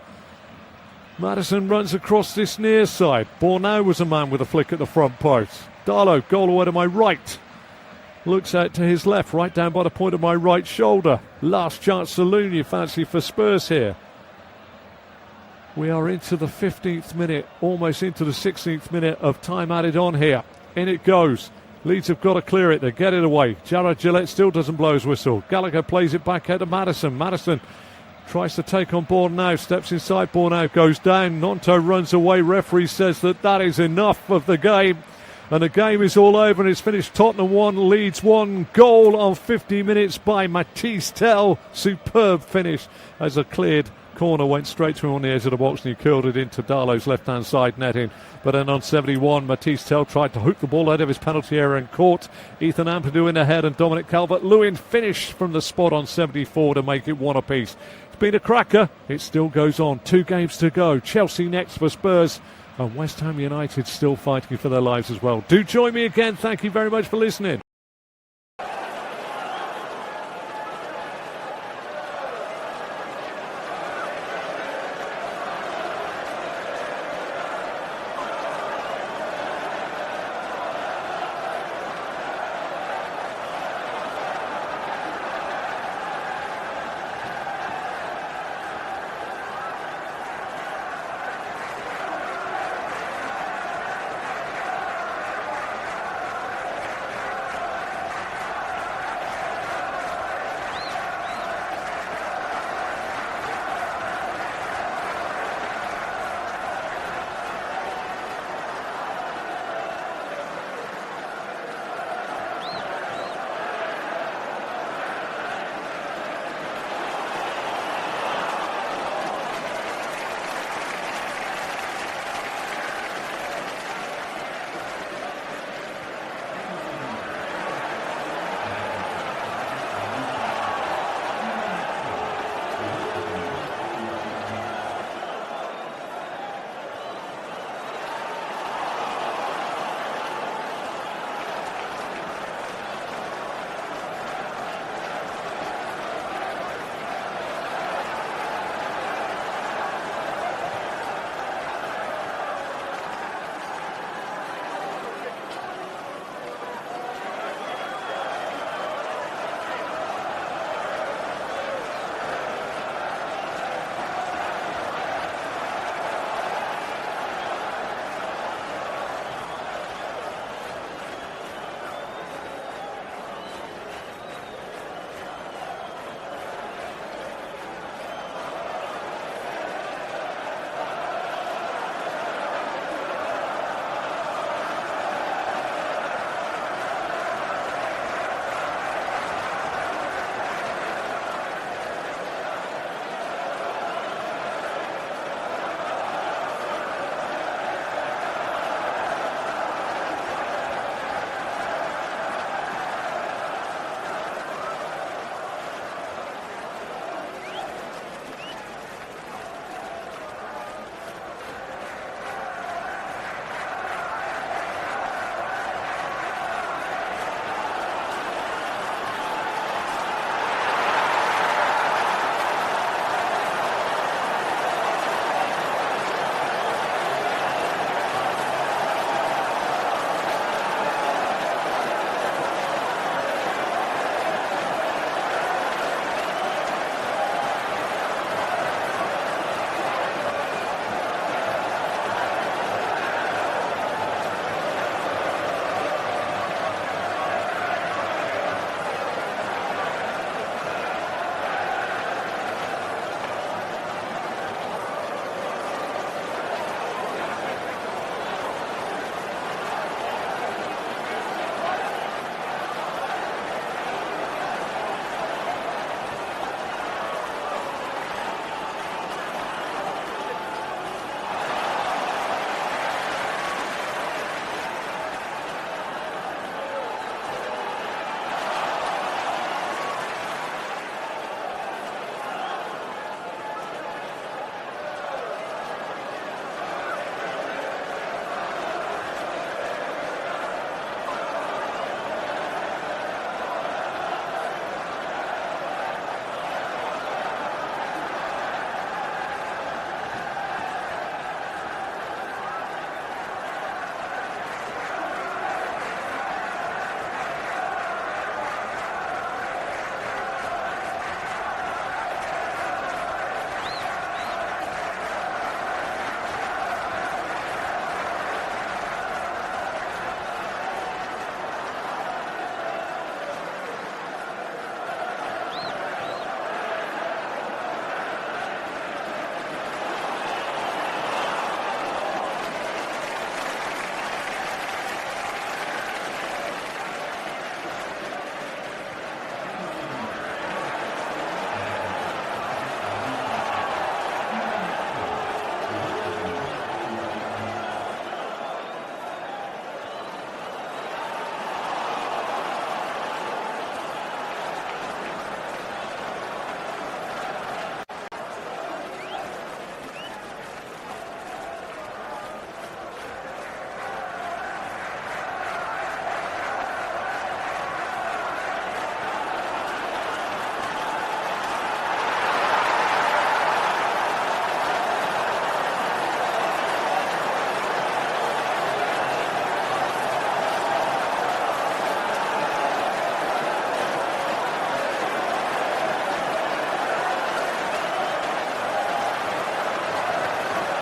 Maddison runs across this near side. Bornau was a man with a flick at the front post. Darlow, goal away to my right. Looks out to his left, right down by the point of my right shoulder. Last chance saloon, you fancy, for Spurs here. We are into the 15th minute, almost into the 16th minute of time added on here. In it goes. Leeds have got to clear it. They get it away. Jared Gillette still doesn't blow his whistle. Gallagher plays it back out to Maddison. Maddison tries to take on Bornau. Steps inside. Bornau goes down. Nonto runs away. Referee says that is enough of the game. And the game is all over and it's finished. Tottenham 1, Leeds 1. Goal on 50 minutes by Matisse Tell. Superb finish as a cleared corner went straight to him on the edge of the box and he curled it into Darlow's left-hand side netting. But then on 71, Matisse Tell tried to hook the ball out of his penalty area and caught Ethan Ampadu in the head, and Dominic Calvert-Lewin finished from the spot on 74 to make it one apiece. It's been a cracker. It still goes on. 2 games to go. Chelsea next for Spurs, and West Ham United still fighting for their lives as well. Do join me again. Thank you very much for listening.